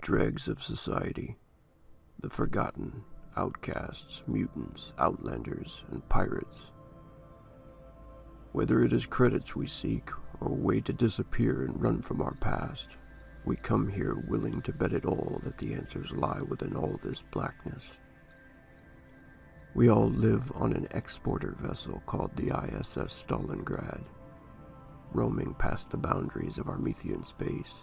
dregs of society, the forgotten, outcasts, mutants, outlanders, and pirates. Whether it is credits we seek, or a way to disappear and run from our past, we come here willing to bet it all that the answers lie within all this blackness. We all live on an exporter vessel called the ISS Stalingrad, roaming past the boundaries of Armethian space.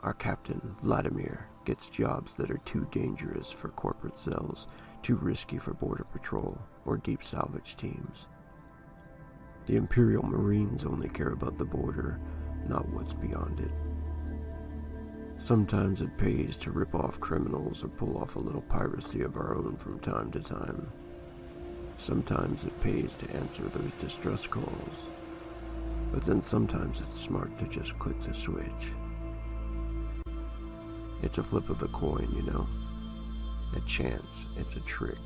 Our captain, Vladimir, gets jobs that are too dangerous for corporate cells, too risky for border patrol or deep salvage teams. The Imperial Marines only care about the border, not what's beyond it. Sometimes it pays to rip off criminals or pull off a little piracy of our own from time to time. Sometimes it pays to answer those distress calls. But then sometimes it's smart to just click the switch. It's a flip of the coin, you know. A chance, it's a trick,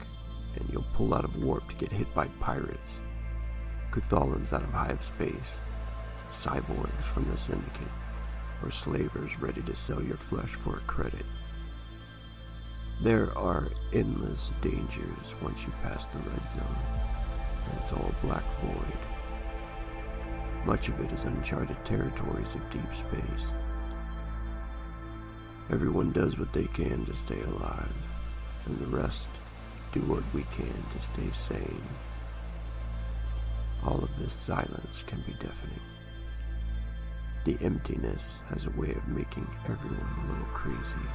and you'll pull out of warp to get hit by pirates. Cuthalans out of hive space, cyborgs from the Syndicate, or slavers ready to sell your flesh for a credit. There are endless dangers once you pass the red zone, and it's all black void. Much of it is uncharted territories of deep space. Everyone does what they can to stay alive, and the rest do what we can to stay sane. All of this silence can be deafening. The emptiness has a way of making everyone a little crazy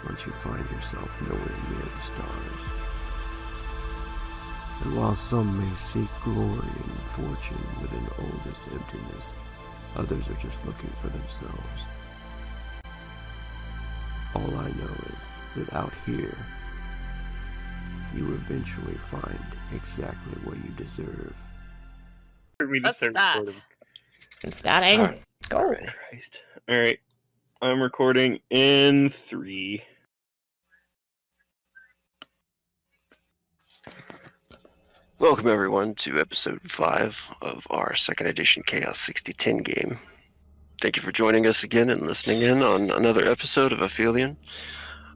once you find yourself nowhere near the stars. And while some may seek glory and fortune within all this emptiness, others are just looking for themselves. All I know is that out here, you eventually find exactly what you deserve. Let's start. It's starting. Right. Go. All right. I'm recording in 3. Welcome everyone to episode 5 of our 2nd edition Chaos 6010 game. Thank you for joining us again and listening in on another episode of Aphelion.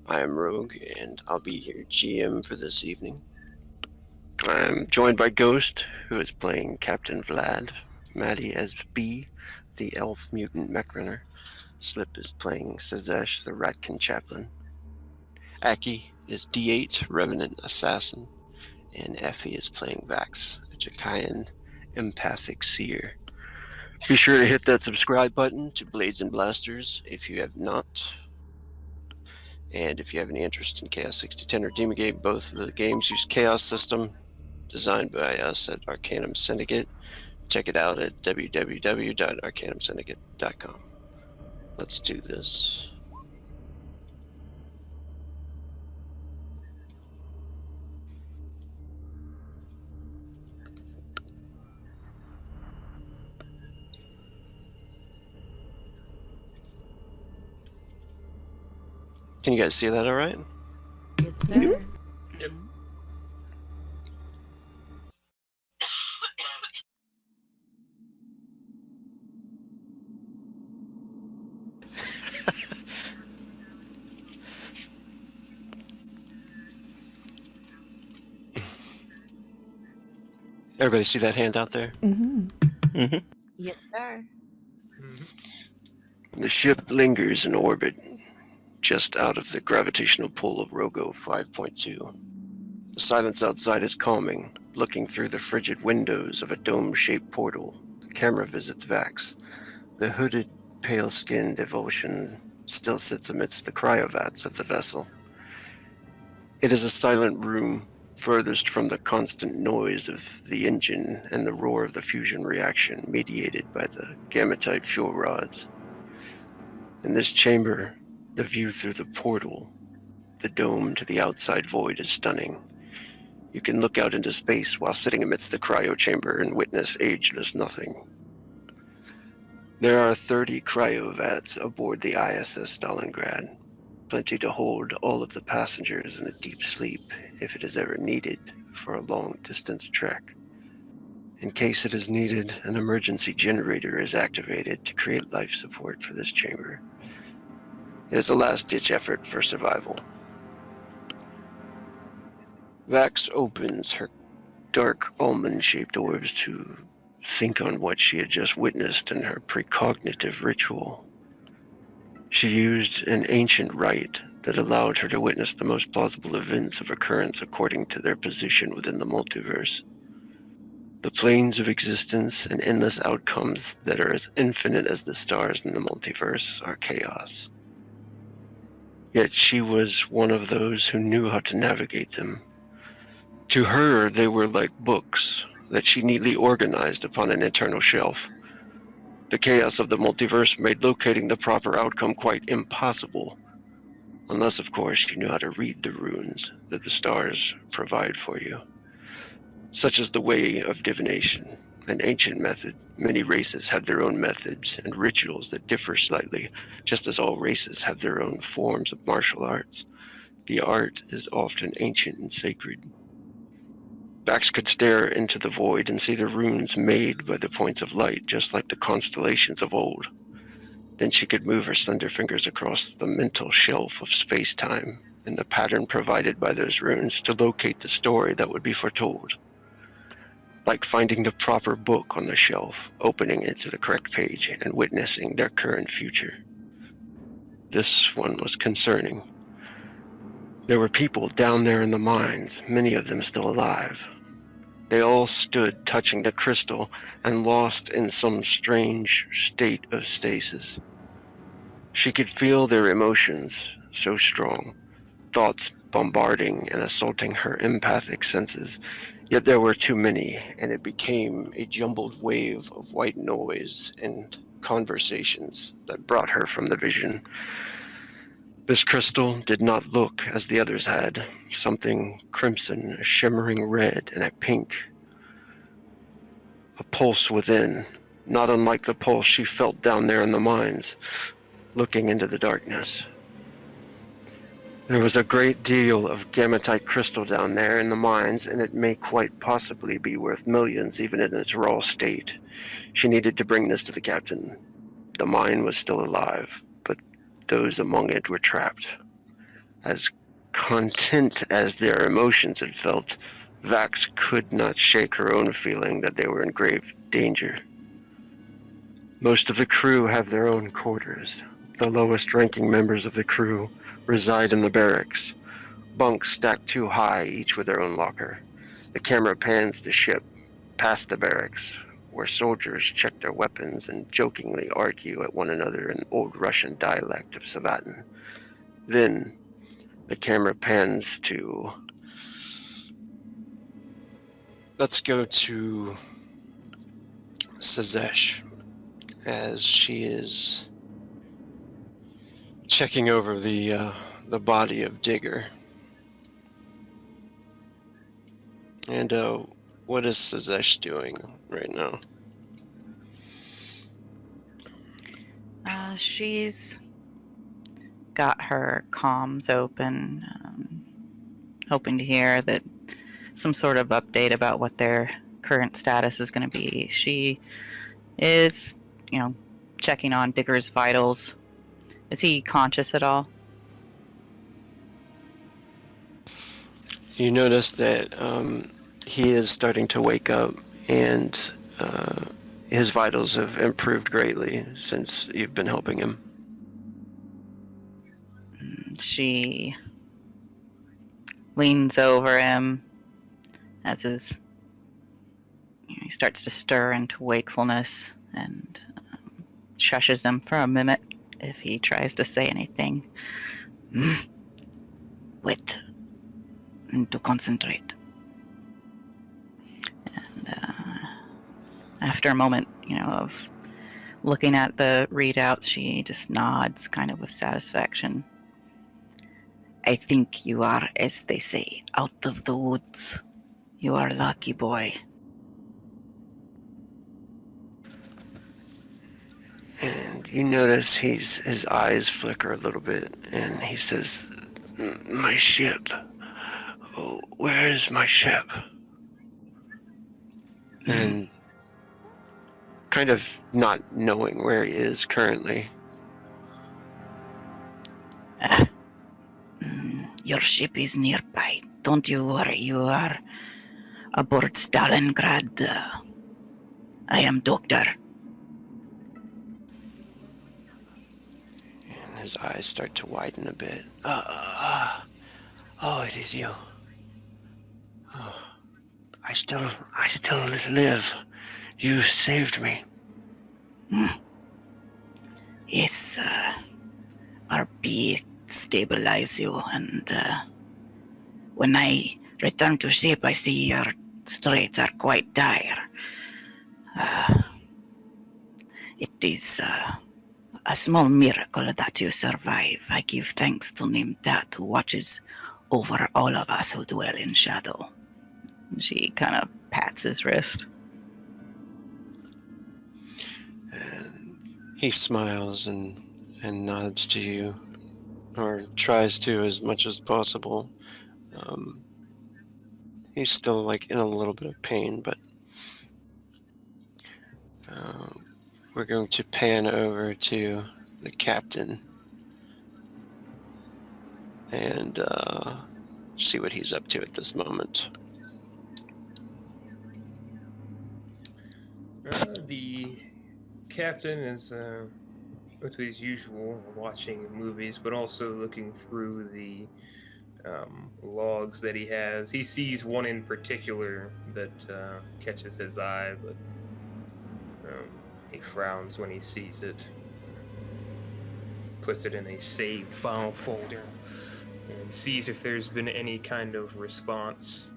I am Rogue and I'll be your GM for this evening. I'm joined by Ghost, who is playing Captain Vlad, Maddie as B, the elf mutant mech runner. Slip is playing Sazesh, the Ratkin chaplain. Aki is D8, Revenant assassin. And Effie is playing Vax, a Jakayan empathic seer. Be sure to hit that subscribe button to Blades and Blasters if you have not. And if you have any interest in Chaos 6010 or Demogate, both of the games use Chaos System, designed by us at Arcanum Syndicate. Check it out at www.arcanumsyndicate.com. Let's do this. Can you guys see that all right? Yes, sir. Yep. Everybody see that hand out there? Yes, sir. The ship lingers in orbit, just out of the gravitational pull of Rogo 5.2. The silence outside is calming. Looking through the frigid windows of a dome-shaped portal, the camera visits Vax. The hooded, pale-skinned Devotion still sits amidst the cryovats of the vessel. It is a silent room, furthest from the constant noise of the engine and the roar of the fusion reaction mediated by the gammatite fuel rods. In this chamber, the view through the portal, the dome to the outside void, is stunning. You can look out into space while sitting amidst the cryo chamber and witness ageless nothing. There are 30 cryovats aboard the ISS Stalingrad, plenty to hold all of the passengers in a deep sleep if it is ever needed for a long-distance trek. In case it is needed, an emergency generator is activated to create life support for this chamber. It is a last-ditch effort for survival. Vax opens her dark almond-shaped orbs to think on what she had just witnessed in her precognitive ritual. She used an ancient rite that allowed her to witness the most plausible events of occurrence according to their position within the multiverse. The planes of existence and endless outcomes that are as infinite as the stars in the multiverse are chaos. Yet she was one of those who knew how to navigate them. To her, they were like books that she neatly organized upon an eternal shelf. The chaos of the multiverse made locating the proper outcome quite impossible, unless, of course, you knew how to read the runes that the stars provide for you. Such as the way of divination, an ancient method. Many races have their own methods and rituals that differ slightly, just as all races have their own forms of martial arts. The art is often ancient and sacred. Vax could stare into the void and see the runes made by the points of light, just like the constellations of old. Then she could move her slender fingers across the mental shelf of space-time in the pattern provided by those runes to locate the story that would be foretold. Like finding the proper book on the shelf, opening it to the correct page, and witnessing their current future. This one was concerning. There were people down there in the mines, many of them still alive. They all stood touching the crystal and lost in some strange state of stasis. She could feel their emotions so strong, thoughts bombarding and assaulting her empathic senses. Yet there were too many, and it became a jumbled wave of white noise and conversations that brought her from the vision. This crystal did not look as the others had, something crimson, a shimmering red, and a pink. A pulse within, not unlike the pulse she felt down there in the mines, looking into the darkness. There was a great deal of gamatite crystal down there in the mines, and it may quite possibly be worth millions even in its raw state. She needed to bring this to the captain. The mine was still alive, but those among it were trapped. As content as their emotions had felt, Vax could not shake her own feeling that they were in grave danger. Most of the crew have their own quarters. The lowest-ranking members of the crew reside in the barracks, bunks stacked too high, each with their own locker. The camera pans the ship, past the barracks, where soldiers check their weapons and jokingly argue at one another in Old Russian dialect of Savatin. Then, the camera pans to... Let's go to Sazesh, as she is checking over the body of Digger. And what is Sazesh doing right now? She's got her comms open, hoping to hear that some sort of update about what their current status is going to be. She is, checking on Digger's vitals. Is he conscious at all? You notice that he is starting to wake up, and his vitals have improved greatly since you've been helping him. She leans over him as he starts to stir into wakefulness, and shushes him for a minute if he tries to say anything. Wait. To concentrate. And after a moment, of looking at the readouts, she just nods, kind of with satisfaction. I think you are, as they say, out of the woods. You are lucky, boy. And you notice his eyes flicker a little bit, and he says, "My ship. Oh, where is my ship?" And kind of not knowing where he is currently, Your ship is nearby. Don't you worry. You are aboard Stalingrad. I am Doctor. And his eyes start to widen a bit. Oh, it is you. Oh, I still live. You saved me. Yes, our bee stabilize you, and when I return to ship, I see your straits are quite dire. It is a small miracle that you survive. I give thanks to Nimtat, who watches over all of us who dwell in shadow. She kind of pats his wrist. And he smiles and nods to you, or tries to as much as possible. He's still like in a little bit of pain, but we're going to pan over to the captain and see what he's up to at this moment. The captain is with his usual watching movies, but also looking through the logs that he has. He sees one in particular that catches his eye, but he frowns when he sees it. Puts it in a saved file folder and sees if there's been any kind of response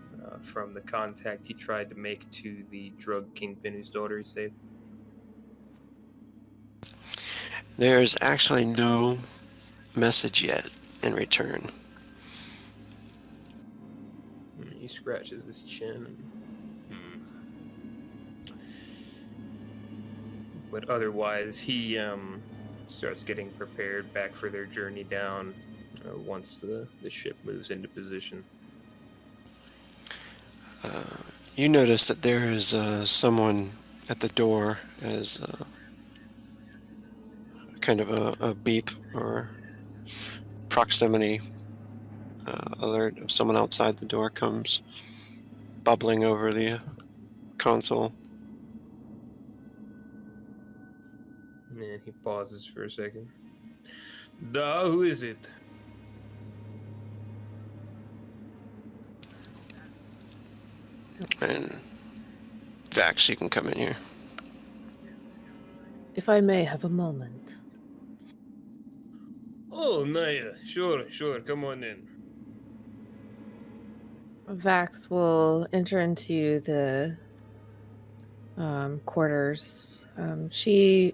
from the contact he tried to make to the drug kingpin whose daughter he saved. There's actually no message yet in return. He scratches his chin. But otherwise, he starts getting prepared back for their journey down once the ship moves into position. You notice that there is someone at the door as kind of a beep or proximity alert of someone outside the door comes bubbling over the console. And he pauses for a second. Da, who is it? And Vax, you can come in here. If I may have a moment. Oh, Naya. Sure, come on in. Vax will enter into the quarters. She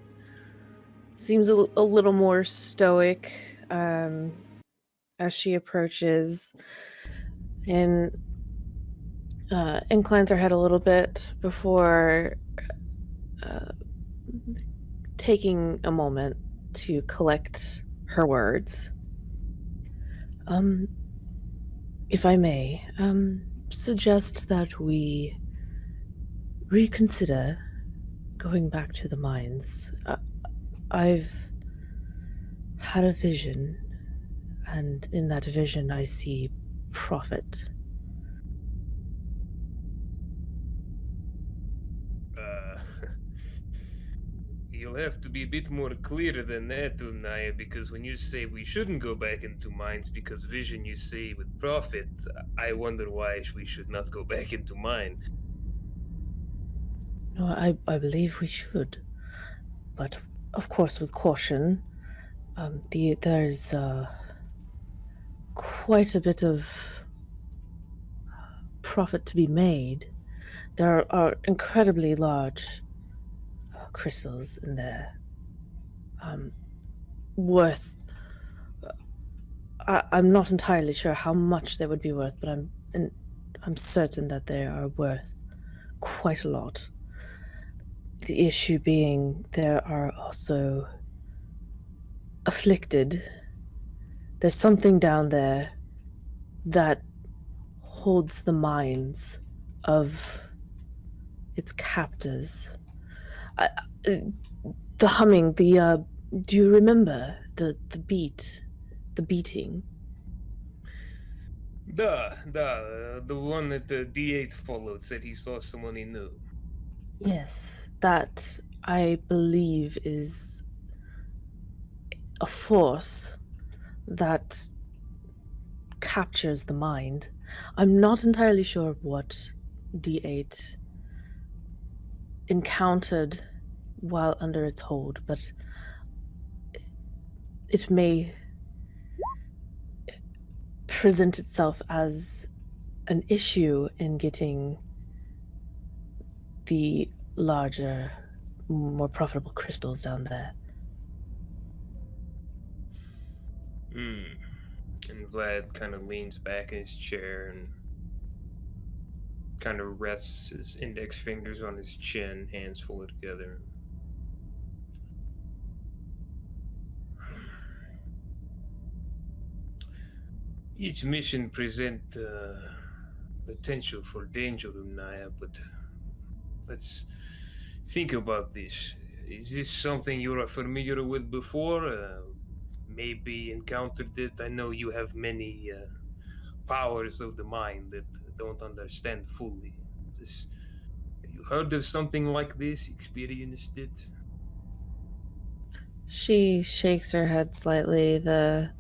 seems a little more stoic as she approaches and inclines her head a little bit before taking a moment to collect her words. If I may, suggest that we reconsider going back to the mines. I've had a vision, and in that vision I see profit. You'll have to be a bit more clear than that, Naya, because when you say we shouldn't go back into mines because vision you say with profit, I wonder why we should not go back into mine. No, I believe we should, but of course with caution. There's quite a bit of profit to be made. There are incredibly large crystals in there, worth. I'm not entirely sure how much they would be worth, but I'm certain that they are worth quite a lot. The issue being there are also afflicted. There's something down there that holds the minds of its captors. The humming, do you remember the beat the beating. The one that the D8 followed said he saw someone he knew. Yes, that I believe is a force that captures the mind. I'm not entirely sure what D8 encountered while under its hold, but it may present itself as an issue in getting the larger, more profitable crystals down there. And Vlad kind of leans back in his chair and kind of rests his index fingers on his chin, hands folded together. Each mission present potential for danger, Umnaya, but let's think about this. Is this something you are familiar with before? Maybe encountered it? I know you have many powers of the mind that don't understand fully. Have you heard of something like this? Experienced it? She shakes her head slightly. That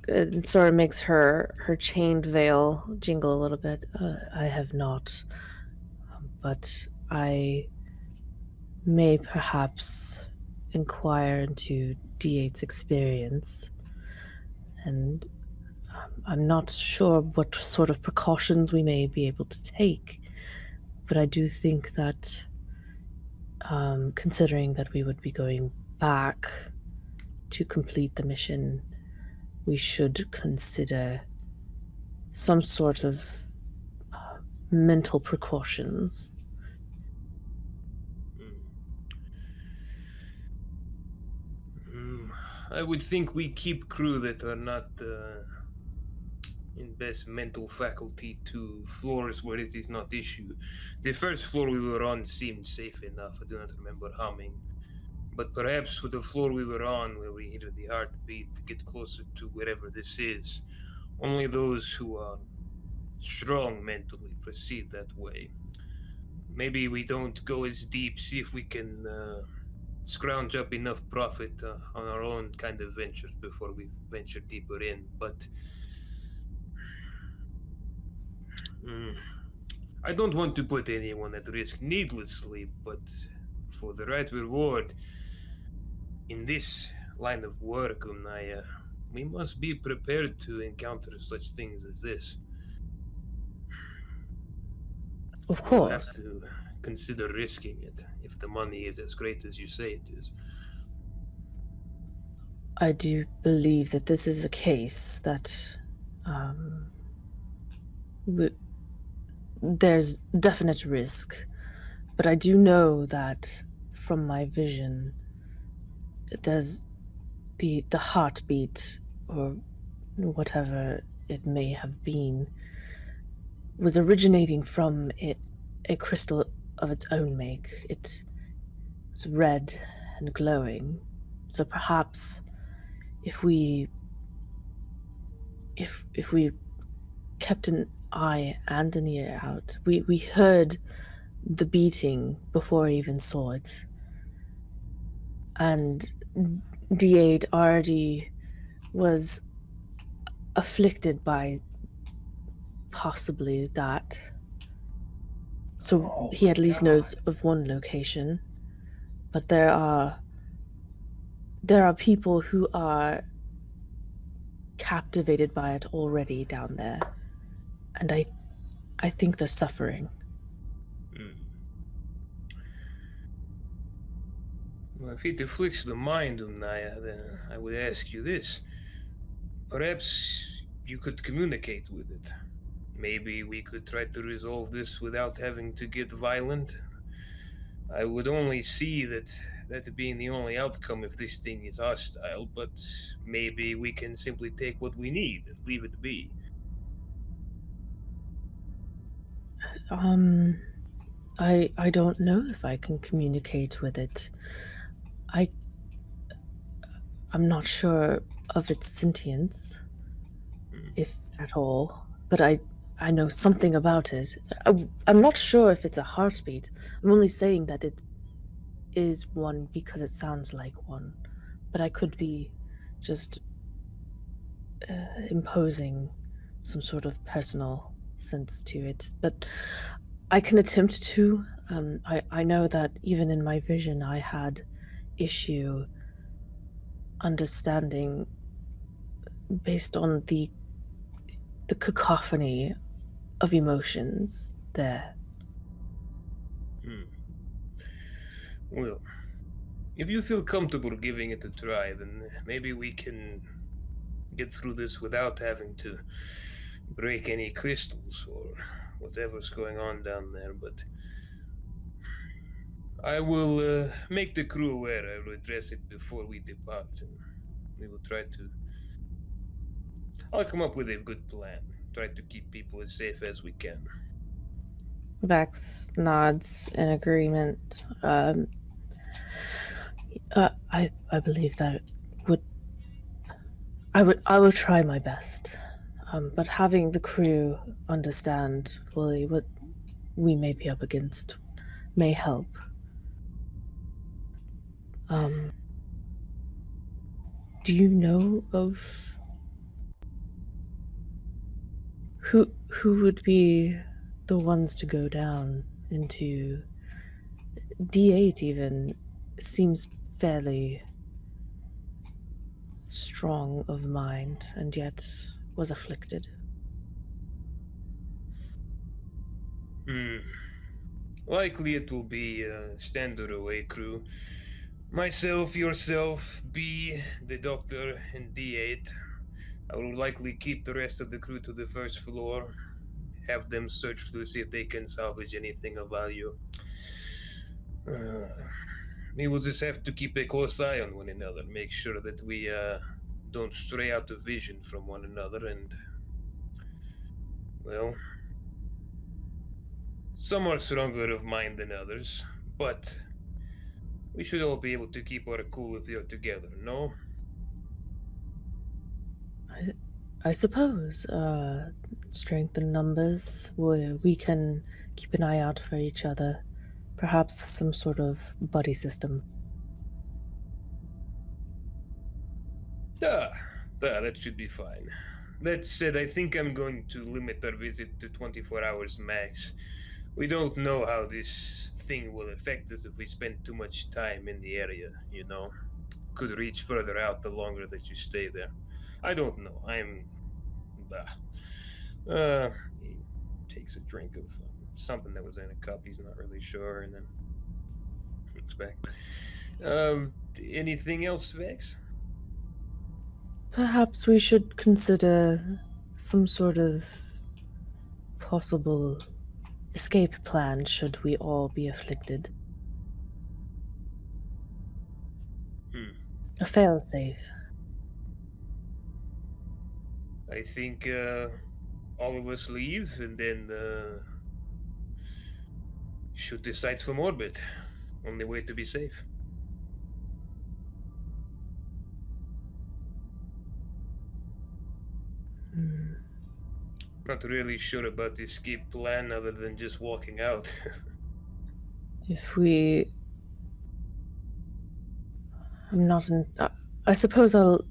it sort of makes her chained veil jingle a little bit. I have not, but I may perhaps inquire into D8's experience, and I'm not sure what sort of precautions we may be able to take, but I do think that considering that we would be going back to complete the mission, we should consider some sort of mental precautions. I would think we keep crew that are not in best mental faculty to floors where it is not issue. The first floor we were on seemed safe enough. I do not remember humming. But perhaps with the floor we were on, where we hear the heartbeat, to get closer to wherever this is, only those who are strong mentally proceed that way. Maybe we don't go as deep, see if we can scrounge up enough profit on our own kind of ventures before we venture deeper in. But I don't want to put anyone at risk needlessly, but for the right reward, in this line of work, Unaya, we must be prepared to encounter such things as this. Of We'll have course. to consider risking it if the money is as great as you say it is. I do believe that this is a case that there's definite risk, but I do know that from my vision, there's the heartbeat, or whatever it may have been, was originating from a crystal of its own make. It was red and glowing. So perhaps if we kept an eye and an ear out, we heard the beating before I even saw it. And D8 already was afflicted by possibly that. So he at least knows of one location. But there are people who are captivated by it already down there. And I think they're suffering. Well, if it afflicts the mind, Umnaya, then I would ask you this. Perhaps you could communicate with it. Maybe we could try to resolve this without having to get violent. I would only see that being the only outcome if this thing is hostile, but maybe we can simply take what we need and leave it be. I don't know if I can communicate with it. I'm not sure of its sentience, Hmm. if at all, but I know something about it. I'm not sure if it's a heartbeat. I'm only saying that it is one because it sounds like one, but I could be just imposing some sort of personal sense to it. But I can attempt to. I know that even in my vision, I had issue understanding based on the cacophony of emotions there. Hmm. Well, if you feel comfortable giving it a try, then maybe we can get through this without having to break any crystals or whatever's going on down there. But I will make the crew aware. I will address it before we depart, and we will try to. I'll come up with a good plan. Try to keep people as safe as we can. Vax nods in agreement. I believe that would I will try my best. But having the crew understand fully what we may be up against may help. Do you know of who would be the ones to go down into D8 even seems fairly strong of mind and yet was afflicted. Likely it will be a standard away crew. Myself, yourself, B, the doctor, and D8. I will likely keep the rest of the crew to the first floor. Have them search to see if they can salvage anything of value. We will just have to keep a close eye on one another. Make sure that we don't stray out of vision from one another and, well, some are stronger of mind than others, but we should all be able to keep our cool if we are together, no? I suppose, strength in numbers, we can keep an eye out for each other. Perhaps some sort of buddy system. That should be fine. That said, I think I'm going to limit our visit to 24 hours max. We don't know how this thing will affect us if we spend too much time in the area, you know? Could reach further out the longer that you stay there. I don't know. He takes a drink of something that was in a cup. He's not really sure, and then looks back. Anything else, Vex? Perhaps we should consider some sort of possible escape plan should we all be afflicted. A failsafe. I think all of us leave and then shoot the sights from orbit. Only way to be safe. Not really sure about the escape plan other than just walking out. If we... I'm not in... I suppose I'll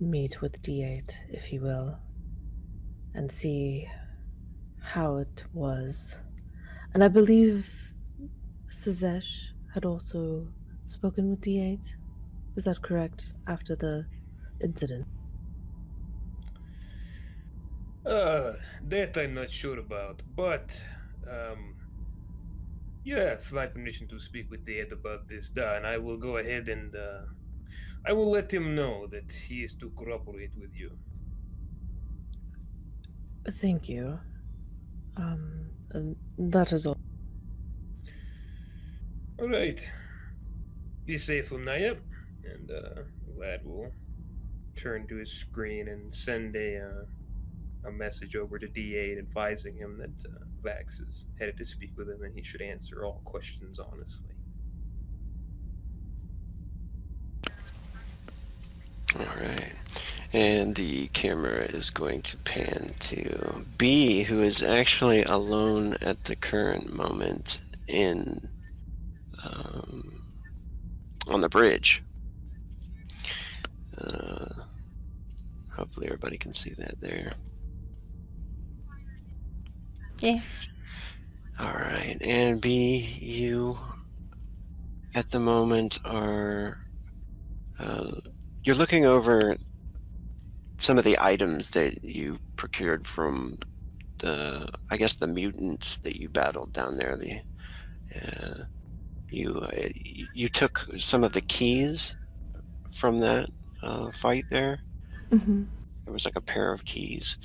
meet with D8, if you will, and see how it was. And I believe Sazesh had also spoken with D8. Is that correct? After the incident? That I'm not sure about, but you have my permission to speak with Ed about this, and I will go ahead and I will let him know that he is to cooperate with you. Thank you. That is all. All right. Be safe, Unaya. And Vlad will turn to his screen and send a message over to D8 advising him that Vax is headed to speak with him and he should answer all questions honestly. All right. And the camera is going to pan to B, who is actually alone at the current moment on the bridge. Hopefully everybody can see that there. Yeah. All right. And B, you at the moment are... you're looking over some of the items that you procured from the mutants that you battled down there. You took some of the keys from that fight there. Mm-hmm. There was like a pair of keys,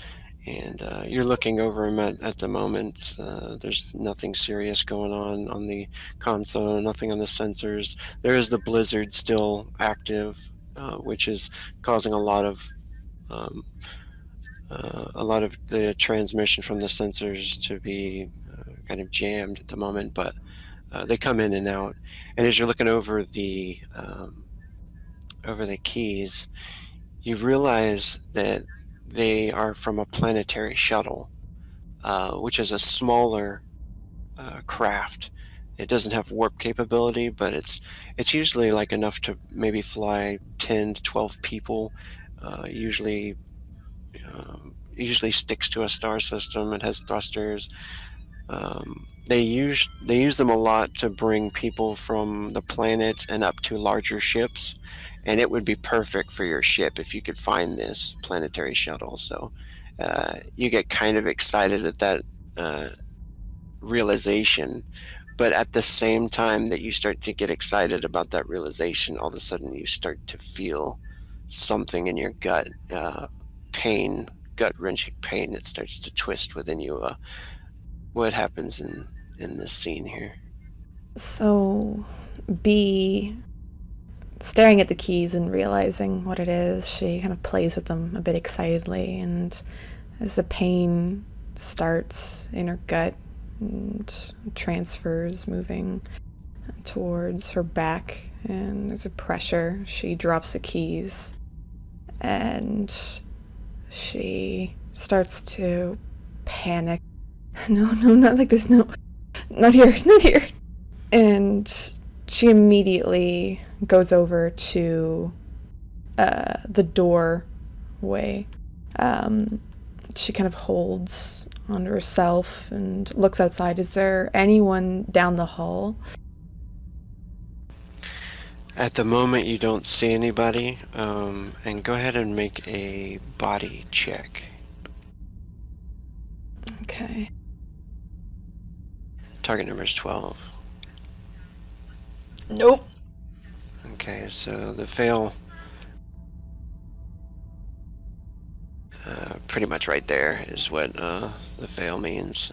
and you're looking over them at the moment. There's nothing serious going on the console, nothing on the sensors. There is the blizzard still active, which is causing a lot of the transmission from the sensors to be kind of jammed at the moment, but they come in and out. And as you're looking over the keys, you realize that they are from a planetary shuttle, which is a smaller craft. It doesn't have warp capability, but it's usually like enough to maybe fly 10 to 12 people. Usually sticks to a star system. It has thrusters. They use them a lot to bring people from the planet and up to larger ships, and it would be perfect for your ship if you could find this planetary shuttle. So you get kind of excited at that realization, but at the same time that you start to get excited about that realization, all of a sudden you start to feel something in your gut, pain, gut-wrenching pain that starts to twist within you. What happens in this scene here? So, B, staring at the keys and realizing what it is, she kind of plays with them a bit excitedly, and as the pain starts in her gut and transfers moving towards her back, and there's a pressure, she drops the keys, and she starts to panic. No, not like this, no. Not here. And she immediately goes over to the doorway. She kind of holds onto herself and looks outside. Is there anyone down the hall? At the moment, you don't see anybody. And go ahead and make a body check. Okay. Target number is 12. Nope. Okay, so the fail, pretty much right there is what the fail means.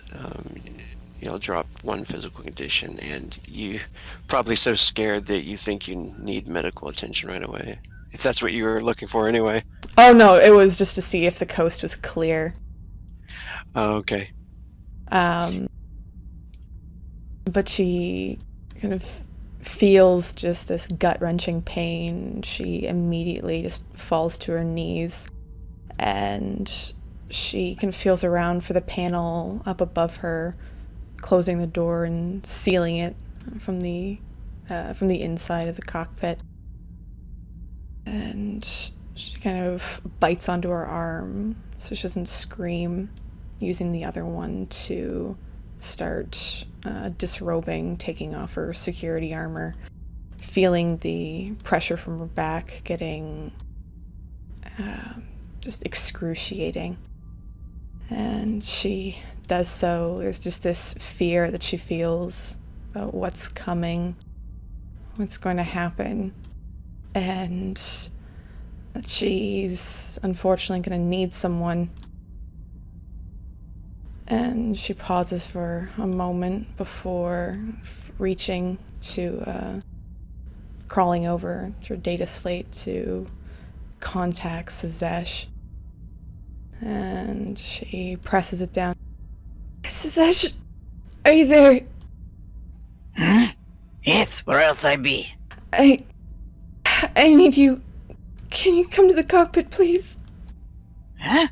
You'll drop one physical condition, and you probably so scared that you think you need medical attention right away. If that's what you were looking for anyway. Oh no, it was just to see if the coast was clear. Oh, okay. But she kind of feels just this gut-wrenching pain. She immediately just falls to her knees, and she kind of feels around for the panel up above her, closing the door and sealing it from the inside of the cockpit. And she kind of bites onto her arm so she doesn't scream, using the other one to start disrobing, taking off her security armor, feeling the pressure from her back getting just excruciating. And she does so. There's just this fear that she feels about what's coming, what's going to happen, and that she's unfortunately going to need someone. And she pauses for a moment before reaching to crawling over to her data slate to contact Sazesh. And she presses it down. Sazesh, are you there? Huh? Yes, where else I be? I need you Can you come to the cockpit, please? Huh?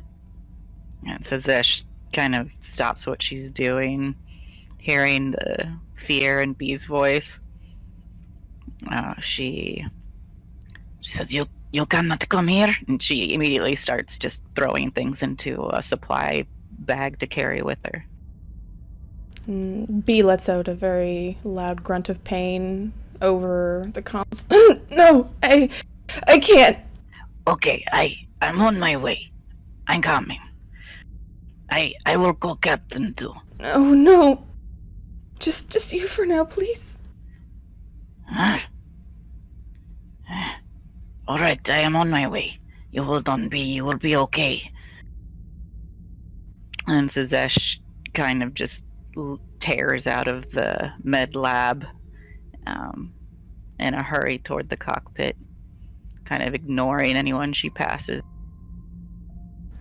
And Sazesh kind of stops what she's doing, hearing the fear in Bee's voice. She says, you cannot come here. And she immediately starts just throwing things into a supply bag to carry with her. Bee lets out a very loud grunt of pain over the comms. No, I can't. Okay, I'm on my way. I'm coming. I will call Captain too. Oh no. Just you for now, please. Huh? Alright, I am on my way. You hold on, Bee, you will be okay. And Sazesh kind of just tears out of the med lab in a hurry toward the cockpit, kind of ignoring anyone she passes.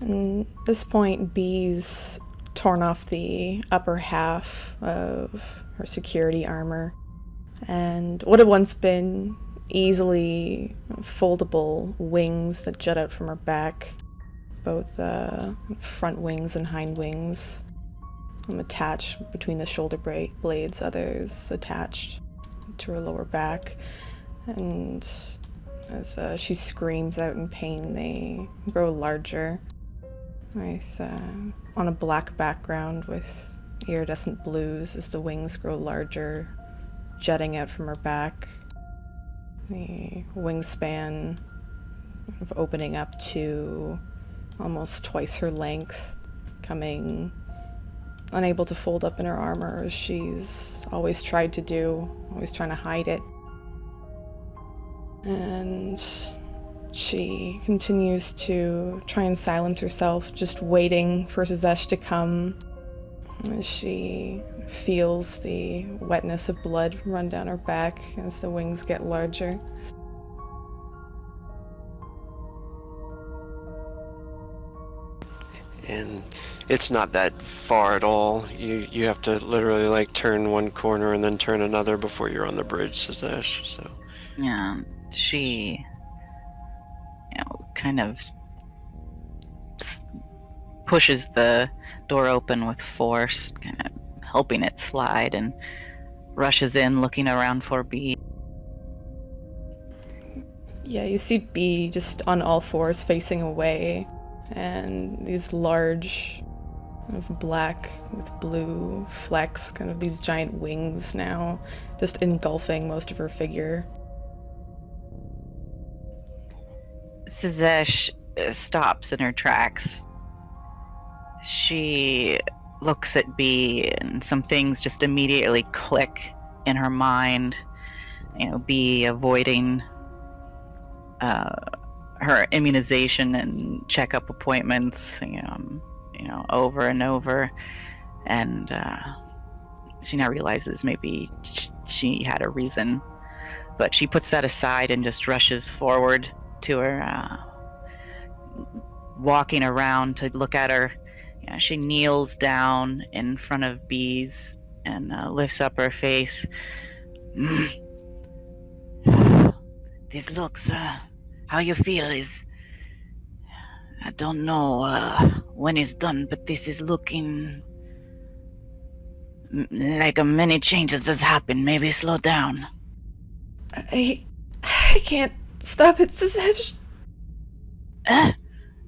And at this point, Bee's torn off the upper half of her security armor, and what had once been easily foldable wings that jut out from her back, both front wings and hind wings, attached between the shoulder blades, others attached to her lower back. And as she screams out in pain, they grow larger, with on a black background with iridescent blues as the wings grow larger, jutting out from her back. The wingspan of opening up to almost twice her length, coming unable to fold up in her armor as she's always tried to do, always trying to hide it. And she continues to try and silence herself, just waiting for Sazesh to come, as she feels the wetness of blood run down her back as the wings get larger. And it's not that far at all. You have to literally like turn one corner and then turn another before you're on the bridge, Sazesh. So Yeah, she, kind of pushes the door open with force, kind of helping it slide, and rushes in, looking around for Bee. Yeah, you see Bee just on all fours facing away, and these large, kind of black with blue flecks, kind of these giant wings now, just engulfing most of her figure. Sazesh stops in her tracks. She looks at Bee, and some things just immediately click in her mind. Bee avoiding her immunization and checkup appointments, over and over, and she now realizes maybe she had a reason, but she puts that aside and just rushes forward to her, walking around to look at her. She kneels down in front of Bee's and lifts up her face. This looks, how you feel is, I don't know when it's done, but this is looking like many changes has happened. Maybe slow down. I can't stop it, Sazesh.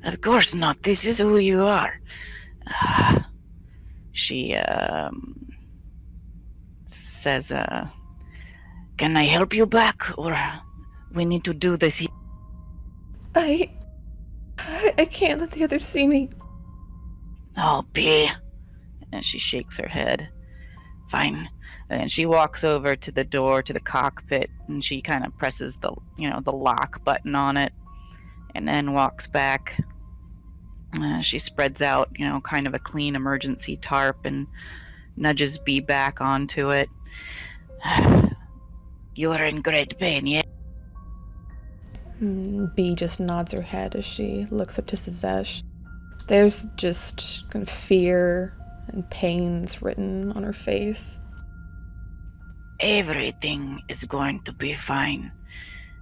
Of course not. This is who you are. She says, can I help you back, or we need to do this? I can't let the others see me. Oh, Bee. And she shakes her head. Fine. And she walks over to the door to the cockpit, and she kind of presses the lock button on it, and then walks back. She spreads out, kind of a clean emergency tarp and nudges Bee back onto it. You are in great pain, yeah? Bee just nods her head as she looks up to Sazesh. There's just kind of fear and pains written on her face. Everything is going to be fine.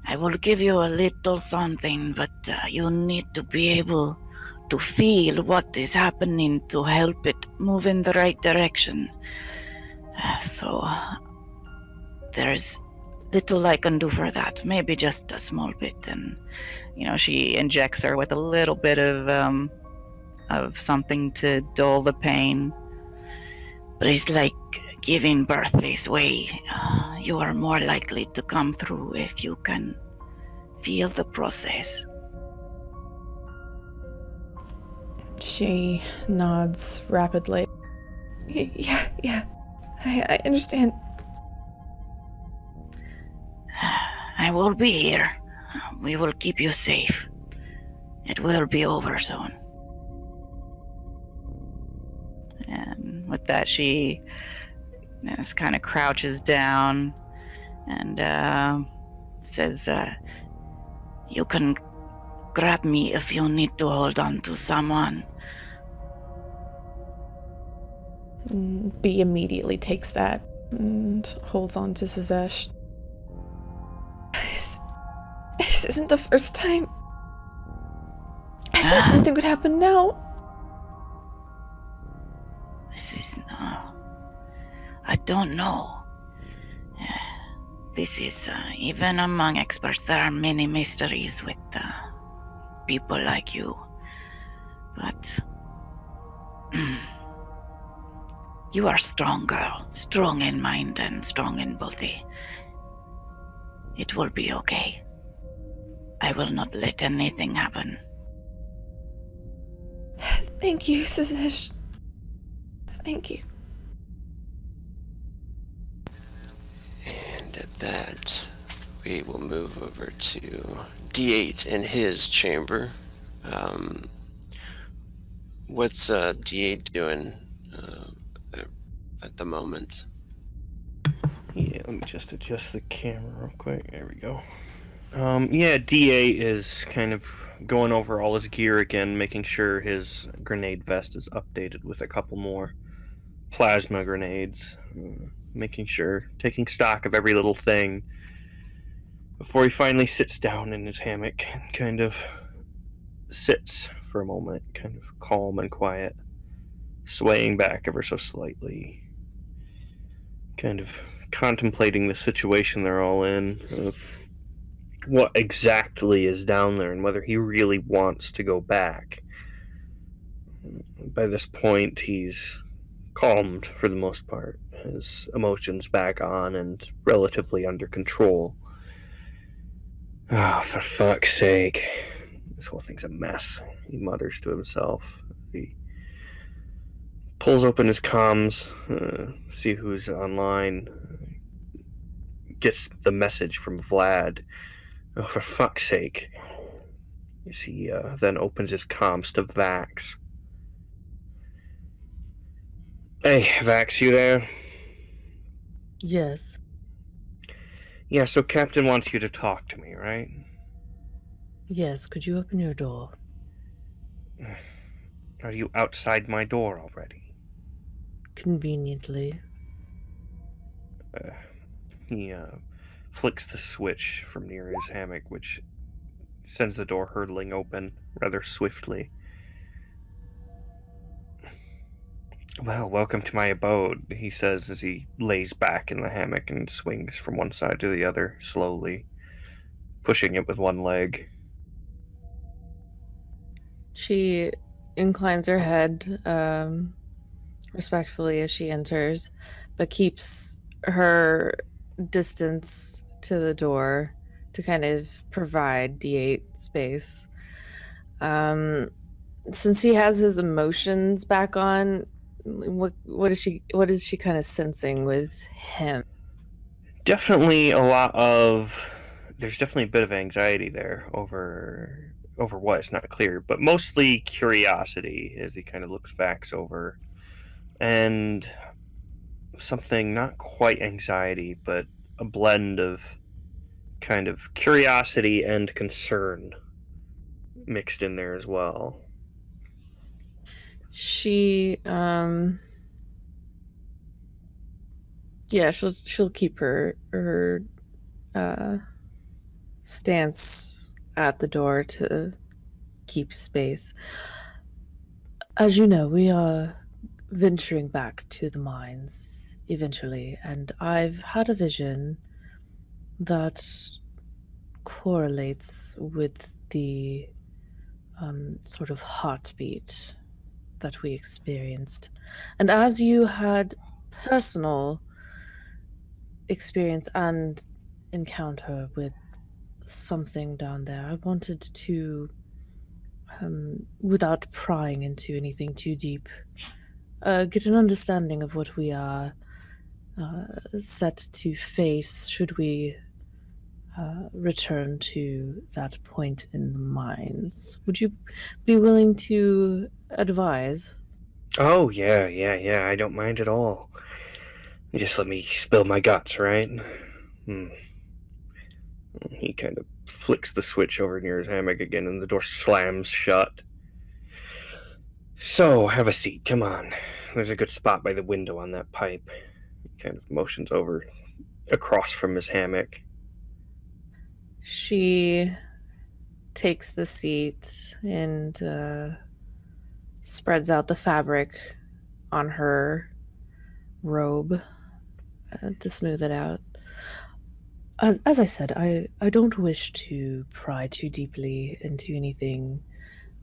I will give you a little something, but you need to be able to feel what is happening to help it move in the right direction. So there's little I can do for that. Maybe just a small bit. And she injects her with a little bit of something to dull the pain. But it's like giving birth this way. You are more likely to come through if you can feel the process. She nods rapidly. Yeah. I understand. I will be here. We will keep you safe. It will be over soon. And with that, she just kind of crouches down and says, you can grab me if you need to hold on to someone. B immediately takes that and holds on to Sazesh. This isn't the first time. I thought something would happen now. This is no. I don't know. This is, even among experts, there are many mysteries with people like you. But you are strong, girl. Strong in mind and strong in body. It will be okay. I will not let anything happen. Thank you, Sazesh. Thank you. And at that, we will move over to D8 in his chamber. What's D8 doing at the moment? Yeah, let me just adjust the camera real quick. There we go. Yeah, DA is kind of going over all his gear again, making sure his grenade vest is updated with a couple more plasma grenades. Making sure, taking stock of every little thing before he finally sits down in his hammock and kind of sits for a moment, kind of calm and quiet, swaying back ever so slightly, kind of contemplating the situation they're all in, of what exactly is down there and whether he really wants to go back. By this point, he's calmed for the most part, his emotions back on and relatively under control. Oh, for fuck's sake. This whole thing's a mess, he mutters to himself. He pulls open his comms, see who's online, gets the message from Vlad. Oh, for fuck's sake. He then opens his comms to Vax. Hey, Vax, you there? Yes. Yeah, so Captain wants you to talk to me, right? Yes, could you open your door? Are you outside my door already? Conveniently. He flicks the switch from near his hammock, which sends the door hurtling open rather swiftly. Well, welcome to my abode, he says as he lays back in the hammock and swings from one side to the other, slowly, pushing it with one leg. She inclines her head respectfully as she enters, but keeps her distance to the door to kind of provide D8 space. Since he has his emotions back on, what is she kind of sensing with him? Definitely there's definitely a bit of anxiety there over what is not clear, but mostly curiosity as he kind of looks Vax over, and something not quite anxiety, but a blend of kind of curiosity and concern mixed in there as well. She she'll keep her stance at the door to keep space. As you know, we are venturing back to the mines eventually, and I've had a vision that correlates with the sort of heartbeat that we experienced. And as you had personal experience and encounter with something down there, I wanted to, without prying into anything too deep, get an understanding of what we are set to face should we return to that point in the mines. Would you be willing to advise? Oh, yeah, I don't mind at all. Just let me spill my guts, right? He kind of flicks the switch over near his hammock again, and the door slams shut. So, have a seat, come on. There's a good spot by the window on that pipe. He kind of motions over across from his hammock. She takes the seat and spreads out the fabric on her robe to smooth it out. As I said, I don't wish to pry too deeply into anything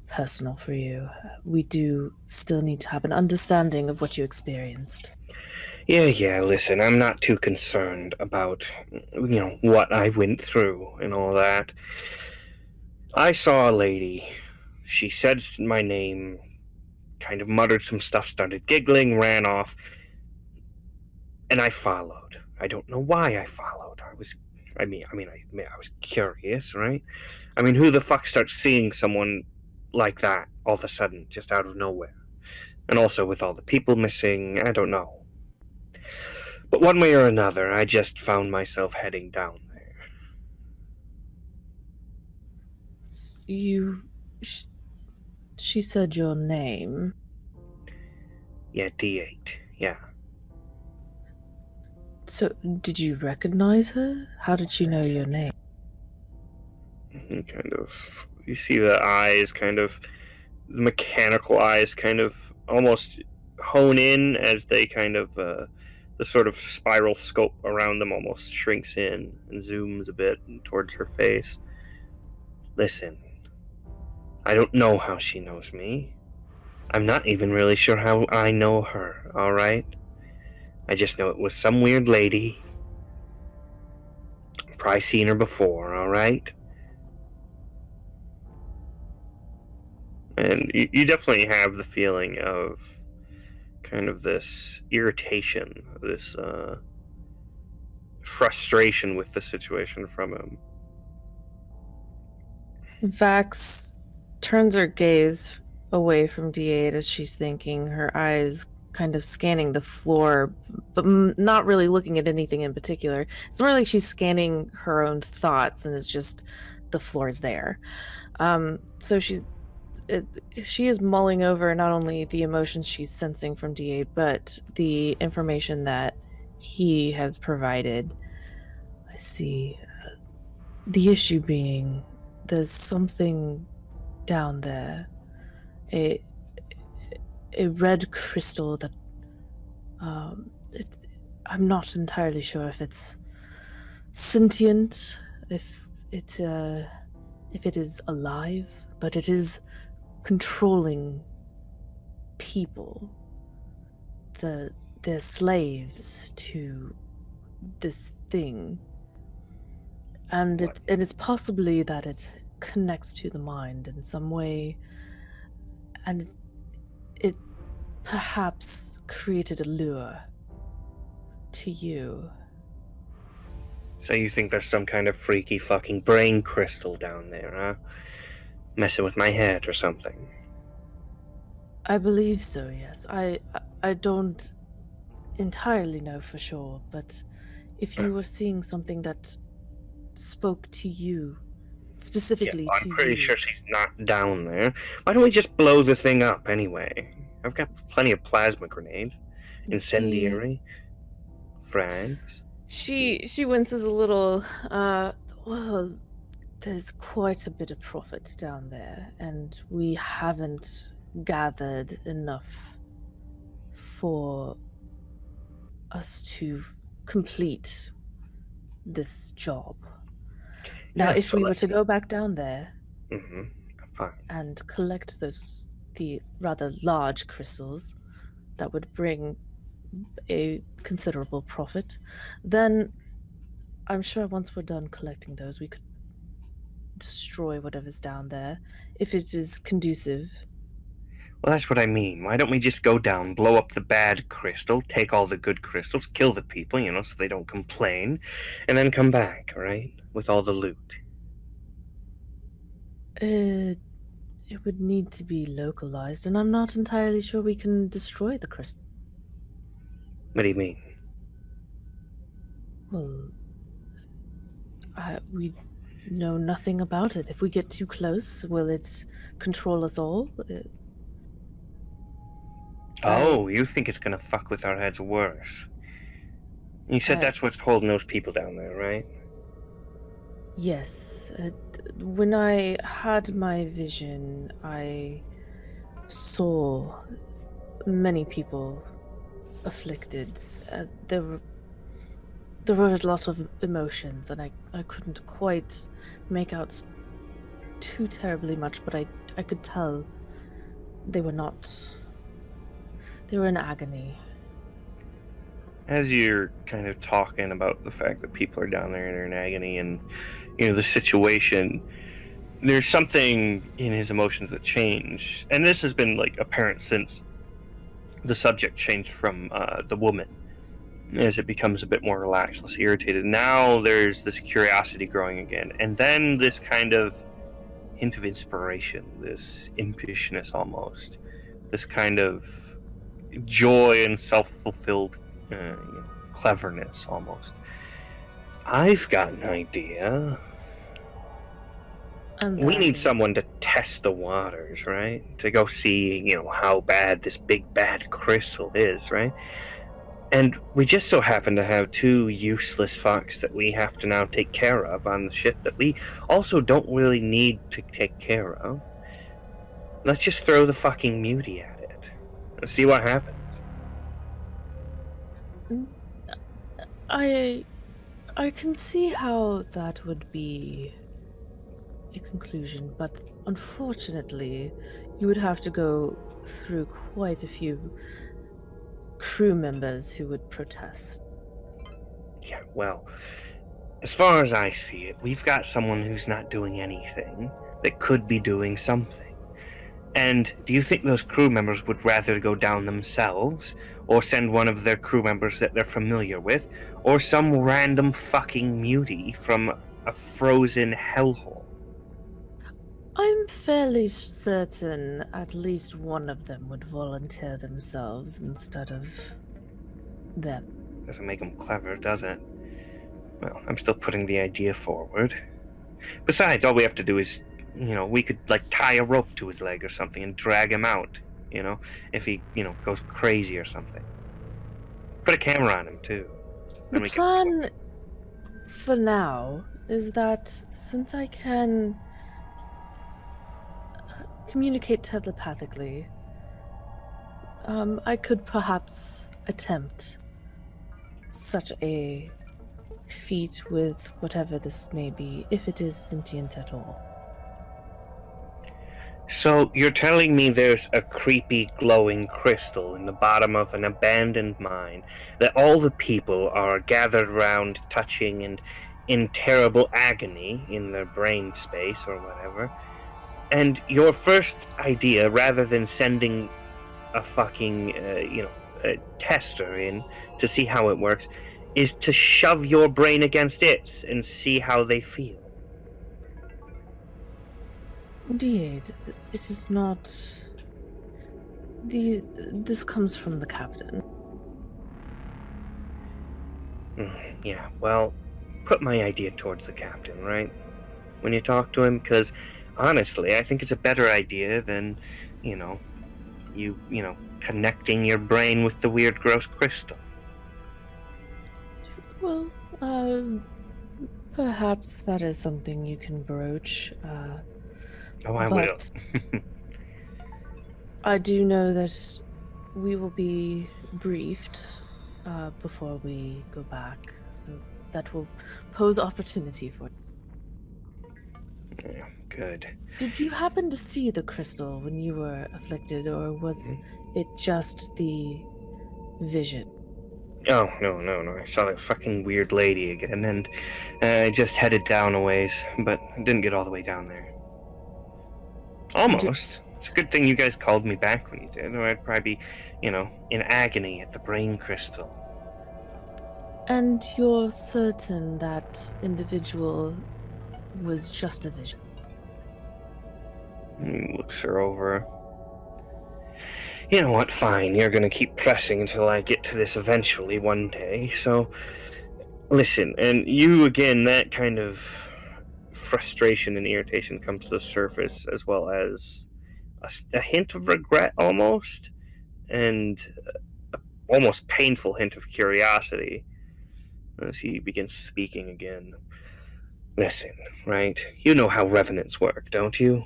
personal for you. We do still need to have an understanding of what you experienced. Yeah, listen, I'm not too concerned about, what I went through and all that. I saw a lady. She said my name, kind of muttered some stuff, started giggling, ran off, and I followed. I don't know why I followed. I was curious, right? I mean, who the fuck starts seeing someone like that all of a sudden, just out of nowhere? And also with all the people missing, I don't know. But one way or another, I just found myself heading down there. She said your name. Yeah, D8, yeah. So, did you recognize her? How did she know your name? You see the eyes the mechanical eyes kind of almost hone in as they the sort of spiral scope around them almost shrinks in and zooms a bit towards her face. Listen, I don't know how she knows me. I'm not even really sure how I know her, alright? I just know it was some weird lady. I've probably seen her before, alright? And you definitely have the feeling of kind of this irritation, this frustration with the situation from him. Vax turns her gaze away from D8 as she's thinking, her eyes kind of scanning the floor, but not really looking at anything in particular. It's more like she's scanning her own thoughts and it's just the floor's there. So she is mulling over not only the emotions she's sensing from D8, but the information that he has provided. I see. The issue being, there's something down there. A red crystal that I'm not entirely sure if it's sentient, if it is alive, but it is controlling people. They're slaves to this thing, and it's possibly that it connects to the mind in some way, and it perhaps created a lure to you. So you think there's some kind of freaky fucking brain crystal down there, huh? Messing with my head or something? I believe so, yes. I don't entirely know for sure, but if you were seeing something that spoke to you, specifically to you... I'm pretty sure she's not down there. Why don't we just blow the thing up anyway? I've got plenty of plasma grenades. Incendiary. Frags. She winces a little. Well, There's quite a bit of profit down there, and we haven't gathered enough for us to complete this job. Now, Yeah, if so we were to go back down there fine. and collect the rather large crystals that would bring a considerable profit, then I'm sure once we're done collecting those, we could destroy whatever's down there if it is conducive. Well, that's what I mean. Why don't we just go down, blow up the bad crystal, take all the good crystals, kill the people, so they don't complain, and then come back, right? With all the loot. It would need to be localized, and I'm not entirely sure we can destroy the crystal. What do you mean? Well, we know nothing about it. If we get too close, will it control us all? You think it's gonna fuck with our heads worse? You said I- that's what's holding those people down there, right? Yes. When I had my vision, I saw many people afflicted. There were a lot of emotions, and I couldn't quite make out too terribly much, but I could tell they were in agony. As you're kind of talking about the fact that people are down there and are in agony and, the situation, there's something in his emotions that changed. And this has been, apparent since the subject changed from the woman. As it becomes a bit more relaxed, less irritated. Now there's this curiosity growing again. And then this kind of hint of inspiration, this impishness almost. This kind of joy and self-fulfilled cleverness almost. I've got an idea. And We that need is- someone to test the waters, right? To go see, how bad this big bad crystal is, right? And we just so happen to have two useless fucks that we have to now take care of on the ship that we also don't really need to take care of. Let's just throw the fucking mutie at it. Let's see what happens. I can see how that would be a conclusion, but unfortunately, you would have to go through quite a few crew members who would protest. Yeah, well, as far as I see it, we've got someone who's not doing anything that could be doing something. And do you think those crew members would rather go down themselves, or send one of their crew members that they're familiar with, or some random fucking mutie from a frozen hellhole? I'm fairly certain at least one of them would volunteer themselves instead of them. Doesn't make them clever, does it? Well, I'm still putting the idea forward. Besides, all we have to do is, we could, tie a rope to his leg or something and drag him out, if he, goes crazy or something. Put a camera on him, too. The plan for now is that since I can communicate telepathically, I could perhaps attempt such a feat with whatever this may be, if it is sentient at all. So, you're telling me there's a creepy glowing crystal in the bottom of an abandoned mine that all the people are gathered around touching and in terrible agony in their brain space or whatever, and your first idea, rather than sending a fucking, a tester in to see how it works, is to shove your brain against it and see how they feel? D8, it is not... This comes from the captain. Yeah, well, put my idea towards the captain, right? When you talk to him, because honestly, I think it's a better idea than, you connecting your brain with the weird, gross crystal. Well, Perhaps that is something you can broach. Oh, I but will. I do know that we will be briefed before we go back, so that will pose opportunity for you. Yeah, good. Did you happen to see the crystal when you were afflicted, or was it just the vision? Oh, no. I saw that fucking weird lady again, and I just headed down a ways, but I didn't get all the way down there. Almost. It's a good thing you guys called me back when you did, or I'd probably be, in agony at the brain crystal. And you're certain that individual was just a vision? He looks her over. You know what, fine, you're gonna keep pressing until I get to this eventually one day, so listen, and you again, that kind of frustration and irritation comes to the surface, as well as a hint of regret almost, and a almost painful hint of curiosity as he begins speaking again. Listen, right, you know how revenants work, don't you?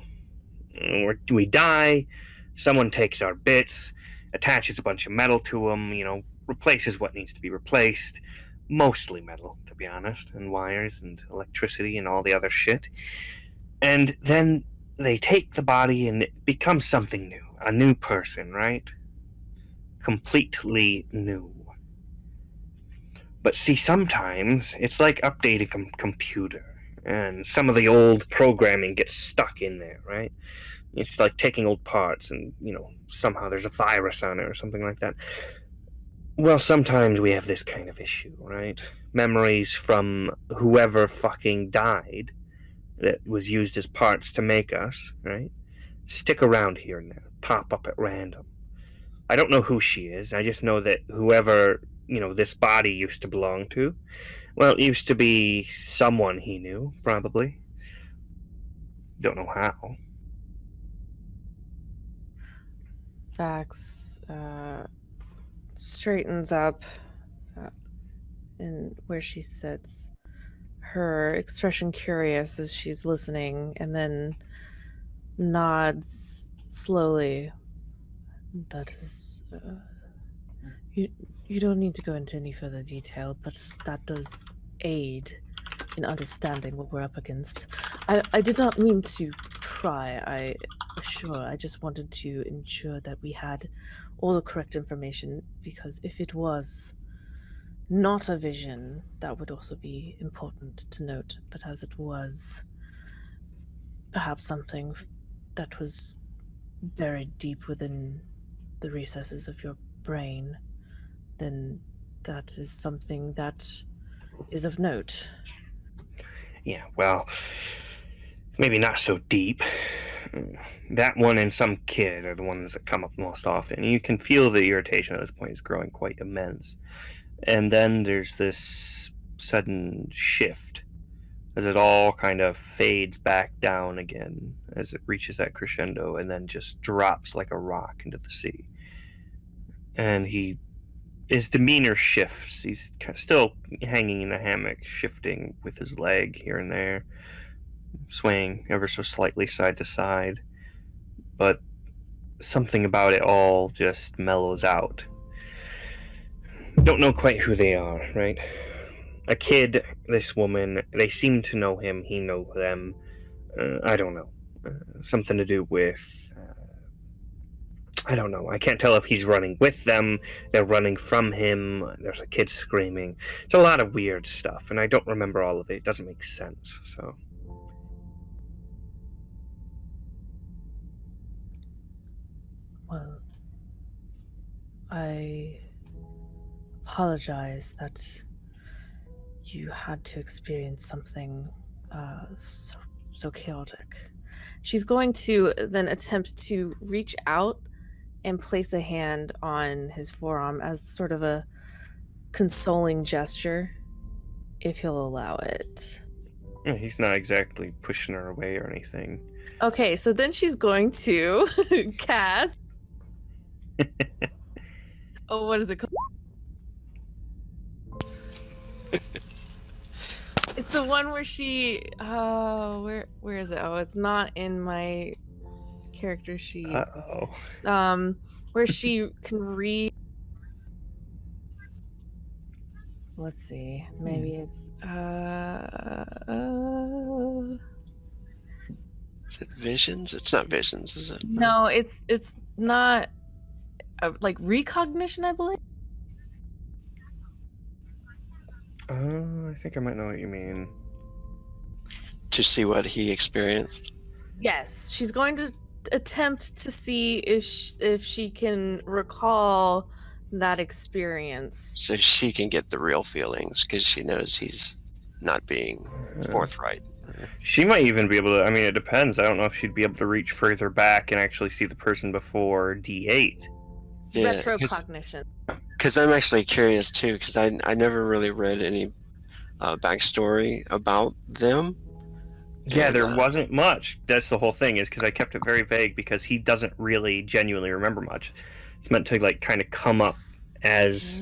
We die, someone takes our bits, attaches a bunch of metal to them, replaces what needs to be replaced. Mostly metal, to be honest, and wires and electricity and all the other shit. And then they take the body and it becomes something new. A new person, right? Completely new. But see, sometimes it's like updating a computer, and some of the old programming gets stuck in there, right? It's like taking old parts and, somehow there's a virus on it or something like that. Well, sometimes we have this kind of issue, right? Memories from whoever fucking died that was used as parts to make us, right? Stick around here and there, pop up at random. I don't know who she is. I just know that whoever, this body used to belong to, well, it used to be someone he knew, probably. Don't know how. Vax straightens up in where she sits, her expression curious as she's listening, and then nods slowly. That is... You don't need to go into any further detail, but that does aid in understanding what we're up against. I did not mean to pry, I just wanted to ensure that we had all the correct information, because if it was not a vision, that would also be important to note. But as it was perhaps something that was buried deep within the recesses of your brain, then that is something that is of note. Yeah, well, maybe not so deep. That one and some kid are the ones that come up most often. You can feel the irritation at this point is growing quite immense. And then there's this sudden shift as it all kind of fades back down again as it reaches that crescendo and then just drops like a rock into the sea. And his demeanor shifts. He's still hanging in a hammock, shifting with his leg here and there, swaying ever so slightly side to side. But something about it all just mellows out. Don't know quite who they are, right? A kid, this woman, they seem to know him, he knows them. I don't know. Something to do with... I don't know. I can't tell if he's running with them, they're running from him, there's a kid screaming. It's a lot of weird stuff, and I don't remember all of it. It doesn't make sense, so... Well, I apologize that you had to experience something so chaotic. She's going to then attempt to reach out and place a hand on his forearm as sort of a consoling gesture, if he'll allow it. Yeah, he's not exactly pushing her away or anything. Okay, so then she's going to cast... what is it called? It's the one where she. Oh, where is it? Oh, it's not in my character sheet. Uh-oh. Where she can read. Let's see. Maybe it's. Is it visions? It's not visions, is it? No, it's not. Like recognition, I believe. I think I might know what you mean. To see what he experienced. Yes, she's going to attempt to see if she can recall that experience. So she can get the real feelings because she knows he's not being forthright. She might even be able to. I mean, it depends. I don't know if she'd be able to reach further back and actually see the person before D8. Yeah, Retrocognition. because I'm actually curious too, because I never really read any backstory about them. Yeah, And, there wasn't much. That's the whole thing, is because I kept it very vague because he doesn't really genuinely remember much. It's meant to like kind of come up as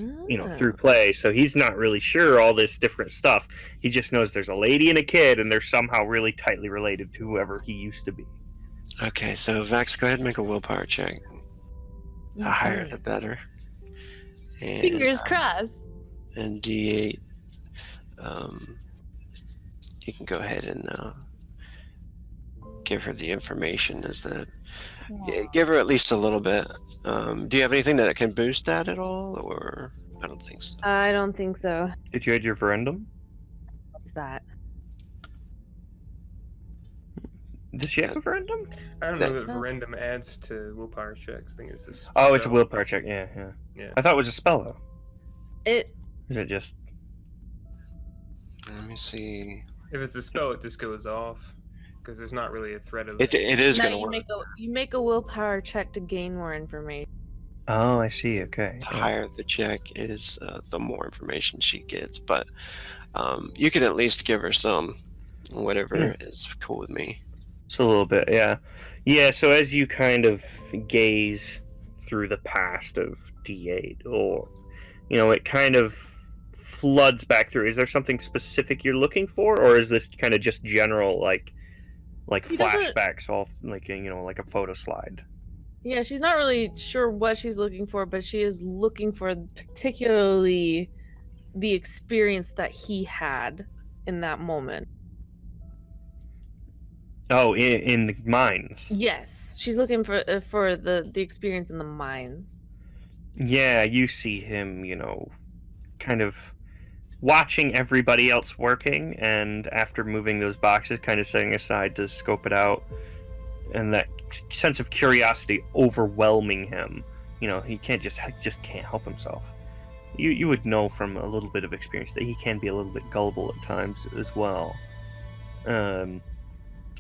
through play, so he's not really sure all this different stuff. He just knows there's a lady and a kid, and they're somehow really tightly related to whoever he used to be. Okay, so Vax, go ahead and make a willpower check. The higher the better. And, Fingers crossed. And D8, you can go ahead and give her the information. Give her at least a little bit. Do you have anything that can boost that at all, or I don't think so. I don't think so. Did you add your verendum? What's that? Does she have a verendum? I don't know that verendum adds to willpower checks. I think it's just. Oh, it's a willpower check. Yeah. I thought it was a spell though. Is it just? Let me see. If it's a spell, it just goes off because there's not really a threat of it. It is going to work. You make a willpower check to gain more information. Oh, I see. Okay. The higher the check is, the more information she gets. But you can at least give her some, whatever is cool with me. Just a little bit, yeah. Yeah, so as you kind of gaze through the past of D8, or, it kind of floods back through. Is there something specific you're looking for, or is this kind of just general, like flashbacks, all like a photo slide? Yeah, she's not really sure what she's looking for, but she is looking for particularly the experience that he had in that moment. Oh, in the mines. Yes, she's looking for the experience in the mines. Yeah, you see him, kind of watching everybody else working, and after moving those boxes, kind of setting aside to scope it out, and that sense of curiosity overwhelming him. He can't just can't help himself. You would know from a little bit of experience that he can be a little bit gullible at times as well.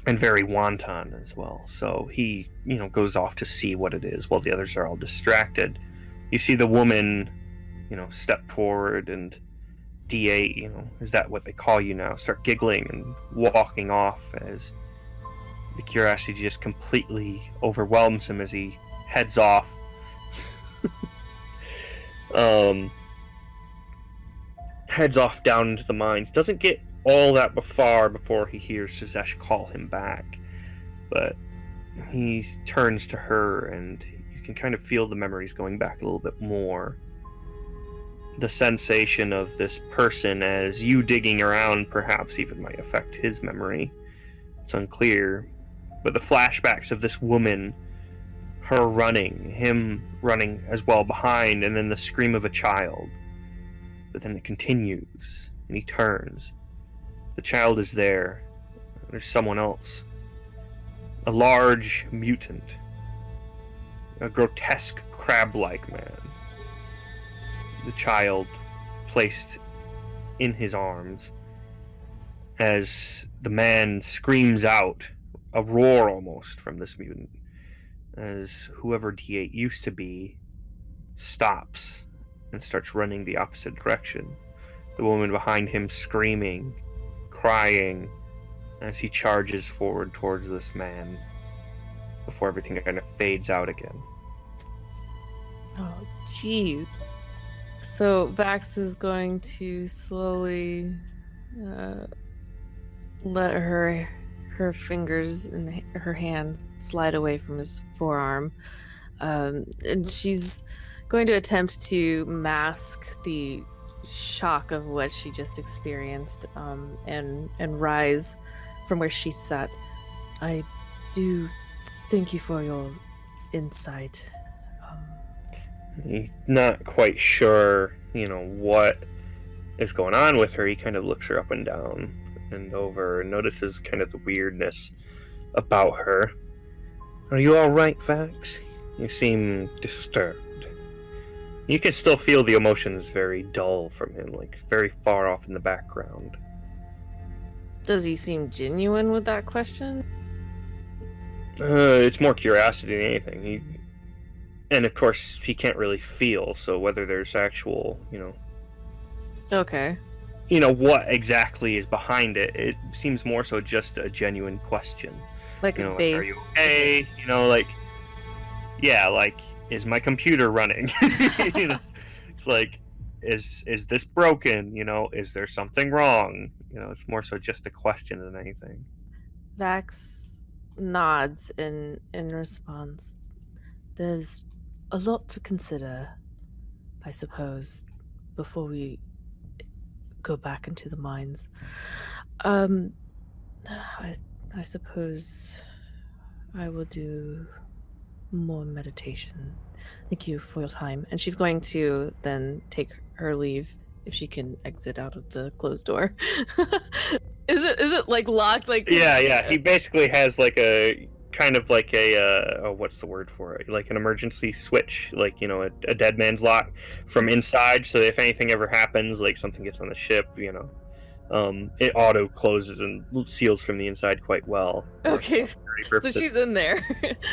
And very wanton as well. So he, goes off to see what it is while the others are all distracted. You see the woman, step forward, and D8, is that what they call you now, start giggling and walking off as the curiosity just completely overwhelms him as he heads off. Heads off down into the mines. Doesn't get all that far before he hears Suzesh call him back, but he turns to her, and you can kind of feel the memories going back a little bit more. The sensation of this person, as you digging around, perhaps even might affect his memory. It's unclear, but the flashbacks of this woman, her running, him running as well behind, and then the scream of a child. But then it continues, and he turns. The child is there. There's someone else. A large mutant. A grotesque crab-like man. The child placed in his arms as the man screams out, a roar almost from this mutant, as whoever D8 used to be stops and starts running the opposite direction. The woman behind him screaming, crying, as he charges forward towards this man before everything kind of fades out again. Oh, jeez. So Vax is going to slowly let her fingers and her hand slide away from his forearm, and she's going to attempt to mask the shock of what she just experienced, and rise from where she sat. I do thank you for your insight. He's not quite sure, what is going on with her. He kind of looks her up and down and over and notices kind of the weirdness about her. Are you all right, Vax? You seem disturbed. You can still feel the emotions very dull from him, like very far off in the background. Does he seem genuine with that question? It's more curiosity than anything. And of course, he can't really feel, so whether there's actual, Okay. What exactly is behind it, it seems more so just a genuine question. Like a Are base. you okay? Is my computer running? It's like, is this broken? Is there something wrong? It's more so just a question than anything. Vax nods in response. There's a lot to consider, I suppose, before we go back into the mines. I suppose I will do more meditation. Thank you for your time. And she's going to then take her leave if she can exit out of the closed door. Is it like locked? Like Yeah. He basically has like a kind of like a what's the word for it? Like an emergency switch, like a dead man's lock from inside. So if anything ever happens, like something gets on the ship, it auto closes and seals from the inside quite well. Okay, so she's in there.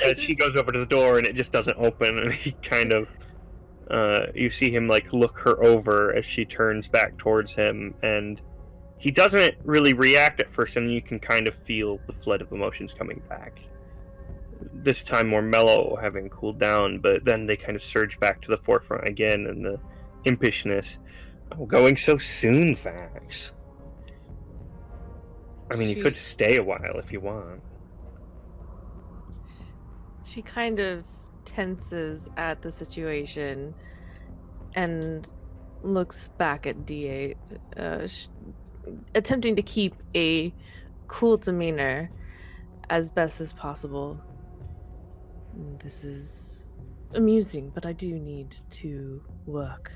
As she goes over to the door and it just doesn't open, and he kind of you see him like look her over as she turns back towards him, and he doesn't really react at first, and you can kind of feel the flood of emotions coming back. This time more mellow, having cooled down, but then they kind of surge back to the forefront again, and the impishness. Oh, going so soon, Vax. I mean, you could stay a while if you want. She kind of tenses at the situation and looks back at D8, attempting to keep a cool demeanor as best as possible. This is amusing, but I do need to work,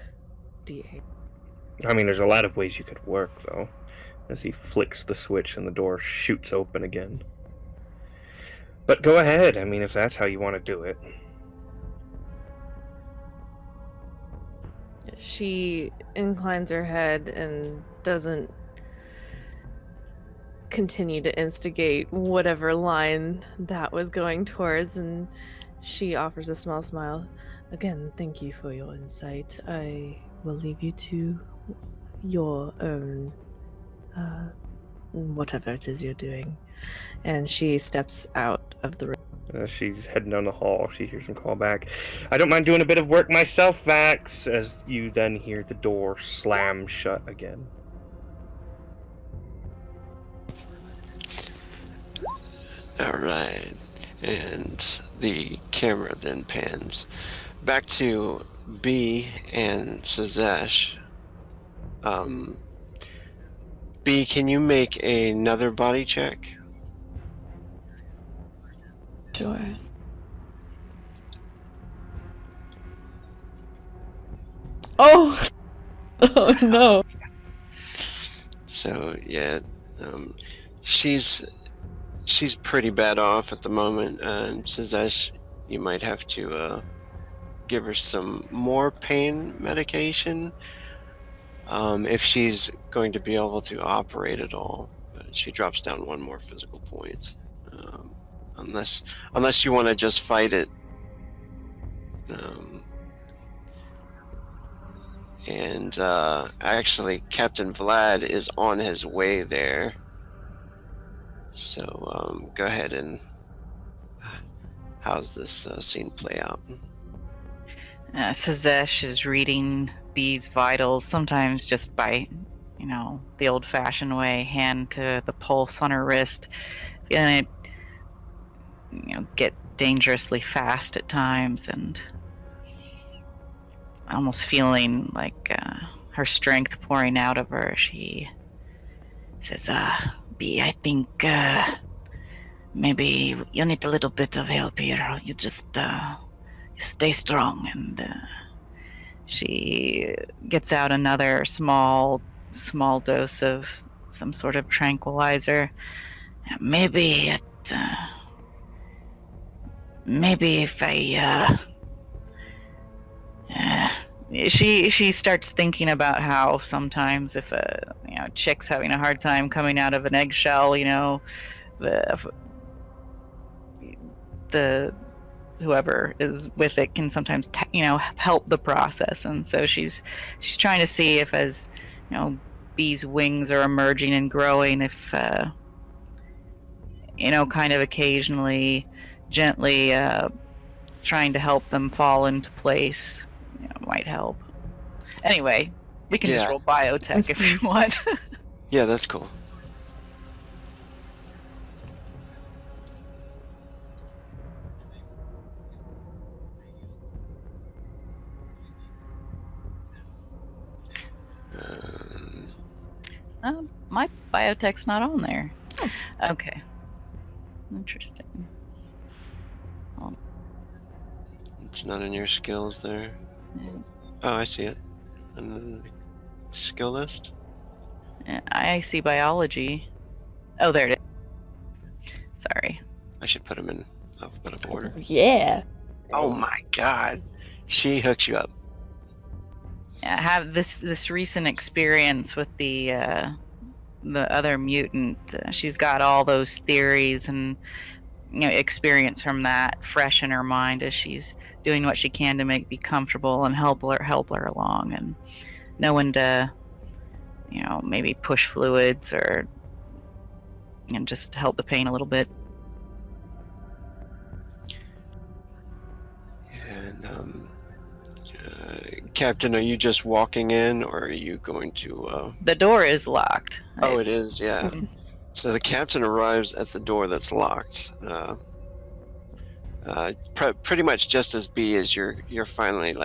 D8. I mean, there's a lot of ways you could work, though. As he flicks the switch and the door shoots open again. But go ahead, I mean, if that's how you want to do it. She inclines her head and doesn't continue to instigate whatever line that was going towards, and she offers a small smile. Again, thank you for your insight. I will leave you to your own whatever it is you're doing. And she steps out of the room. As she's heading down the hall, she hears him call back. I don't mind doing a bit of work myself, Vax, as you then hear the door slam shut again. Alright, and the camera then pans back to B and Sazesh. B, can you make another body check? Sure. Oh! Oh no. So, yeah, she's pretty bad off at the moment, and Sazesh, you might have to give her some more pain medication if she's going to be able to operate at all. But she drops down one more physical point, unless you want to just fight it. And actually, Captain Vlad is on his way there. So go ahead and how's this scene play out? Sazesh is reading B's vitals, sometimes just by the old-fashioned way, hand to the pulse on her wrist, feeling it, get dangerously fast at times, and almost feeling like her strength pouring out of her. She says, B, I think maybe you need a little bit of help here. You just stay strong. And she gets out another small dose of some sort of tranquilizer. Maybe if I she starts thinking about how sometimes if a chick's having a hard time coming out of an eggshell, the whoever is with it can sometimes help the process. And so she's trying to see if, as Bee's wings are emerging and growing, if kind of occasionally gently trying to help them fall into place might help. Anyway, we can just roll biotech if you want. Yeah, that's cool. My biotech's not on there. Oh. Okay. Interesting. It's not in your skills there. Oh, I see it. On the skill list? I see biology. Oh, there it is. Sorry. I should put them in alphabetical order. Yeah. Oh my god. She hooks you up. I have this recent experience with the other mutant. She's got all those theories and experience from that fresh in her mind as she's doing what she can to be comfortable and help her along, and knowing to maybe push fluids or just help the pain a little bit. And Captain, are you just walking in, or are you going to The door is locked. Oh, it is, yeah. So the captain arrives at the door that's locked. Pretty much just as B as you're finally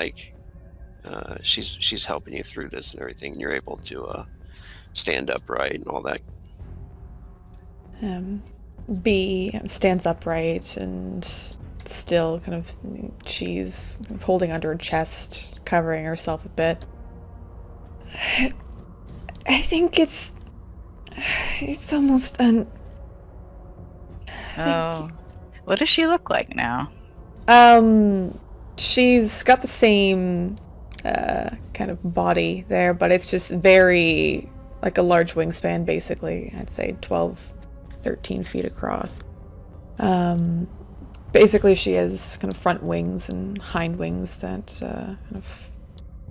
she's helping you through this and everything, and you're able to stand upright and all that. B stands upright and still she's holding under her chest, covering herself a bit. I think it's almost done. Oh. What does she look like now? She's got the same kind of body there, but it's just very like a large wingspan, basically. I'd say 12, 13 feet across. Basically, she has kind of front wings and hind wings that kind of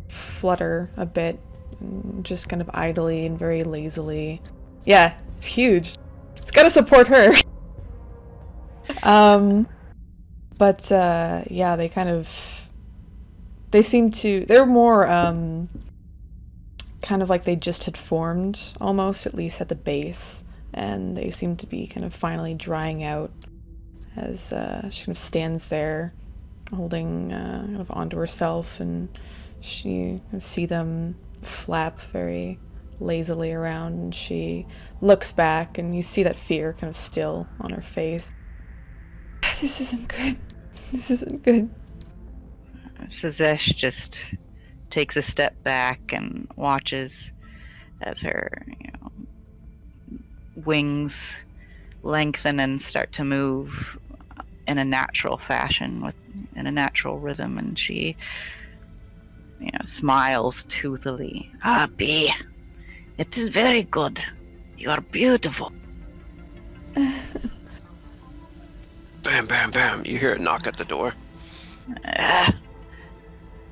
flutter a bit, and just kind of idly and very lazily. Yeah, it's huge. It's gotta support her. But yeah, they're more kind of like they just had formed almost, at least at the base, and they seem to be kind of finally drying out as she kind of stands there holding kind of onto herself, and she kind of see them flap very lazily around, and she looks back and you see that fear kind of still on her face. This isn't good. This isn't good. Sazesh just takes a step back and watches as her wings lengthen and start to move in a natural fashion, in a natural rhythm, and she smiles toothily. B, it is very good. You are beautiful. Bam, bam, bam. You hear a knock at the door.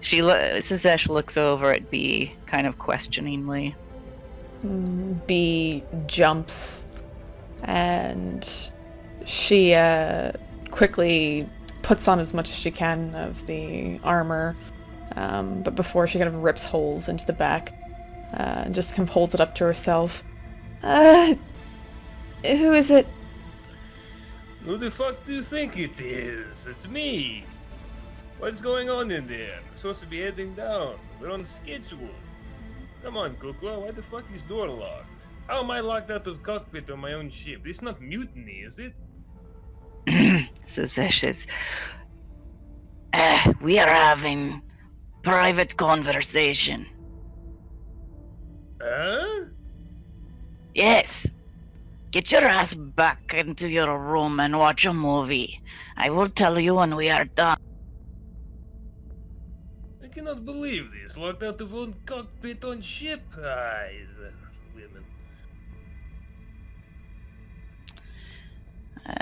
Sazesh looks over at B kind of questioningly. B jumps, and she quickly puts on as much as she can of the armor, but before she kind of rips holes into the back, and just kind of holds it up to herself. Who is it? Who the fuck do you think it is? It's me. What's going on in there? I'm supposed to be heading down. We're on schedule. Come on, Kukla, why the fuck is door locked? How am I locked out of cockpit on my own ship? It's not mutiny, is it? Suspicious. We are having private conversation. Huh? Yes. Get your ass back into your room and watch a movie. I will tell you when we are done. I cannot believe this. Locked out of own cockpit on ship. Aye, the women.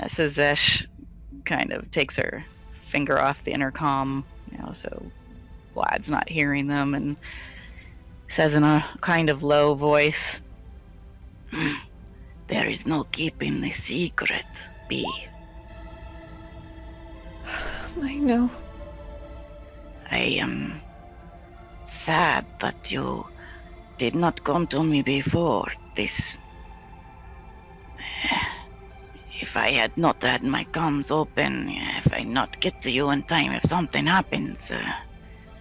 Sazesh kind of takes her finger off the intercom, so Vlad's not hearing them, and says in a kind of low voice, There is no keeping the secret, B. I know. I am sad that you did not come to me before this. If I had not had my comms open, if I not get to you in time, if something happens,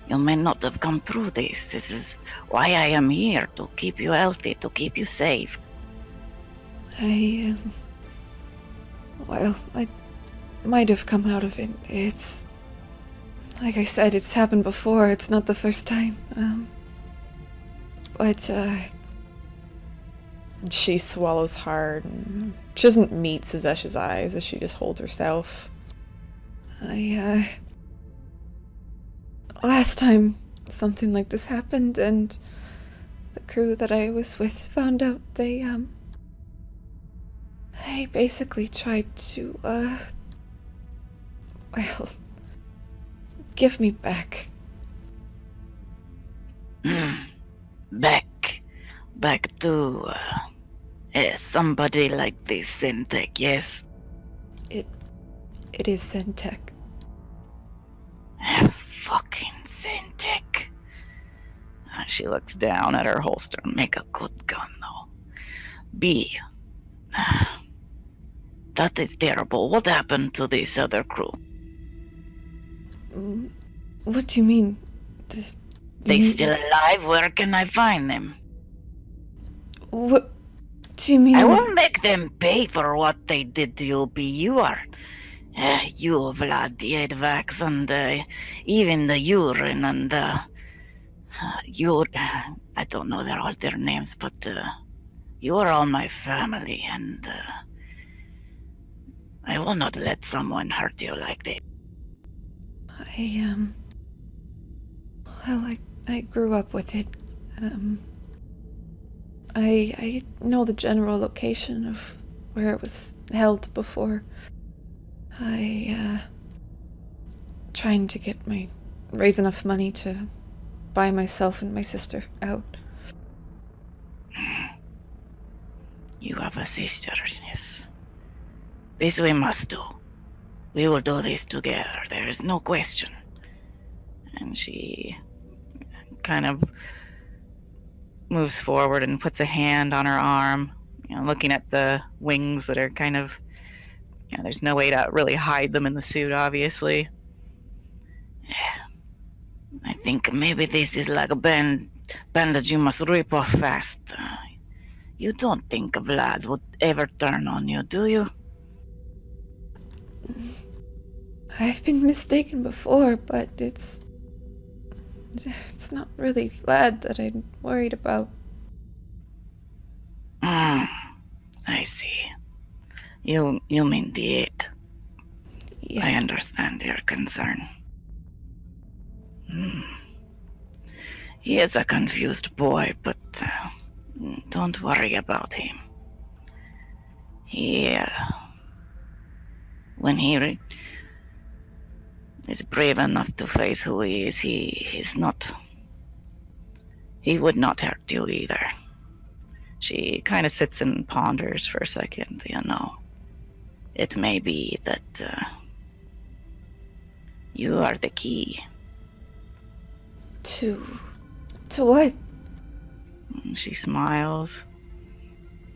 you may not have come through this. This is why I am here, to keep you healthy, to keep you safe. I might have come out of it. It's... Like I said, it's happened before. It's not the first time. But she swallows hard, and she doesn't meet Sazesh's eyes as she just holds herself. Last time something like this happened, and the crew that I was with found out, they basically tried to, give me back. Back to somebody like this Syntech, yes? It is Syntech. Fucking Syntech. she looks down at her holster. Make a good gun, though. B. That is terrible. What happened to this other crew? What do you mean? They still alive? Where can I find them? What do you mean? I will make them pay for what they did to you, B. You are... you, Vlad, the Edvax, and even the urine, and you... I don't know all their names, but you are all my family, and I will not let someone hurt you like this. I grew up with it. I know the general location of where it was held before. Trying to raise enough money to buy myself and my sister out. You have a sister, yes. This we must do. We will do this together, there is no question. And she kind of moves forward and puts a hand on her arm, looking at the wings that are kind of, there's no way to really hide them in the suit, obviously. I think maybe this is like a bandage you must rip off fast. You don't think Vlad would ever turn on you, do you? I've been mistaken before, but it's not really Vlad that I'm worried about. I see. You mean the 8. Yes. I understand your concern. He is a confused boy, but don't worry about him. When he is brave enough to face who he is, he would not hurt you either. She kind of sits and ponders for a second, It may be that you are the key. To what? She smiles.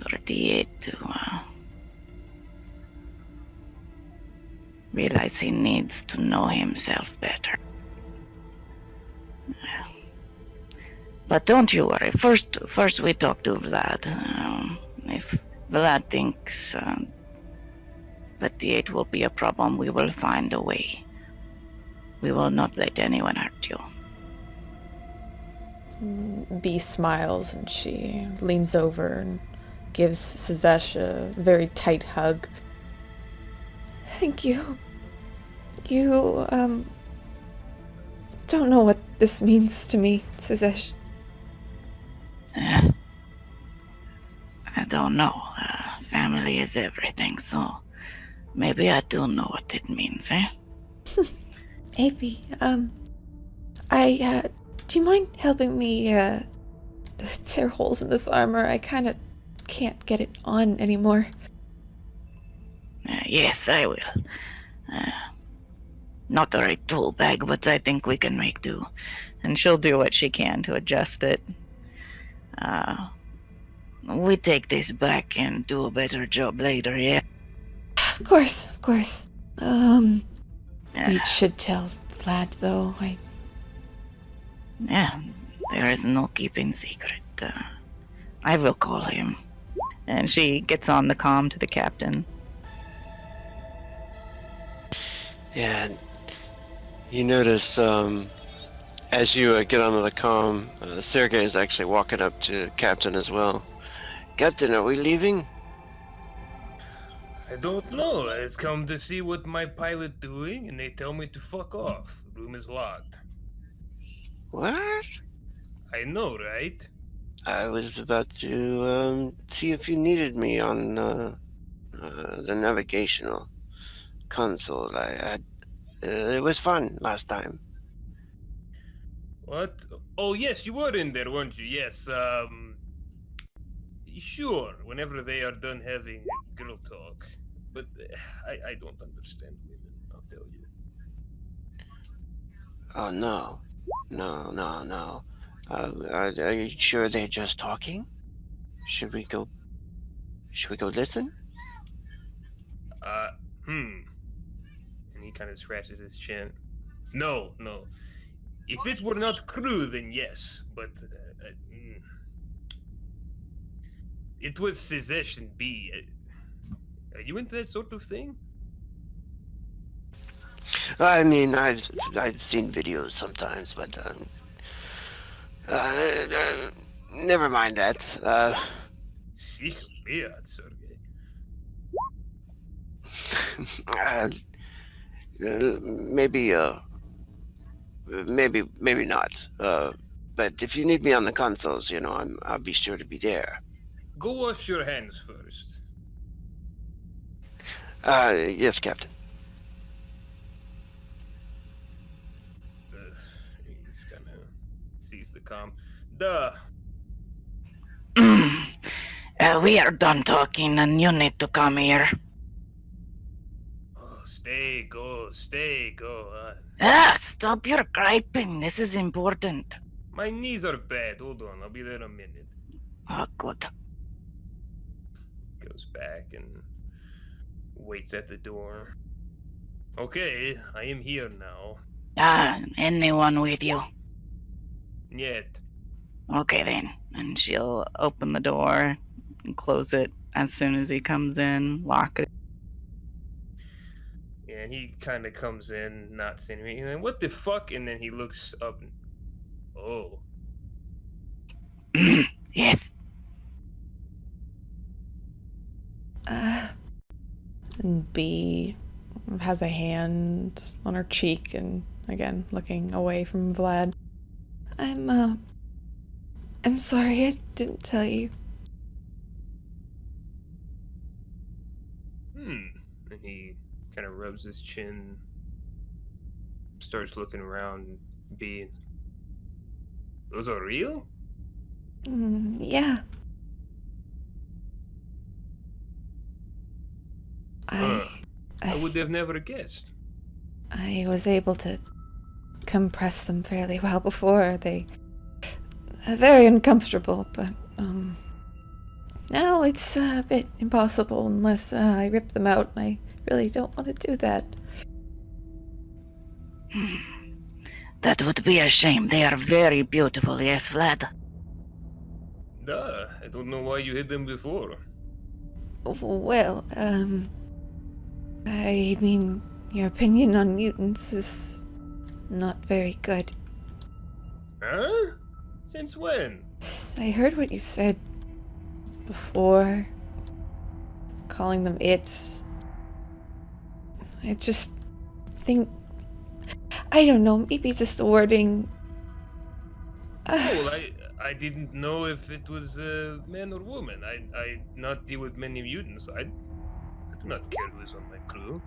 38 to realize he needs to know himself better. But don't you worry. First we talk to Vlad. If Vlad thinks 38 will be a problem, we will find a way. We will not let anyone hurt you. B smiles and she leans over and gives Sazesh a very tight hug. Thank you. You, don't know what this means to me, Sazesh. I don't know. Family is everything, so maybe I do know what it means, eh? Maybe, do you mind helping me, tear holes in this armor? I kinda can't get it on anymore. Yes, I will. Not the right tool bag, but I think we can make do. And she'll do what she can to adjust it. We take this back and do a better job later, yeah? Of course. You should tell Vlad, though. Yeah, there is no keeping secret. I will call him. And she gets on the comm to the captain. Yeah, you notice as you get onto the comm, Sergei is actually walking up to Captain as well. Captain, are we leaving? I don't know. I just come to see what my pilot doing, and they tell me to fuck off. Room is locked. What? I know, right? I was about to see if you needed me on the navigational console. It was fun last time. What? Oh, yes, you were in there, weren't you? Yes, sure, whenever they are done having girl talk. But I don't understand women, I'll tell you. Oh, no. Are you sure they're just talking? Should we go listen? And he kind of scratches his chin. No. If it were not crew, then yes, but it was Sazesh and B. Are you into that sort of thing? I mean, I've seen videos sometimes, but never mind that. Secret weird, Sergey. Maybe not. But if you need me on the consoles, I'll be sure to be there. Go wash your hands first. Yes, Captain. He's gonna seize the comm. Duh. We are done talking and you need to come here. Oh, stay, go. Stop your griping. This is important. My knees are bad. Hold on, I'll be there in a minute. Oh, good. Goes back and waits at the door. Okay, I am here now. Anyone with you? Yet. Okay then. And she'll open the door and close it as soon as he comes in, lock it. Yeah, and he kind of comes in, not saying anything. And then, what the fuck? And then he looks up and... Oh. Yes. And B has a hand on her cheek and, again, looking away from Vlad. I'm sorry I didn't tell you. And he kind of rubs his chin, starts looking around. B, those are real? Yeah. I would have never guessed. I was able to compress them fairly well before. very uncomfortable, but now it's a bit impossible unless I rip them out, and I really don't want to do that. That would be a shame. They are very beautiful, yes, Vlad? Duh, I don't know why you hid them before. Well, I mean, your opinion on mutants is not very good. Huh? Since when? I heard what you said before, calling them its. I just think, I don't know, maybe just the wording. Oh, well, I didn't know if it was man or woman. I not deal with many mutants. I do not care who is on my crew.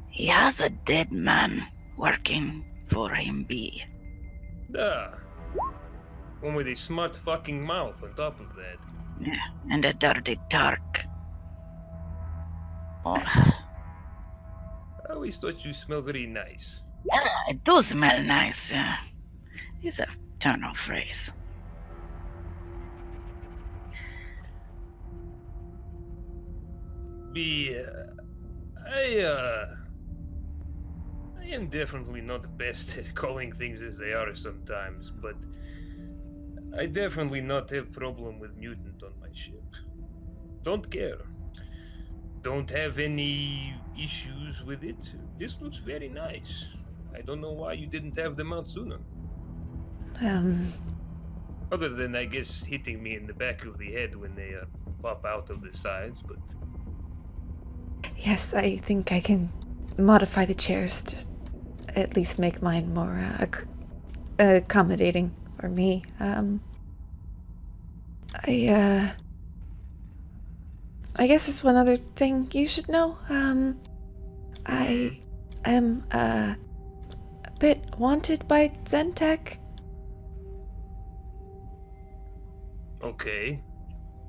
He has a dead man working for him, B. Duh. One with a smart fucking mouth on top of that. Yeah, and a dirty Turk. Oh, I always thought you smell very nice. it does smell nice. It's a turn of phrase. B, I am definitely not the best at calling things as they are sometimes, but I definitely not have problem with mutant on my ship. Don't care. Don't have any issues with it. This looks very nice. I don't know why you didn't have them out sooner. Other than, I guess, hitting me in the back of the head when they pop out of the sides, but... Yes, I think I can modify the chairs to at least make mine more accommodating for me. I guess it's one other thing you should know. I am a bit wanted by Zentech. Okay.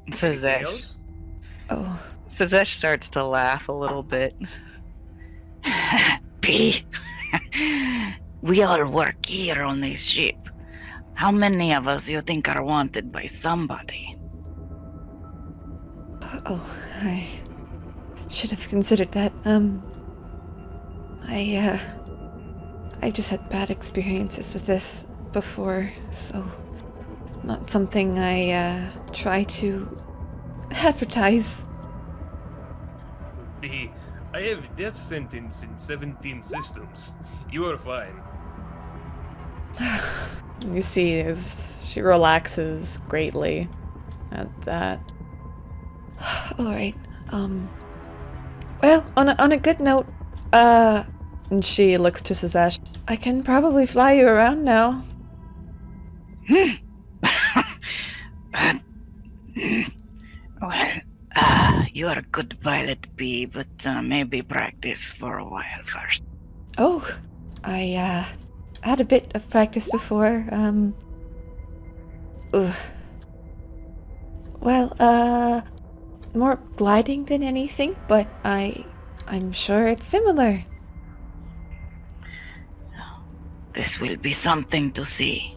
Anything Sazesh. else? Oh, Sazesh starts to laugh a little bit. B. We all work here on this ship. How many of us you think are wanted by somebody? I should have considered that. I just had bad experiences with this before, so not something I try to advertise. B, I have death sentence in 17 systems. You are fine. You see, as she relaxes greatly at that. All right. Well, on a good note, and she looks to Sazesh. I can probably fly you around now. Well, you are a good pilot, B, but maybe practice for a while first. Oh, I had a bit of practice before. Well, more gliding than anything, but I'm sure it's similar. This will be something to see.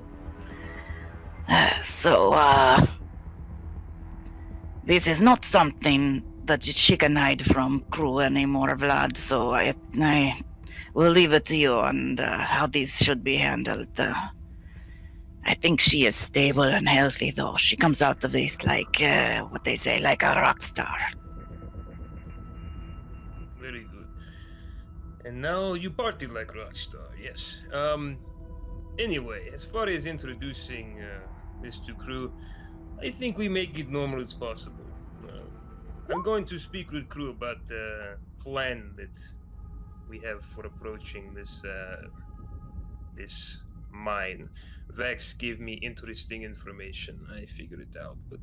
This is not something that she can hide from crew anymore, Vlad, so I will leave it to you on how this should be handled. I think she is stable and healthy, though. She comes out of this like, what they say, like a rock star. Very good. And now you party like Rockstar, yes. Anyway, as far as introducing this to crew, I think we make it normal as possible. I'm going to speak with crew about the plan that we have for approaching this mine. Vax gave me interesting information. I figured it out, but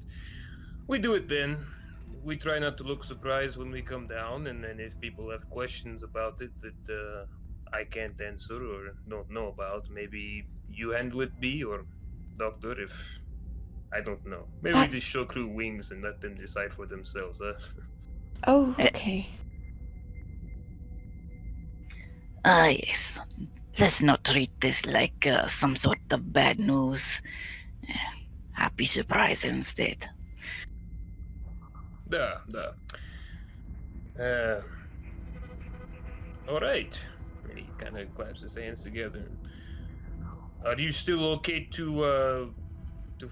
we do it then. We try not to look surprised when we come down, and then if people have questions about it that I can't answer or don't know about, maybe you handle it, B, or Doctor, if I don't know. Maybe we just show crew wings and let them decide for themselves, huh? Oh, okay. Yes. Let's not treat this like some sort of bad news. Happy surprise instead. Duh. All right. And he kind of claps his hands together. Are you still okay to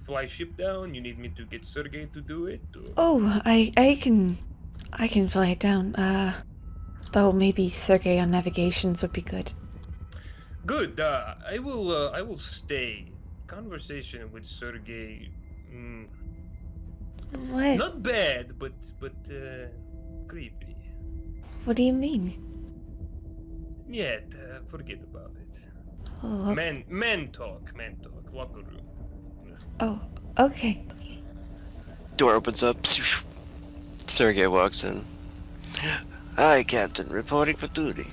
fly ship down? You need me to get Sergey to do it? Or? Oh, I can fly it down. Though maybe Sergey on navigations would be good. Good. I will stay. Conversation with Sergey. What? Not bad, but creepy. What do you mean? Yeah, forget about it. Oh, Men talk. Locker room. oh, okay. Door opens up. Sergey walks in. Hi, Captain. Reporting for duty.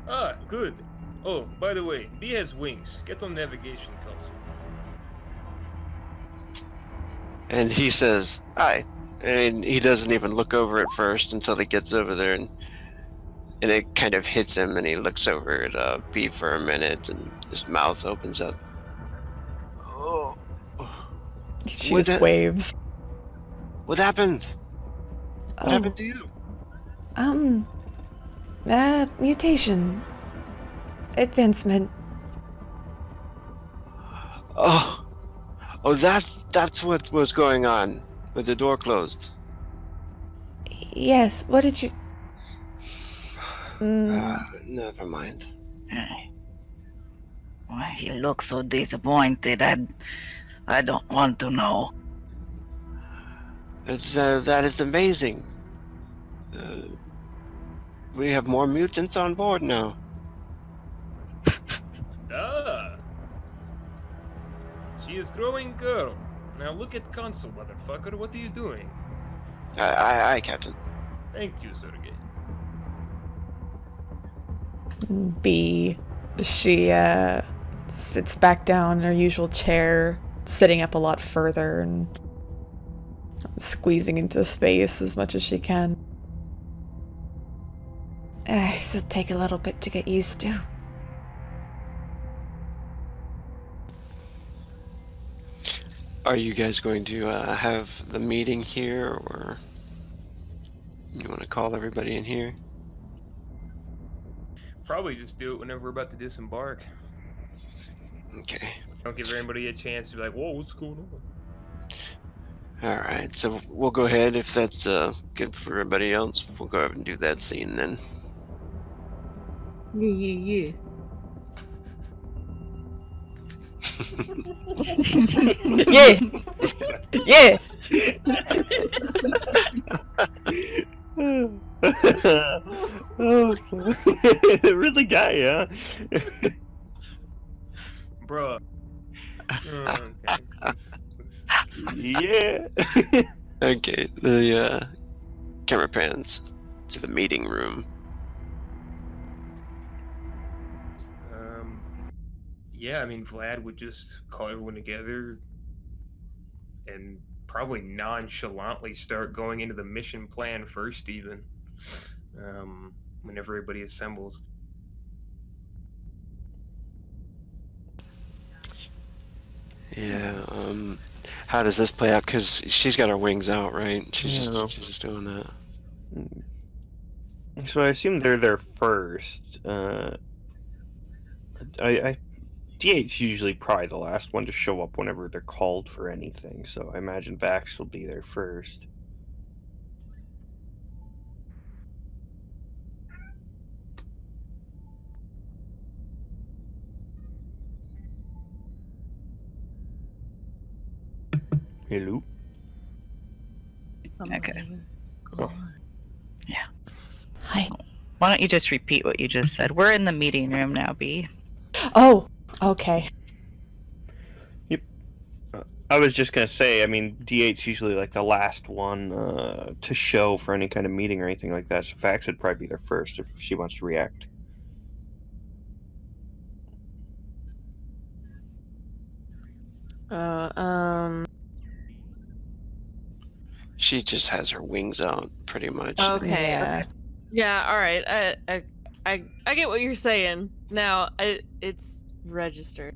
Ah, good. Oh, by the way, B has wings. Get on navigation console. And he says, hi. And he doesn't even look over at first until he gets over there, and it kind of hits him, and he looks over at B for a minute, and his mouth opens up. Oh. She What just the- waves. What happened? What Oh, happened to you? Mutation. Advancement. Oh, that's what was going on with the door closed. Yes, what did you... Never mind. Well, he looks so disappointed. I don't want to know. That is amazing. We have more mutants on board now. Ah. She is growing girl. Now look at console, motherfucker. What are you doing? Aye, Captain. Thank you, Sergey. B. She, sits back down in her usual chair, sitting up a lot further and squeezing into the space as much as she can. This'll take a little bit to get used to. Are you guys going to have the meeting here, or you want to call everybody in here? Probably just do it whenever we're about to disembark. Okay. Don't give anybody a chance to be like, whoa, what's going on? All right. So we'll go ahead if that's good for everybody else. We'll go ahead and do that scene then. Yeah. Yeah! Yeah! Oh, really guy, huh? Bruh. Okay. Yeah. Okay. The camera pans to the meeting room. Yeah, I mean, Vlad would just call everyone together and probably nonchalantly start going into the mission plan first, even when everybody assembles. Yeah. How does this play out? Because she's got her wings out, right? She's Yeah. just doing that. So I assume they're there first. DH's usually probably the last one to show up whenever they're called for anything, so I imagine Vax will be there first. Hello? Okay. Oh. Hi. Why don't you just repeat what you just said? We're in the meeting room now, B. Oh, okay. I was just gonna say, I mean, DH's usually like the last one to show for any kind of meeting or anything like that, so Vax would probably be there first if she wants to react. She just has her wings out, pretty much. Okay. Yeah. Yeah. All right. I get what you're saying. Now it's registered.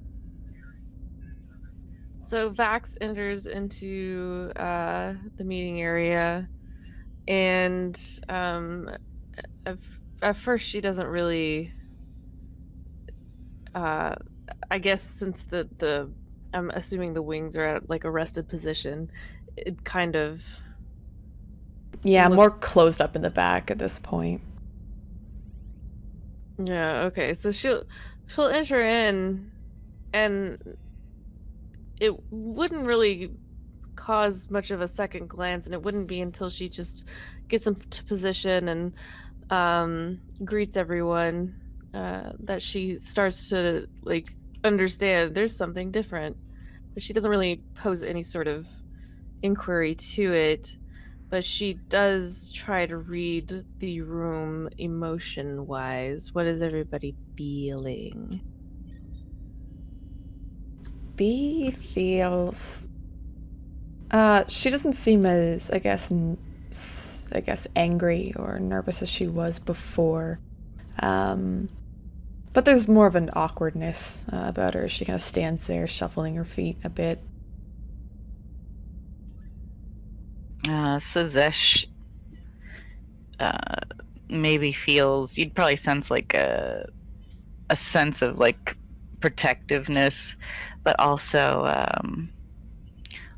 So Vax enters into the meeting area, and at first she doesn't really. I guess since the I'm assuming the wings are at like a rested position, it kind of. Yeah, Look- more closed up in the back at this point. Yeah. Okay. So she'll enter in, and it wouldn't really cause much of a second glance, and it wouldn't be until she just gets into position and greets everyone that she starts to like understand there's something different. But she doesn't really pose any sort of inquiry to it. But she does try to read the room emotion wise. What is everybody feeling? B feels. She doesn't seem as, I guess, angry or nervous as she was before. But there's more of an awkwardness about her. She kind of stands there, shuffling her feet a bit. Sazesh maybe feels, you'd probably sense like a sense of like protectiveness, but also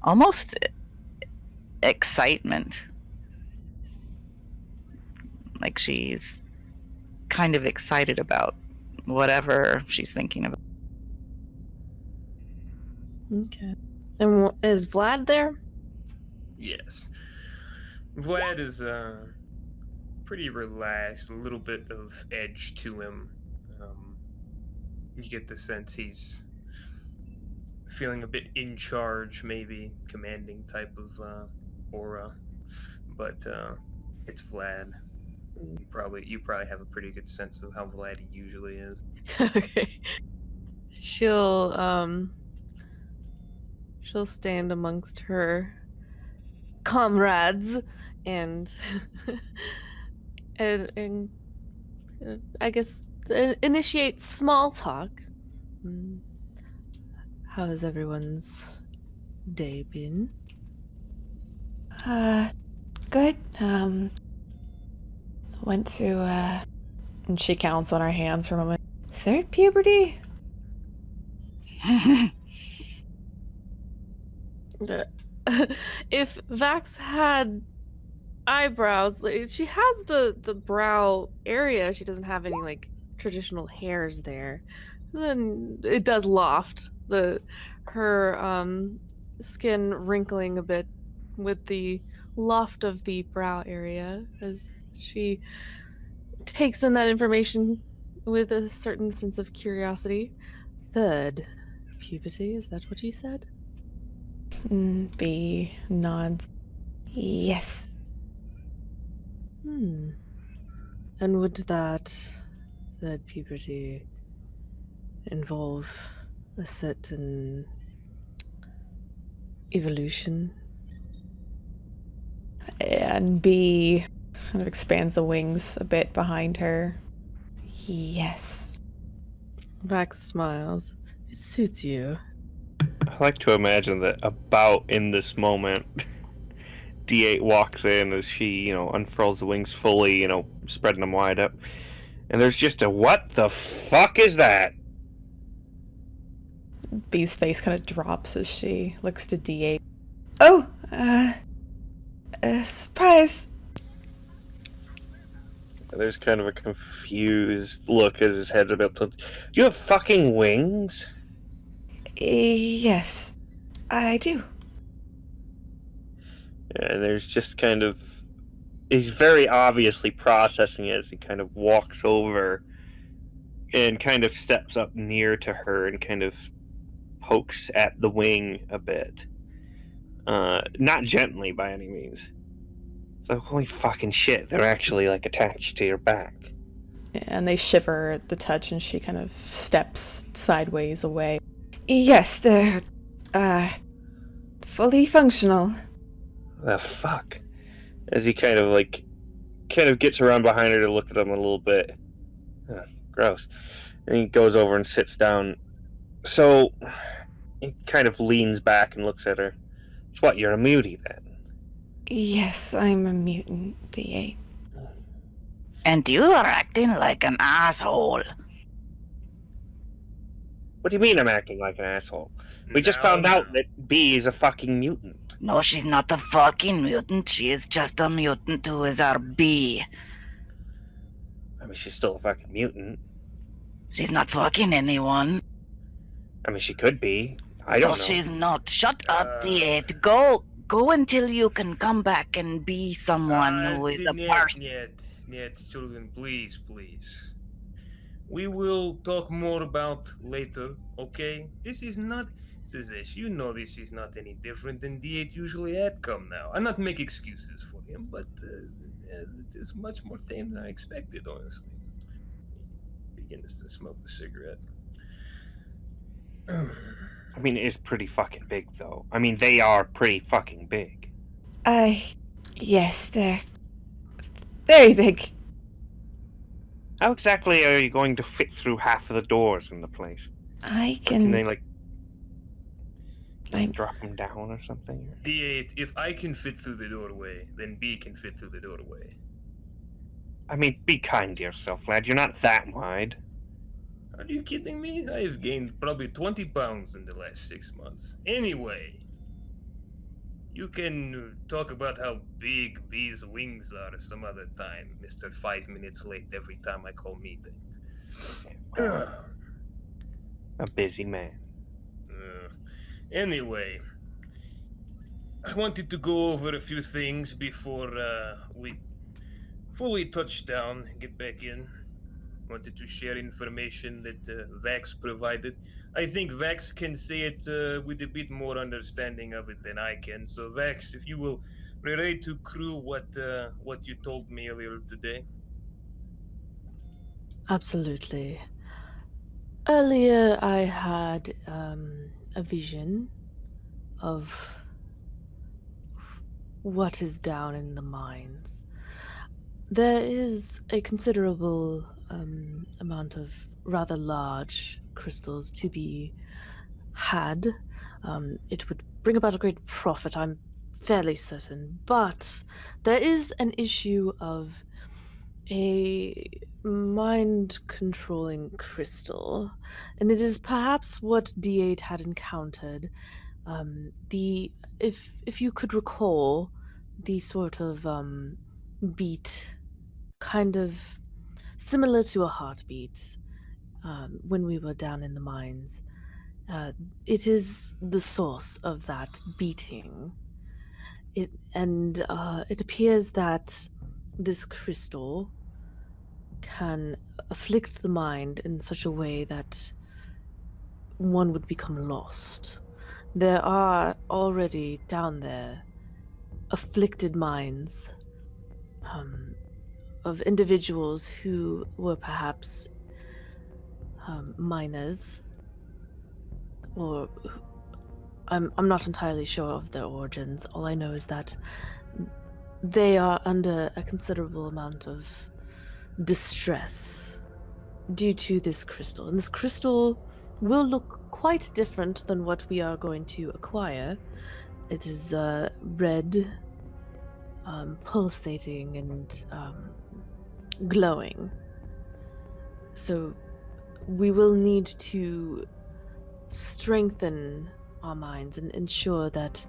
almost excitement. Like she's kind of excited about whatever she's thinking about. Okay. And is Vlad there? Yes. Vlad is pretty relaxed, a little bit of edge to him. You get the sense he's feeling a bit in charge, maybe commanding type of aura, but it's Vlad. You probably have a pretty good sense of how Vlad usually is. Okay. She'll stand amongst her comrades and and I guess initiate small talk. How has everyone's day been? Good. Went to, and she counts on her hands for a moment. Third puberty? If Vax had eyebrows, like, she has the brow area. She doesn't have any like traditional hairs there. Then it does loft her skin wrinkling a bit with the loft of the brow area as she takes in that information with a certain sense of curiosity. Third puberty, is that what you said? B nods. Yes. And would that third puberty involve a certain evolution? And B kind of expands the wings a bit behind her. Yes. Vax smiles. It suits you. I like to imagine that about in this moment, D8 walks in as she, unfurls the wings fully, spreading them wide up. And there's just a, what the fuck is that? B's face kind of drops as she looks to D8. Oh, surprise. There's kind of a confused look as his head's about to... You have fucking wings? Yes, I do. And there's just kind of... He's very obviously processing it as he kind of walks over and kind of steps up near to her and kind of pokes at the wing a bit. Not gently by any means. It's like, holy fucking shit, they're actually like attached to your back. And they shiver at the touch and she kind of steps sideways away. Yes, they're, fully functional. The fuck? As he kind of gets around behind her to look at him a little bit. Gross. And he goes over and sits down. So, He kind of leans back and looks at her. So what, you're a mutie then? Yes, I'm a mutant, D8. And you are acting like an asshole. What do you mean I'm acting like an asshole? We just found out that B is a fucking mutant. No, she's not a fucking mutant. She is just a mutant who is our B. I mean, she's still a fucking mutant. She's not fucking anyone. I mean, she could be. I don't No, know. she's not. Shut up, D8. Go until you can come back and be someone who is a person. Niet, children, please. We will talk more about later, okay? This is not... This, you know this is not any different than D8 usually had come now. I'm not make excuses for him, but it is much more tame than I expected, honestly. Begins to smoke the cigarette. I mean, it is pretty fucking big, though. I mean, they are pretty fucking big. Yes, they're very big. How exactly are you going to fit through half of the doors in the place? I Can they, can... like drop them down or something? D8, if I can fit through the doorway, then B can fit through the doorway. I mean, be kind to yourself, lad. You're not that wide. Are you kidding me? I've gained probably 20 pounds in the last 6 months. Anyway, you can talk about how big B's wings are some other time, Mr. 5 minutes late every time I call meeting. A busy man. Anyway, I wanted to go over a few things before we fully touch down and get back in. Wanted to share information that Vax provided. I think Vax can say it with a bit more understanding of it than I can. So Vax, if you will relate to crew what you told me earlier today. Absolutely. Earlier, I had a vision of what is down in the mines. There is a considerable amount of rather large crystals to be had. It would bring about a great profit, I'm fairly certain. But there is an issue of a mind-controlling crystal, and it is perhaps what D8 had encountered. If you could recall, the sort of beat, kind of similar to a heartbeat, when we were down in the mines. It is the source of that beating. It appears that this crystal can afflict the mind in such a way that one would become lost. There are already down there afflicted minds of individuals who were perhaps miners, or I'm not entirely sure of their origins. All I know is that they are under a considerable amount of distress due to this crystal. And this crystal will look quite different than what we are going to acquire. It is red, pulsating, and glowing. So we will need to strengthen our minds and ensure that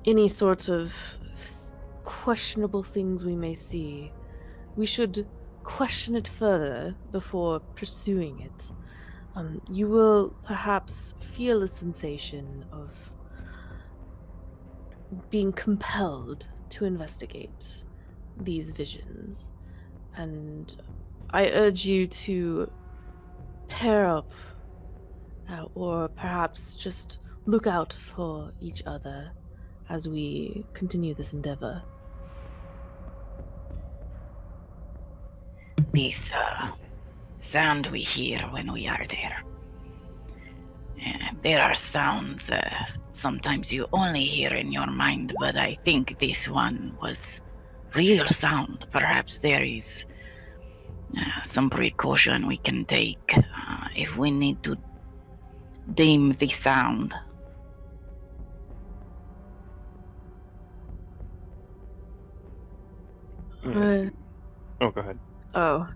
any sort of questionable things we may see, we should question it further before pursuing it. You will perhaps feel a sensation of being compelled to investigate these visions, and I urge you to pair up, or perhaps just look out for each other as we continue this endeavor. This sound we hear when we are there. There are sounds sometimes you only hear in your mind, but I think this one was real sound. Perhaps there is some precaution we can take if we need to dim the sound. Yeah. Oh, go ahead. Oh,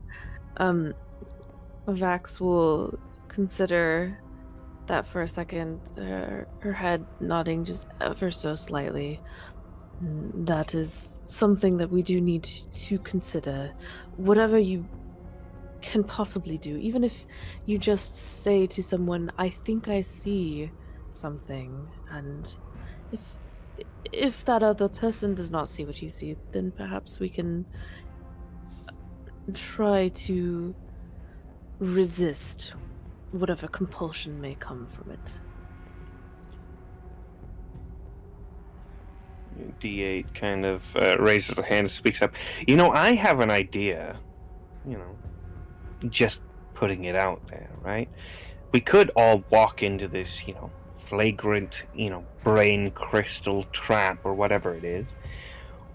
Vax will consider that for a second, her head nodding just ever so slightly. That is something that we do need to consider. Whatever you can possibly do, even if you just say to someone, I think I see something, and if that other person does not see what you see, then perhaps we can try to resist whatever compulsion may come from it. D8 kind of raises a hand and speaks up. You know, I have an idea. You know, just putting it out there, right? We could all walk into this, you know, flagrant, you know, brain crystal trap or whatever it is.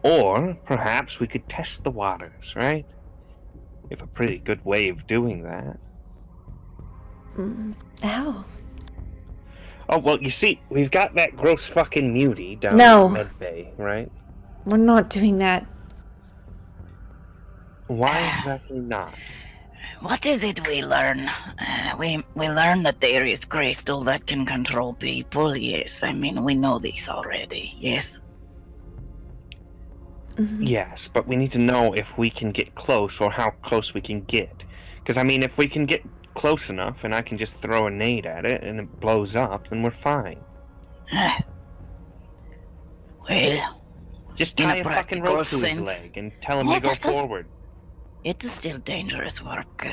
Or perhaps we could test the waters, right? We have a pretty good way of doing that. How? Oh, well, you see, we've got that gross fucking mutie down No. in med bay, right? We're not doing that. Why exactly not? What is it we learn? We learn that there is crystal that can control people. Yes, I mean we know this already. Yes. Yes, but we need to know if we can get close or how close we can get. Because, I mean, if we can get close enough and I can just throw a nade at it and it blows up, then we're fine. Well, Just in tie a a fucking practical rope to his sense- leg and tell him Yeah, to go that does- forward. it is still dangerous work.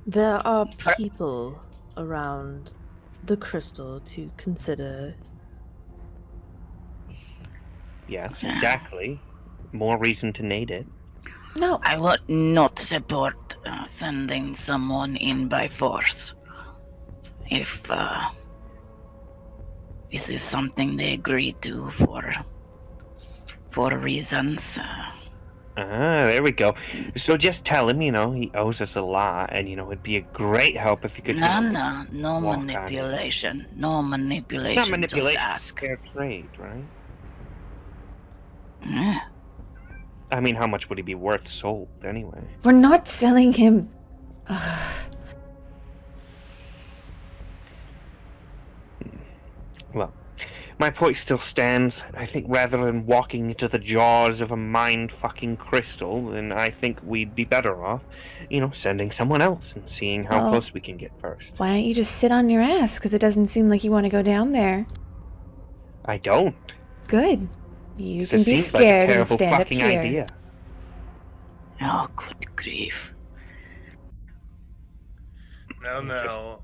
There are people around the crystal to consider. Yes, exactly. More reason to nade it. No. I would not support sending someone in by force. If this is something they agree to for reasons. There we go. So just tell him, you know, he owes us a lot, and, you know, it'd be a great help if you could... No walk on it. manipulation. No manipulation. It's not manipulation, Just ask. fair trade, right? Eh, I mean, how much would he be worth sold, anyway? We're not selling him. Well, my point still stands. I think rather than walking into the jaws of a mind-fucking crystal, then I think we'd be better off, you know, sending someone else and seeing how Well, close we can get first. Why don't you just sit on your ass? Because it doesn't seem like you want to go down there. I don't. Good. You 'Cause can it be seems like a scared and terrible stand up fucking here. idea. Oh, good grief. Now.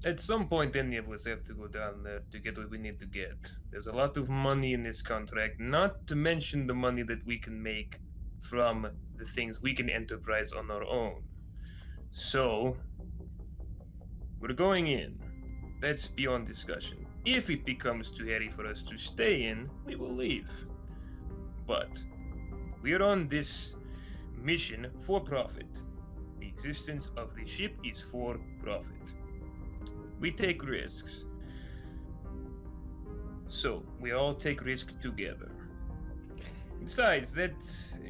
At some point, any of us have to go down there to get what we need to get. There's a lot of money in this contract, not to mention the money that we can make from the things we can enterprise on our own. So, we're going in. That's beyond discussion. If it becomes too hairy for us to stay in, we will leave. But we're on this mission for profit. The existence of the ship is for profit. We take risks. So, we all take risk together. Besides, that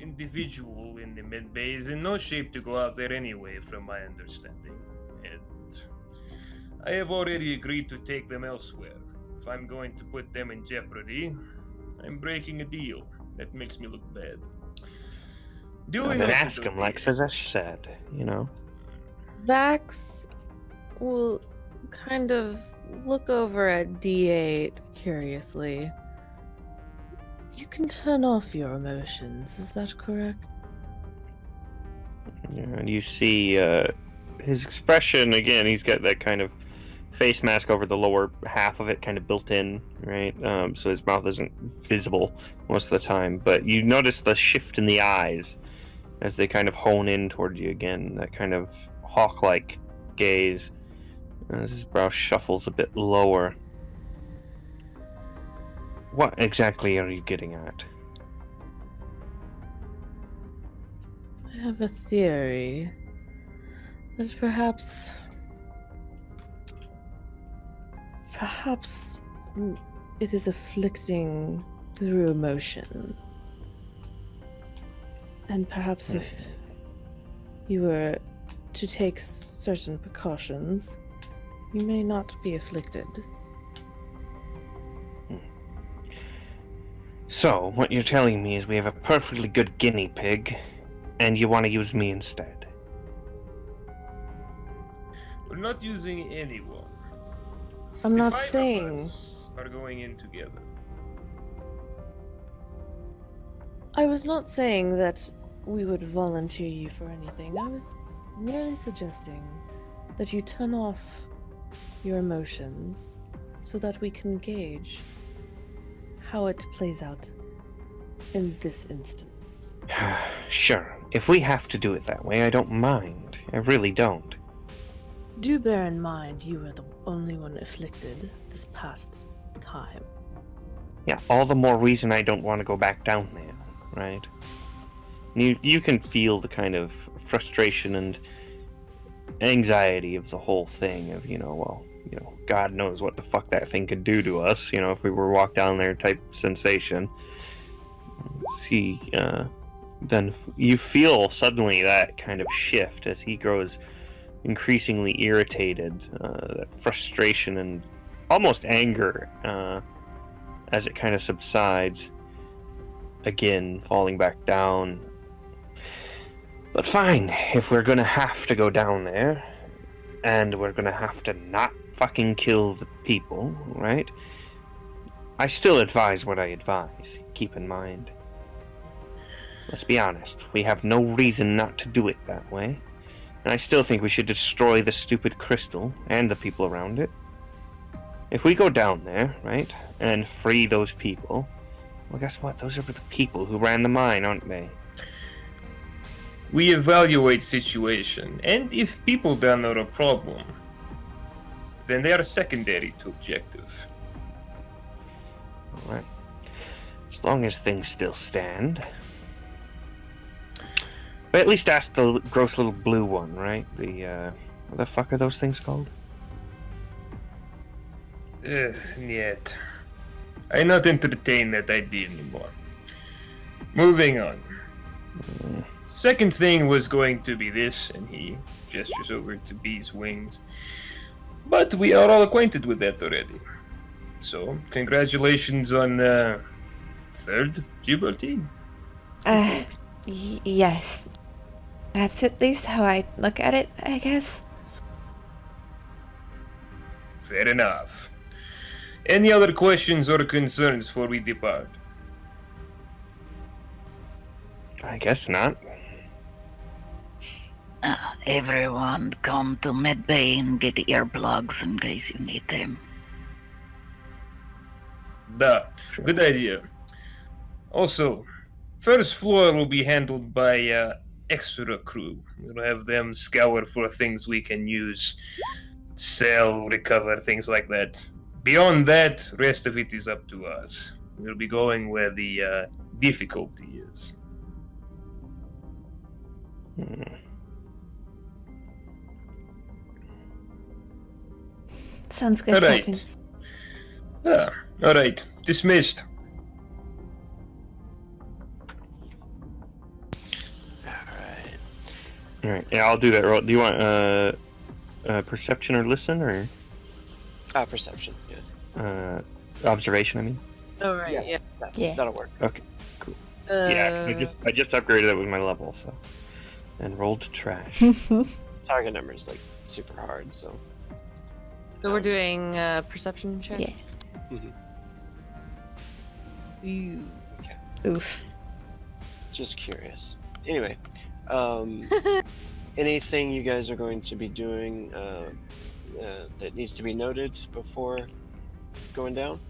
individual in the med bay is in no shape to go out there anyway, from my understanding. And I have already agreed to take them elsewhere. If I'm going to put them in jeopardy, I'm breaking a deal. That makes me look bad. Doing And nothing ask to him, like be- Sazesh said, you know. Vax will kind of look over at D8 curiously. You can turn off your emotions, is that correct? Yeah, and you see his expression, again, he's got that kind of face mask over the lower half of it kind of built in, right? So his mouth isn't visible most of the time, but you notice the shift in the eyes as they kind of hone in towards you again, that kind of hawk-like gaze as his brow shuffles a bit lower. What exactly are you getting at? I have a theory That perhaps it is afflicting through emotion. And perhaps if you were to take certain precautions, you may not be afflicted. So, what you're telling me is we have a perfectly good guinea pig, and you want to use me instead. We're not using anyone. I'm The not 5 of saying... us are going in together. I was not saying that we would volunteer you for anything. I was merely suggesting that you turn off your emotions so that we can gauge how it plays out in this instance. Sure, if we have to do it that way, I don't mind. I really don't. Do bear in mind you were the only one afflicted this past time. Yeah, all the more reason I don't want to go back down there, right? You can feel the kind of frustration and anxiety of the whole thing of, God knows what the fuck that thing could do to us, if we were walk down there type sensation. Then you feel suddenly that kind of shift as he grows increasingly irritated, that frustration and almost anger as it kind of subsides, again falling back down. But fine, if we're gonna have to go down there, and we're gonna have to not fucking kill the people, right? I still advise what I advise. Keep in mind. Let's be honest, we have no reason not to do it that way. And I still think we should destroy the stupid crystal and the people around it. If we go down there, right, and free those people, well, guess what? Those are the people who ran the mine, aren't they? We evaluate situation, and if people down there are a problem, then they are secondary to objective. Alright. As long as things still stand. But at least ask the gross little blue one, right? What the fuck are those things called? Yet. I not entertain that idea anymore. Moving on. Second thing was going to be this, and he gestures over to Bee's wings. But we are all acquainted with that already. So, congratulations on third puberty? Yes. That's at least how I look at it, I guess. Fair enough. Any other questions or concerns before we depart? I guess not. Everyone come to Medbay and get earplugs in case you need them. Good idea. Also, first floor will be handled by extra crew. We'll have them scour for things we can use, sell, recover, things like that. Beyond that, rest of it is up to us. We'll be going where the difficulty is. Sounds good, All right. Captain. All right. Dismissed. Alright, yeah, I'll do that roll. Do you want perception or listen, or Perception, yeah. observation, I mean? Oh, right, Yeah. Yeah. That'll work. Okay, cool. Yeah, I just upgraded it with my level, so. And rolled trash. Target number is like super hard, so. So we're doing perception check? Yeah. Ew. Oof. Just curious. Anyway, anything you guys are going to be doing that needs to be noted before going down?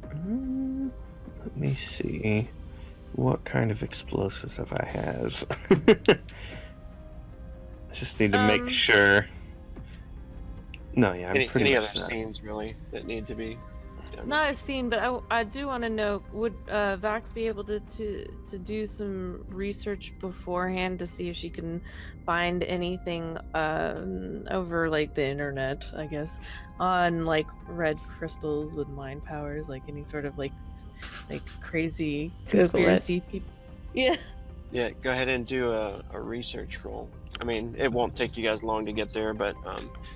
Let me see. What kind of explosives have I have? I just need to make sure. No, yeah, I'm pretty any much other not. scenes really that need to be? Not a scene, but I do want to know, would Vax be able to do some research beforehand to see if she can find anything over like the internet, I guess, on like red crystals with mind powers, like any sort of like crazy Google it. conspiracy people? Yeah. Yeah, go ahead and do a research roll. I mean, it won't take you guys long to get there, but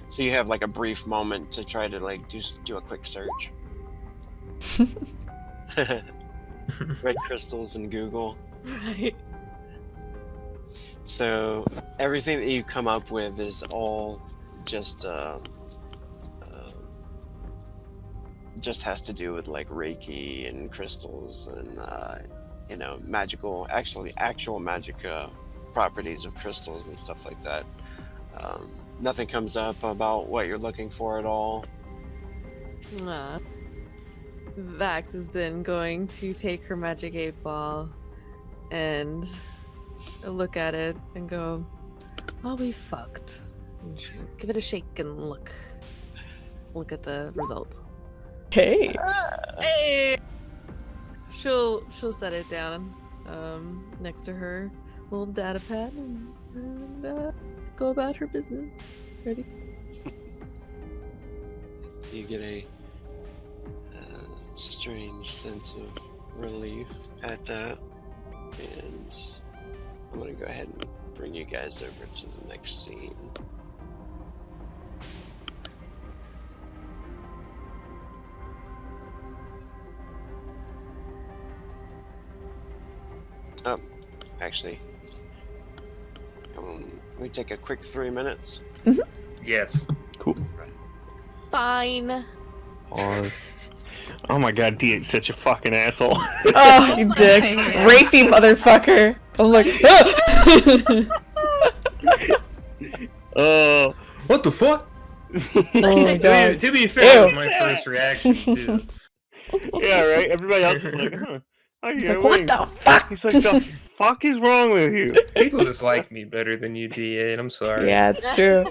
so you have like a brief moment to try to like do a quick search. Red crystals in Google. Right. So everything that you come up with is all just has to do with like Reiki and crystals and actual magic properties of crystals and stuff like that. Nothing comes up about what you're looking for at all. Vax is then going to take her magic 8-ball and look at it and go, "I'll be fucked." And she'll give it a shake and look at the result. Hey. Hey. She'll set it down next to her little data pad and go about her business. Ready? You get a strange sense of relief at that, and I'm gonna go ahead and bring you guys over to the next scene. Oh, actually, we take a quick 3 minutes. Yes. Cool. Fine. Pause. Oh my god, D8's such a fucking asshole. Oh, you dick. Rapey motherfucker. I'm like, Oh. What the fuck? oh my god. To be fair, that was Ew. my first reaction too. Yeah, right? Everybody else is like, huh. Oh, He's yeah, like, what wait. the fuck? He's like, the fuck is wrong with you? People just like me better than you, D8. I'm sorry. Yeah, it's true.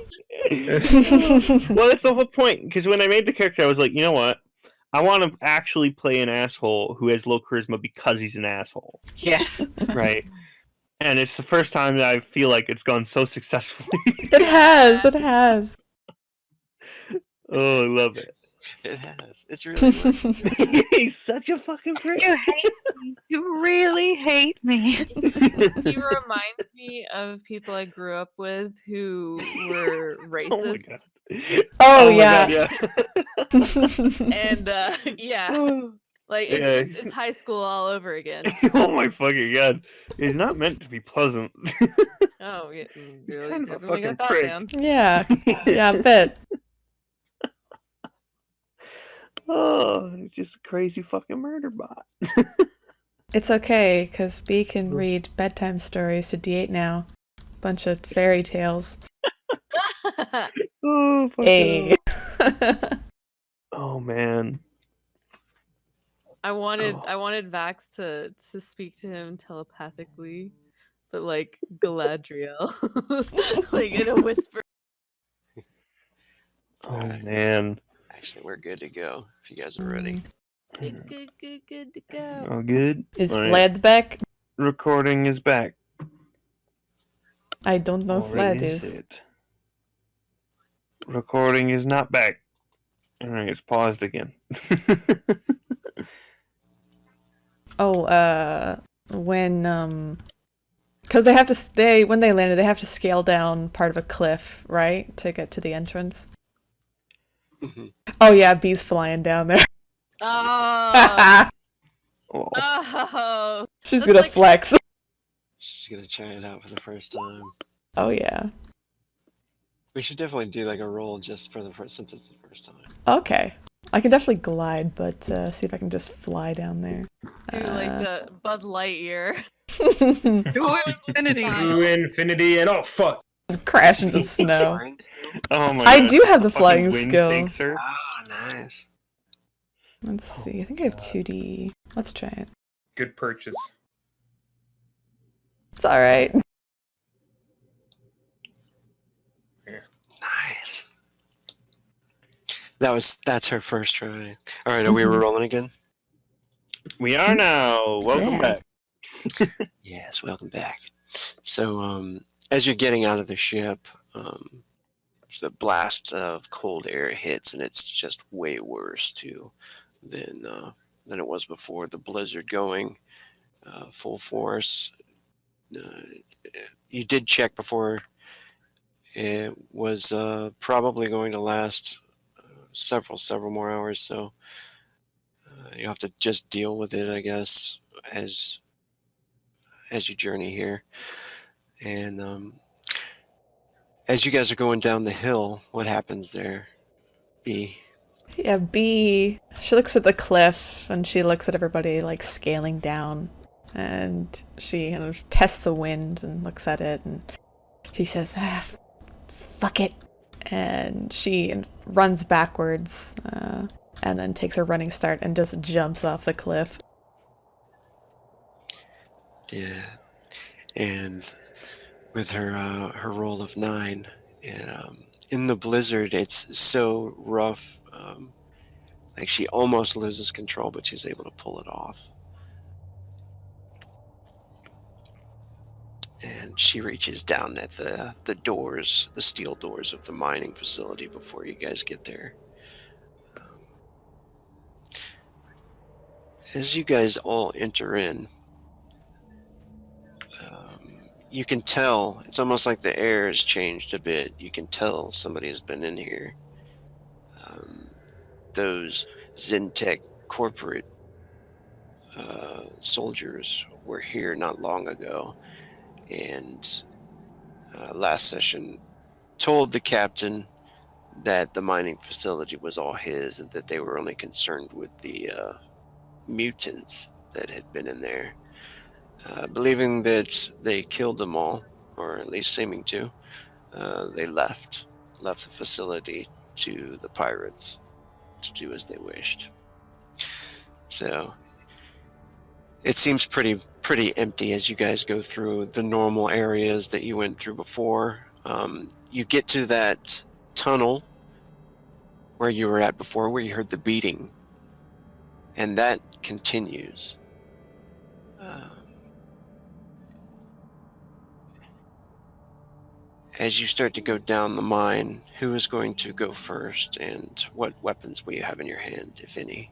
Well, that's the whole point. Because when I made the character, I was like, you know what? I want to actually play an asshole who has low charisma because he's an asshole. Yes. Right? And it's the first time that I feel like it's gone so successfully. It has. Oh, I love it. It has. It's really working. He's such a fucking prick. You hate me. You really hate me. He reminds me of people I grew up with who were racist. Oh, my yeah. God, yeah. And yeah, like it's high school all over again. Oh my fucking god. He's not meant to be pleasant. Oh, yeah, really kind of a definitely fucking got that prick. down. Yeah. Yeah, I bet. Oh, he's just a crazy fucking murder bot. It's okay, because B can read bedtime stories to D8 now. Bunch of fairy tales. Oh, fuck Hey. Oh man. I wanted Vax to speak to him telepathically, but like Galadriel, like in a whisper. Oh man. Actually, we're good to go if you guys are ready. Good to go. Oh good. Is All right. Vlad back? Recording is back. I don't know if Already Vlad is. said. Recording is not back. Alright, it's paused again. Oh, when because they have to when they landed, they have to scale down part of a cliff, right, to get to the entrance. Oh yeah, B's flying down there. Oh, Oh. oh. She's That's gonna like- flex. She's gonna try it out for the first time. Oh yeah. We should definitely do like a roll just for the first, since it's the first time. Okay. I can definitely glide, but see if I can just fly down there. Do like the Buzz Lightyear. To infinity. To infinity and oh fuck. Crash into snow. Sorry. Oh my I god. do have the Fucking flying wind skill. takes her. Ah, nice. Let's see. I think I have 2D. Let's try it. Good purchase. It's alright. Nice. That's her first try. All right, are we rolling again? We are now. Welcome Yeah. back. Yes, welcome back. So, as you're getting out of the ship, the blast of cold air hits, and it's just way worse too than it was before. The blizzard going full force. Uh, you did check before. It was probably going to last several more hours, so you have to just deal with it, I guess, as you journey here. And as you guys are going down the hill, what happens there? B. Yeah, B, she looks at the cliff and she looks at everybody like scaling down, and she kind of tests the wind and looks at it, and she says, fuck it. And she runs backwards and then takes a running start and just jumps off the cliff. Yeah. And with her roll of 9, and in the blizzard, it's so rough. Like she almost loses control, but she's able to pull it off. And she reaches down at the doors, the steel doors of the mining facility before you guys get there. As you guys all enter in, you can tell, it's almost like the air has changed a bit. You can tell somebody has been in here. Those Zentech corporate soldiers were here not long ago, and last session told the captain that the mining facility was all his and that they were only concerned with the mutants that had been in there. Believing that they killed them all, or at least seeming to, they left the facility to the pirates to do as they wished. So it seems pretty empty as you guys go through the normal areas that you went through before. You get to that tunnel where you were at before, where you heard the beating, and that continues. As you start to go down the mine, who is going to go first, and what weapons will you have in your hand, if any?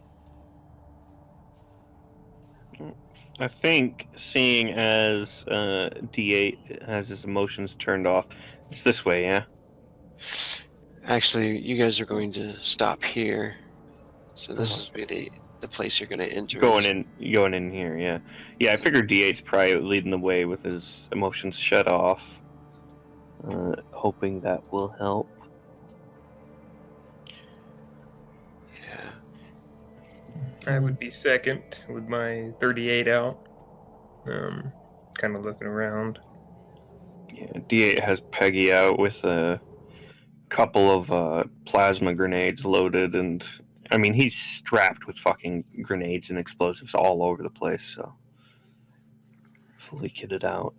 I think, seeing as D8 has his emotions turned off, it's this way, yeah? Actually, you guys are going to stop here. So this is really the place you're going to enter. Going in here, yeah. Yeah, I figured D8's probably leading the way with his emotions shut off. Hoping that will help. Yeah. I would be second with my 38 out. Kind of looking around. Yeah, D8 has Peggy out with a couple of plasma grenades loaded, and I mean, he's strapped with fucking grenades and explosives all over the place, so fully kitted out.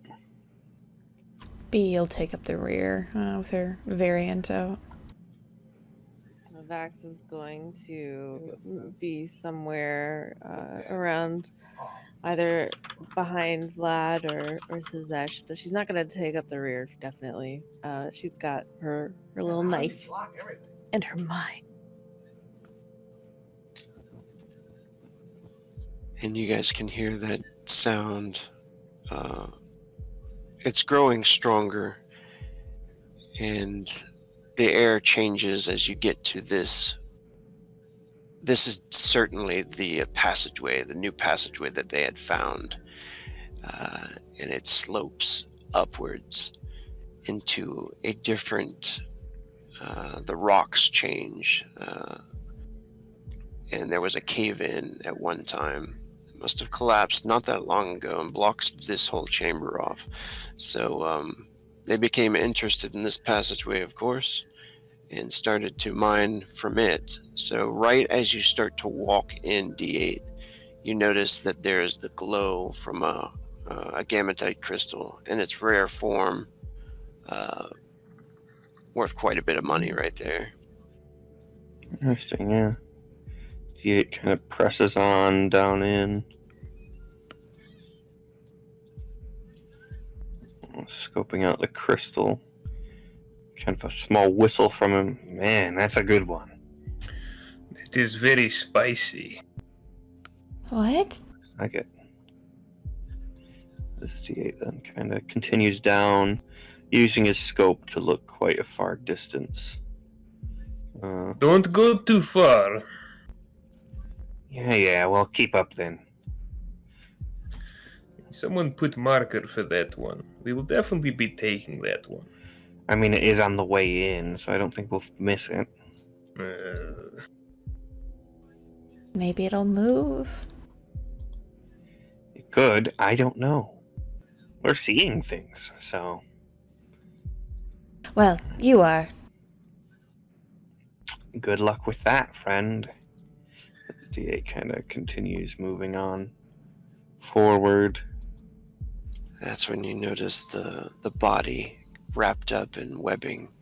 B will take up the rear with her variant out. Vax is going to be somewhere around either behind Vlad or Sazesh, but she's not going to take up the rear, definitely. She's got her little knife and her mind. And you guys can hear that sound. It's growing stronger, and the air changes as you get to this. This is certainly the passageway, the new passageway that they had found, and it slopes upwards into a different. The rocks change, and there was a cave-in at one time. It must have collapsed not that long ago and blocks this whole chamber off. So they became interested in this passageway, of course, and started to mine from it. So right as you start to walk in D8, you notice that there's the glow from a gamatite crystal in its rare form, worth quite a bit of money right there. Interesting, yeah. D8 kind of presses on down in. Scoping out the crystal. Kind of a small whistle from him. Man, that's a good one. It is very spicy. What? I get this D8 then kind of continues down, using his scope to look quite a far distance. Don't go too far. Yeah, well, keep up then. Someone put marker for that one. We will definitely be taking that one. I mean, it is on the way in, so I don't think we'll miss it. Maybe it'll move. It could. I don't know. We're seeing things, so... Well, you are. Good luck with that, friend. The D8 kind of continues moving on forward. That's when you notice the body wrapped up in webbing,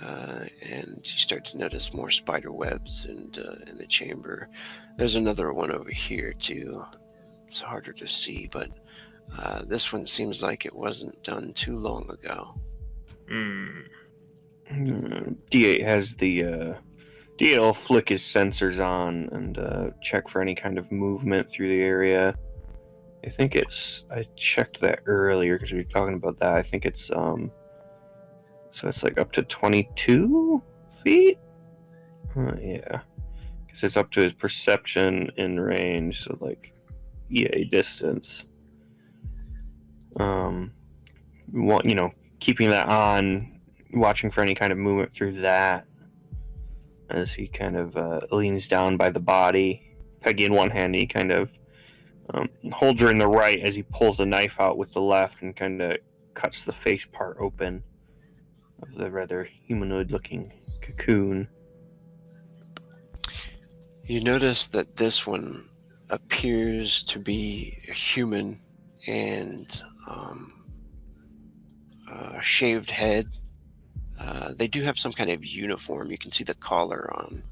and you start to notice more spider webs in the chamber. There's another one over here too. It's harder to see, but this one seems like it wasn't done too long ago. D8 has the D8 will flick his sensors on and check for any kind of movement through the area. I checked that earlier because we were talking about that. I think it's so it's like up to 22 feet. Yeah, because it's up to his perception in range, so like EA distance. Keeping that on, watching for any kind of movement through that. As he kind of leans down by the body, Peggy in one hand, he kind of holds her in the right as he pulls a knife out with the left and kind of cuts the face part open of the rather humanoid-looking cocoon. You notice that this one appears to be a human and a shaved head. They do have some kind of uniform. You can see the collar on.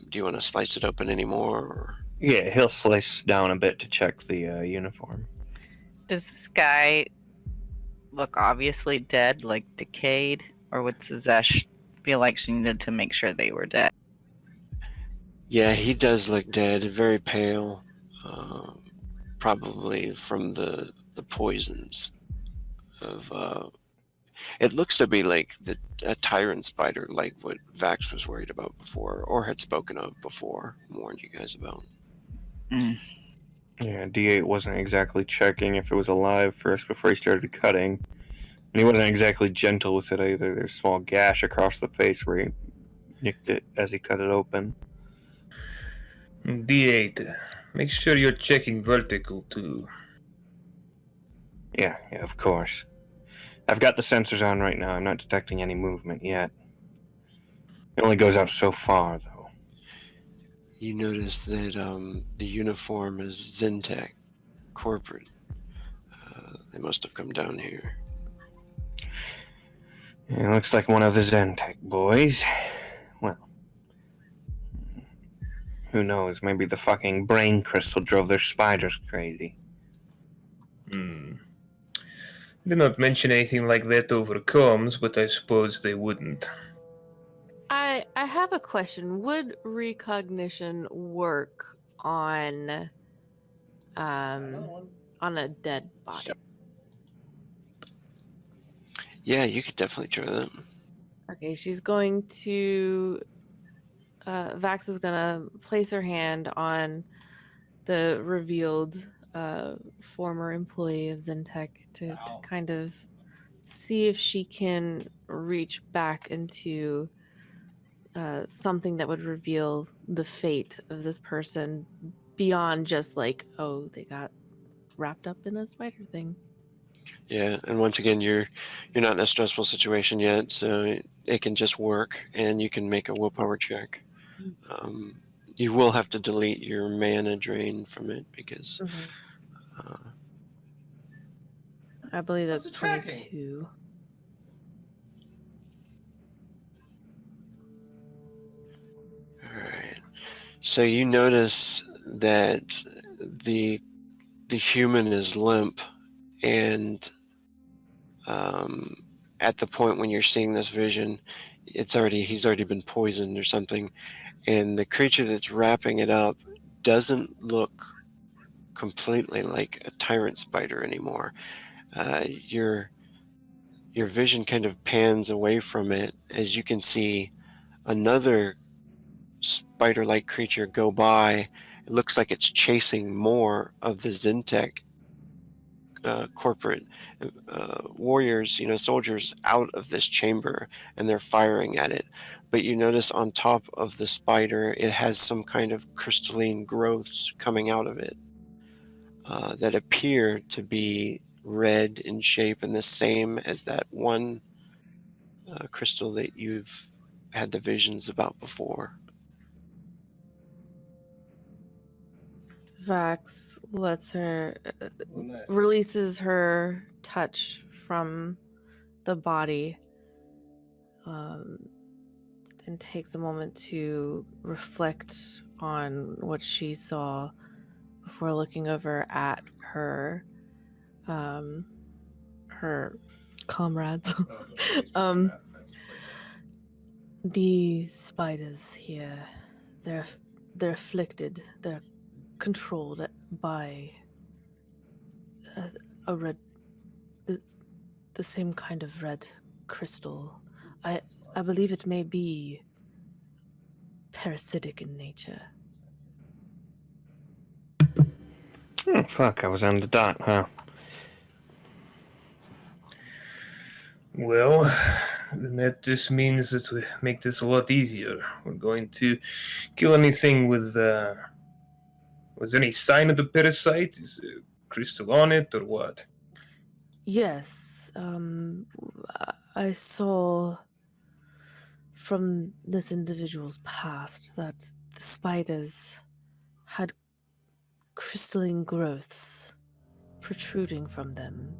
Do you want to slice it open anymore? Or? Yeah, he'll slice down a bit to check the uniform. Does this guy look obviously dead, like decayed? Or would Sazesh feel like she needed to make sure they were dead? Yeah, he does look dead, very pale. Probably from the poisons of... it looks to be like a tyrant spider, like what Vax was worried about before, or had spoken of before, warned you guys about. Yeah, D8 wasn't exactly checking if it was alive first before he started cutting. And he wasn't exactly gentle with it either. There's a small gash across the face where he nicked it as he cut it open. D8. Make sure you're checking vertical too. Yeah, of course. I've got the sensors on right now. I'm not detecting any movement yet. It only goes out so far, though. You notice that the uniform is Zentech corporate. They must have come down here. Yeah, looks like one of the Zentech boys. Well, who knows? Maybe the fucking brain crystal drove their spiders crazy. Did not mention anything like that over comms, but I suppose they wouldn't. I have a question. Would recognition work on a dead body? Yeah, you could definitely try that. Okay, she's going to Vax is gonna place her hand on the revealed former employee of Zentech to kind of see if she can reach back into something that would reveal the fate of this person beyond just like, oh, they got wrapped up in a spider thing. Yeah, and once again, you're not in a stressful situation yet, so it can just work, and you can make a willpower check. You will have to delete your mana drain from it because... I believe that's 22. So you notice that the human is limp, and at the point when you're seeing this vision, he's already been poisoned or something, and the creature that's wrapping it up doesn't look completely like a tyrant spider anymore. Your vision kind of pans away from it as you can see another spider-like creature go by. It looks like it's chasing more of the Zentech corporate warriors, soldiers, out of this chamber, and they're firing at it. But you notice on top of the spider, it has some kind of crystalline growths coming out of it that appear to be red in shape and the same as that one crystal that you've had the visions about before. Vax lets her releases her touch from the body, and takes a moment to reflect on what she saw before looking over at her her comrades. The spiders here, they're afflicted, they're controlled by a red, the same kind of red crystal. I believe it may be parasitic in nature. Oh, fuck, I was on the dot, huh? Well, then that just means that we make this a lot easier. We're going to kill anything with... was there any sign of the parasite? Is there crystal on it or what? Yes, I saw from this individual's past that the spiders had crystalline growths protruding from them,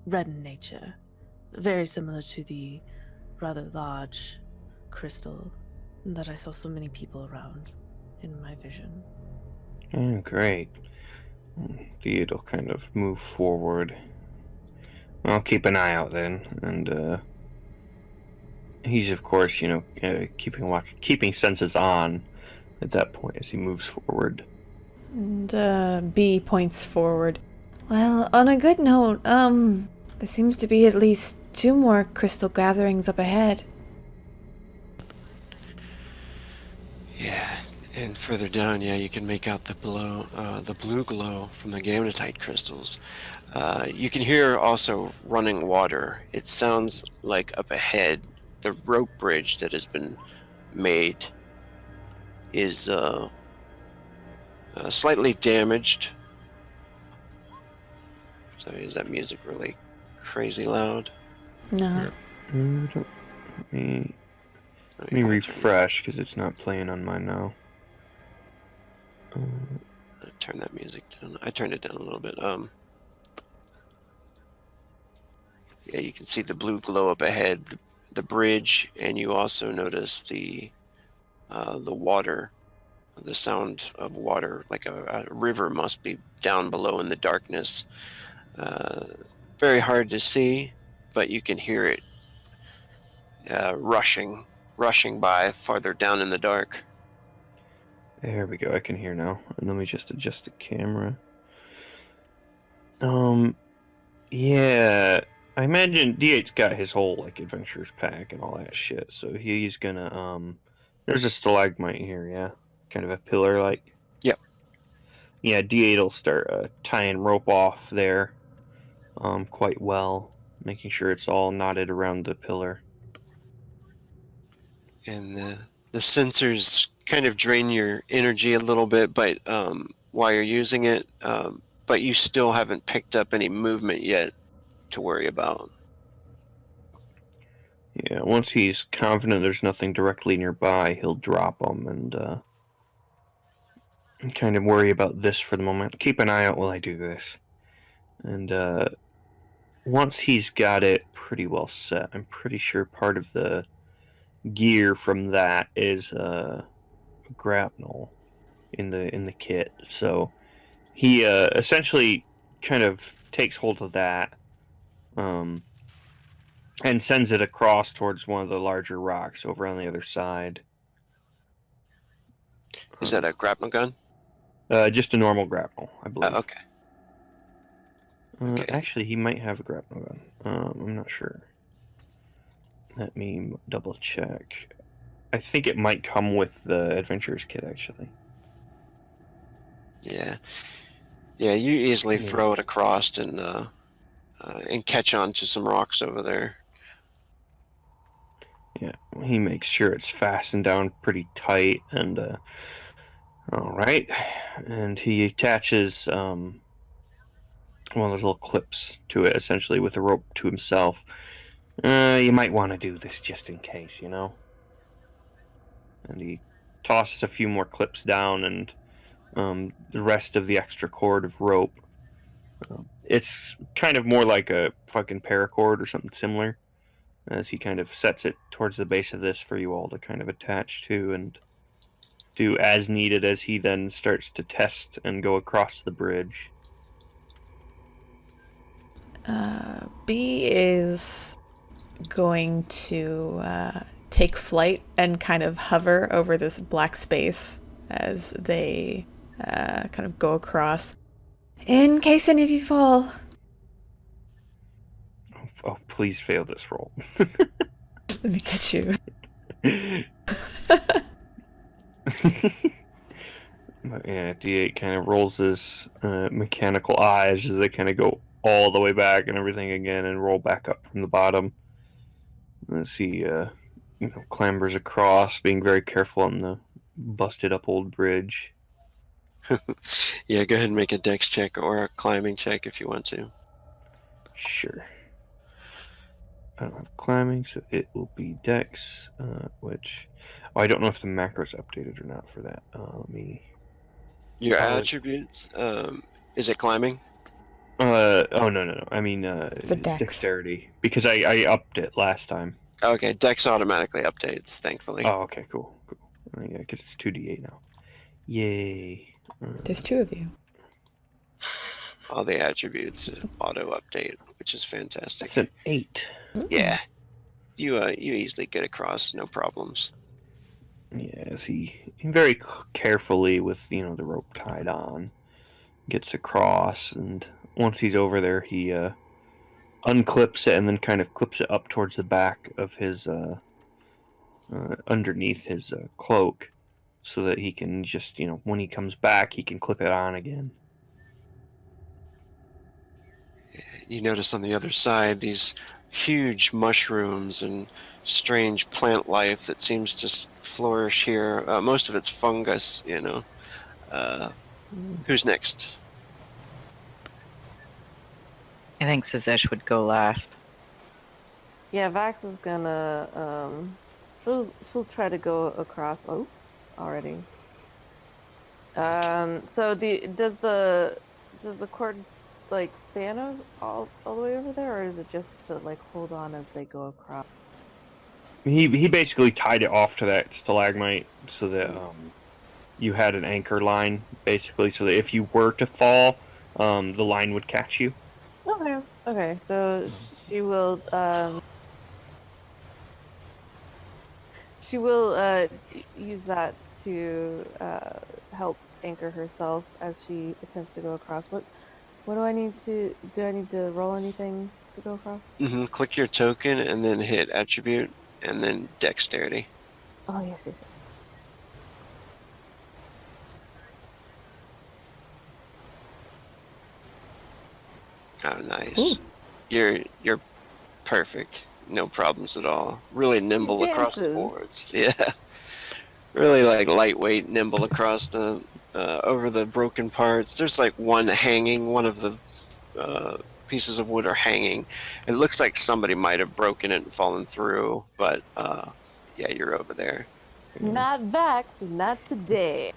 red in nature, very similar to the rather large crystal that I saw so many people around in my vision. Oh, great. It'll kind of move forward. I'll keep an eye out then, and he's of course, keeping senses on at that point as he moves forward. And B points forward. Well, on a good note, there seems to be at least 2 more crystal gatherings up ahead. Yeah, and further down, you can make out the blue glow from the gammatite crystals. You can hear also running water. It sounds like up ahead, the rope bridge that has been made is slightly damaged. So is that music really crazy loud? No. Let me refresh because it's not playing on mine now. Turn that music down. I turned it down a little bit. Yeah, you can see the blue glow up ahead, the bridge, and you also notice the water, the sound of water, like a river must be down below in the darkness. Very hard to see, but you can hear it rushing by farther down in the dark. There we go, I can hear now. And let me just adjust the camera. Yeah, I imagine D8's got his whole adventurers pack and all that shit, so he's gonna there's a stalagmite here, yeah, kind of a pillar Yep. Yeah, D8 will start tying rope off there quite well, making sure it's all knotted around the pillar. And the sensors kind of drain your energy a little bit, but while you're using it, but you still haven't picked up any movement yet to worry about. Yeah, once he's confident there's nothing directly nearby, he'll drop them and kind of worry about this for the moment. Keep an eye out while I do this. And once he's got it pretty well set, I'm pretty sure part of the gear from that is grapnel in the kit. So he essentially kind of takes hold of that, and sends it across towards one of the larger rocks over on the other side. Is that a grapnel gun? Just a normal grapnel, I believe. Okay. Okay. Actually, he might have a grapnel gun. I'm not sure. Let me double check. I think it might come with the adventurer's kit, actually. Yeah. Yeah, you easily Yeah. throw it across and catch on to some rocks over there. Yeah, he makes sure it's fastened down pretty tight, and all right, and he attaches one of those little clips to it, essentially with a rope to himself. You might want to do this just in case, you know. And he tosses a few more clips down, and the rest of the extra cord of rope. It's kind of more like a fucking paracord or something similar, as he kind of sets it towards the base of this for you all to kind of attach to and do as needed, as he then starts to test and go across the bridge. B is going to take flight and kind of hover over this black space as they kind of go across. In case any of you fall. Oh, please fail this roll. Let me get you. Yeah, D8 kind of rolls his mechanical eyes as they kind of go all the way back and everything again and roll back up from the bottom. As he clambers across, being very careful on the busted up old bridge. Yeah, go ahead and make a dex check or a climbing check if you want to. Sure. I don't have climbing, so it will be dex, which... Oh, I don't know if the macro's updated or not for that. Let me... Your attributes, is it climbing? Oh, no. I mean, For dex. dexterity. Because I upped it last time. Okay, dex automatically updates, thankfully. Oh, okay, cool. Yeah, because it's 2d8 now. Yay. There's two of you. All the attributes auto update, which is fantastic. It's an 8. Yeah. You easily get across, no problems. Yes, he very carefully, with the rope tied on, gets across, and once he's over there, he unclips it and then kind of clips it up towards the back of his underneath his cloak, so that he can just when he comes back, he can clip it on again. You notice on the other side these huge mushrooms and strange plant life that seems to flourish here. Most of it's fungus, Who's next? I think Sazesh would go last. Yeah, Vax is gonna she'll try to go across. Oh, already. So does the cord span all the way over there, or is it just to hold on as they go across? He basically tied it off to that stalagmite so that you had an anchor line, basically, so that if you were to fall, the line would catch you. Okay, so she will use that to help anchor herself as she attempts to go across. What do I need to roll anything to go across? Click your token and then hit attribute and then dexterity. Oh, yes. Oh, nice. You're perfect. No problems at all. Really nimble across the boards. Yeah. Really lightweight, nimble across the over the broken parts. There's one hanging. One of the pieces of wood are hanging. It looks like somebody might have broken it and fallen through, but yeah, you're over there. Not Vax, not today.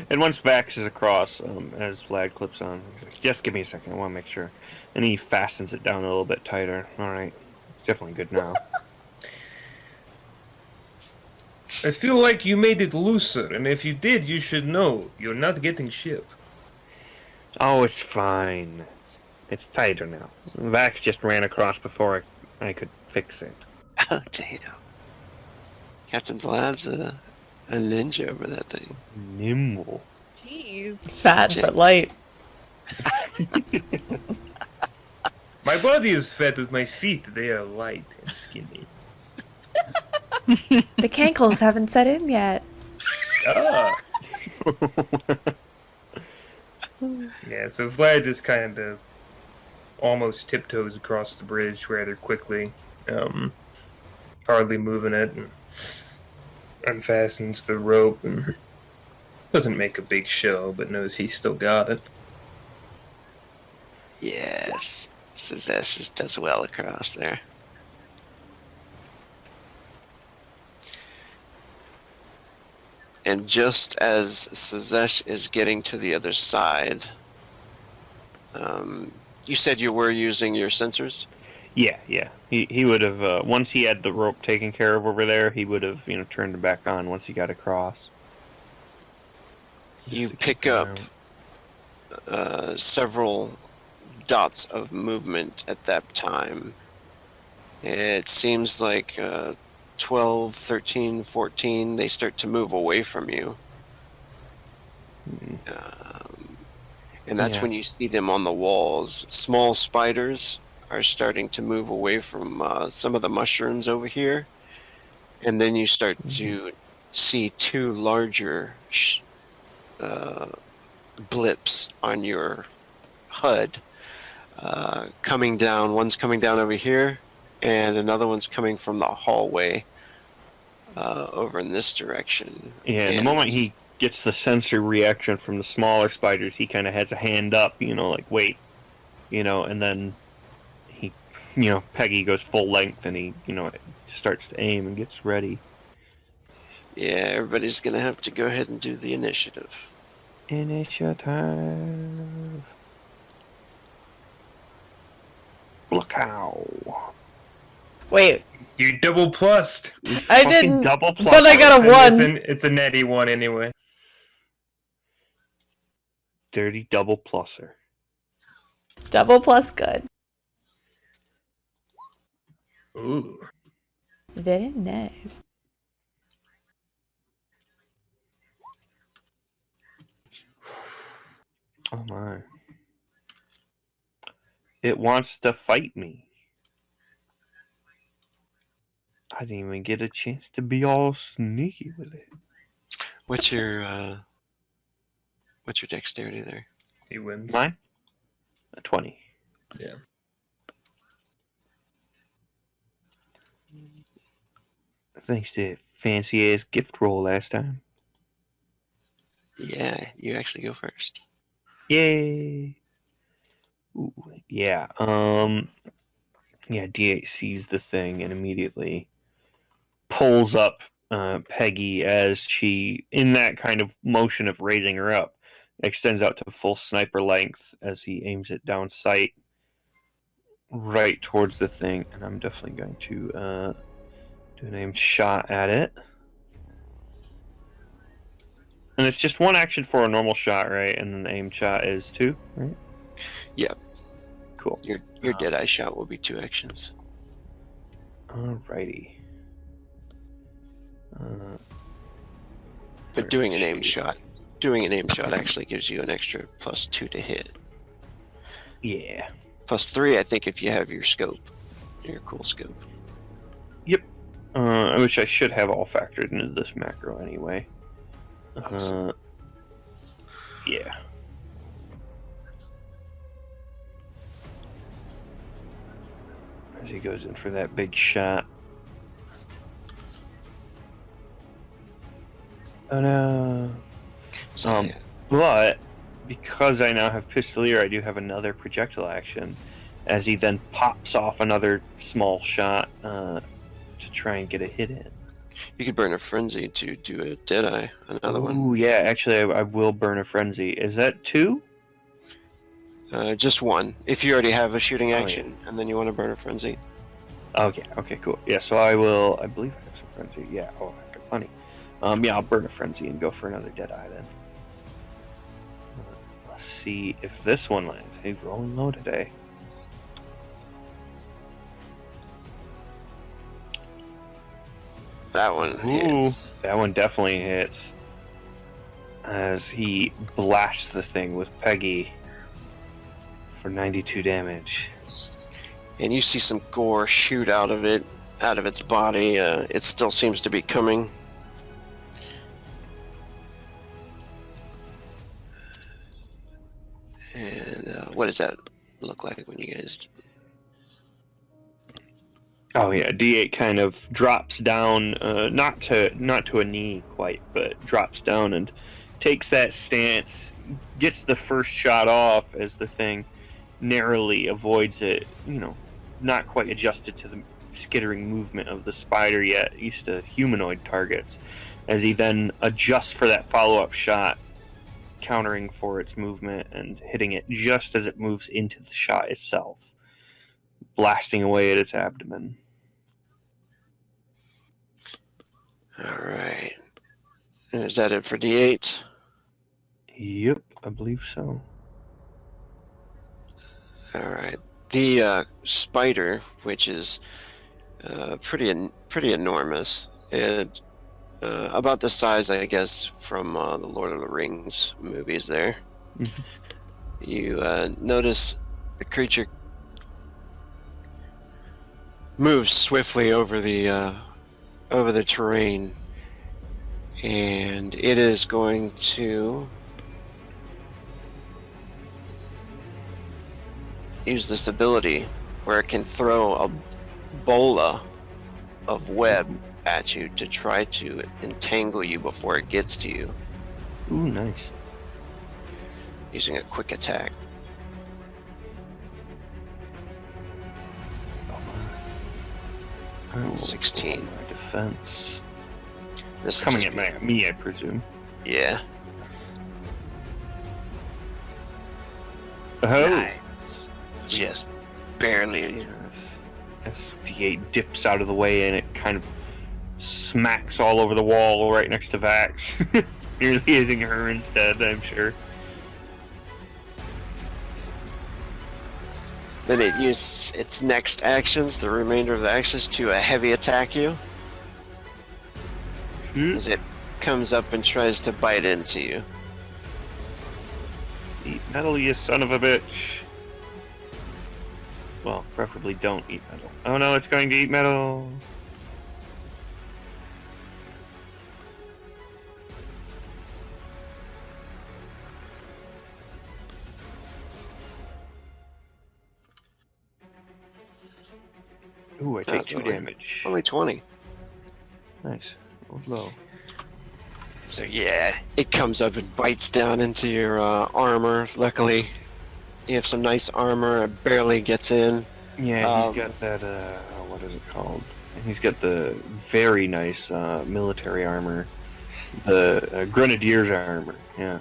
And once Vax is across, as Vlad clips on, he's like, just give me a second, I want to make sure. And he fastens it down a little bit tighter. All right, it's definitely good now. I feel like you made it looser, and if you did, you should know you're not getting ship. Oh, it's fine. It's tighter now. Vax just ran across before I could fix it. Oh, damn. Captain Vlad's a ninja over that thing. Nimble. Jeez. Fat but light. My body is fat with my feet. They are light and skinny. The cankles haven't set in yet. Ah. Yeah, so Vlad just kind of almost tiptoes across the bridge rather quickly, hardly moving it, and unfastens the rope and doesn't make a big show, but knows he's still got it. Yes. Suzesh just does well across there. And just as Suzesh is getting to the other side, you said you were using your sensors? Yeah. He would have once he had the rope taken care of over there. He would have turned it back on once he got across. You pick up several dots of movement at that time. It seems like 12, 13, 14, they start to move away from you. And that's when you see them on the walls. Small spiders are starting to move away from some of the mushrooms over here. And then you start to see two larger blips on your HUD coming down. One's coming down over here, and another one's coming from the hallway over in this direction. Yeah, and the moment he gets the sensor reaction from the smaller spiders, he kind of has a hand up, like, wait, and then he, Peggy goes full length and he, starts to aim and gets ready. Yeah, everybody's going to have to go ahead and do the initiative. Initiative. Look how. Wait, You double plussed. I didn't, double plus. but I got a 1. It's a natty one anyway. Dirty double plusser. Double plus good. Ooh. Very nice. Oh my. It wants to fight me. I didn't even get a chance to be all sneaky with it. What's your dexterity there? He wins. Mine? A 20. Yeah. Thanks to fancy ass gift roll last time. Yeah, you actually go first. Yay! Ooh, yeah. Yeah, D8 sees the thing and immediately pulls up Peggy as she, in that kind of motion of raising her up, extends out to full sniper length as he aims it down sight right towards the thing. And I'm definitely going to do an aimed shot at it. And it's just one action for a normal shot, right? And then the aimed shot is 2, right? Yeah. Cool. Your deadeye shot will be 2 actions. Alrighty. But doing an aimed shot actually gives you an extra +2 to hit. Yeah. +3, I think, if you have your scope, your cool scope. Yep. Which I should have all factored into this macro anyway. Awesome. Yeah. As he goes in for that big shot. Oh no. So, yeah. But because I now have Pistolier, I do have another projectile action. As he then pops off another small shot to try and get a hit in. You could burn a frenzy to do a deadeye, another one. Ooh, yeah, actually, I will burn a frenzy. Is that 2? Just 1. If you already have a shooting Oh, action, and then you want to burn a frenzy. Okay, cool. Yeah, so I believe I have some frenzy. Yeah, I've got plenty. Yeah, I'll burn a frenzy and go for another dead eye then. Let's see if this one lands. He's rolling low today. That one Ooh, hits. that one definitely hits. As he blasts the thing with Peggy for 92 damage. And you see some gore shoot out of its body. It still seems to be coming. And what does that look like when you guys... Oh yeah, D8 kind of drops down, not to a knee quite, but drops down and takes that stance, gets the first shot off as the thing narrowly avoids it, not quite adjusted to the skittering movement of the spider yet, used to humanoid targets, as he then adjusts for that follow-up shot, countering for its movement and hitting it just as it moves into the shot itself, blasting away at its abdomen. Alright. And is that it for D8? Yep, I believe so. Alright. The spider, which is pretty enormous, it about the size, I guess, from the Lord of the Rings movies there. Mhm. You notice the creature moves swiftly over the terrain, and it is going to use this ability where it can throw a bola of web at you to try to entangle you before it gets to you, Ooh, nice. using a quick attack. Oh, 16. my defense. This is Coming just- at me, I presume. Yeah. Oh! Nice. Just barely. As D8 dips out of the way and it kind of smacks all over the wall right next to Vax. Nearly hitting her instead, I'm sure. Then it uses its next actions, the remainder of the actions, to a heavy attack you as it comes up and tries to bite into you. Eat metal, you son of a bitch. Well, preferably don't eat metal. Oh no, it's going to eat metal. Ooh, I take That's 2 damage. Only 20. Nice. Oh, low. So yeah, it comes up and bites down into your armor. Luckily, you have some nice armor. It barely gets in. Yeah, he's got that, what is it called? He's got the very nice military armor. The Grenadier's armor, yeah.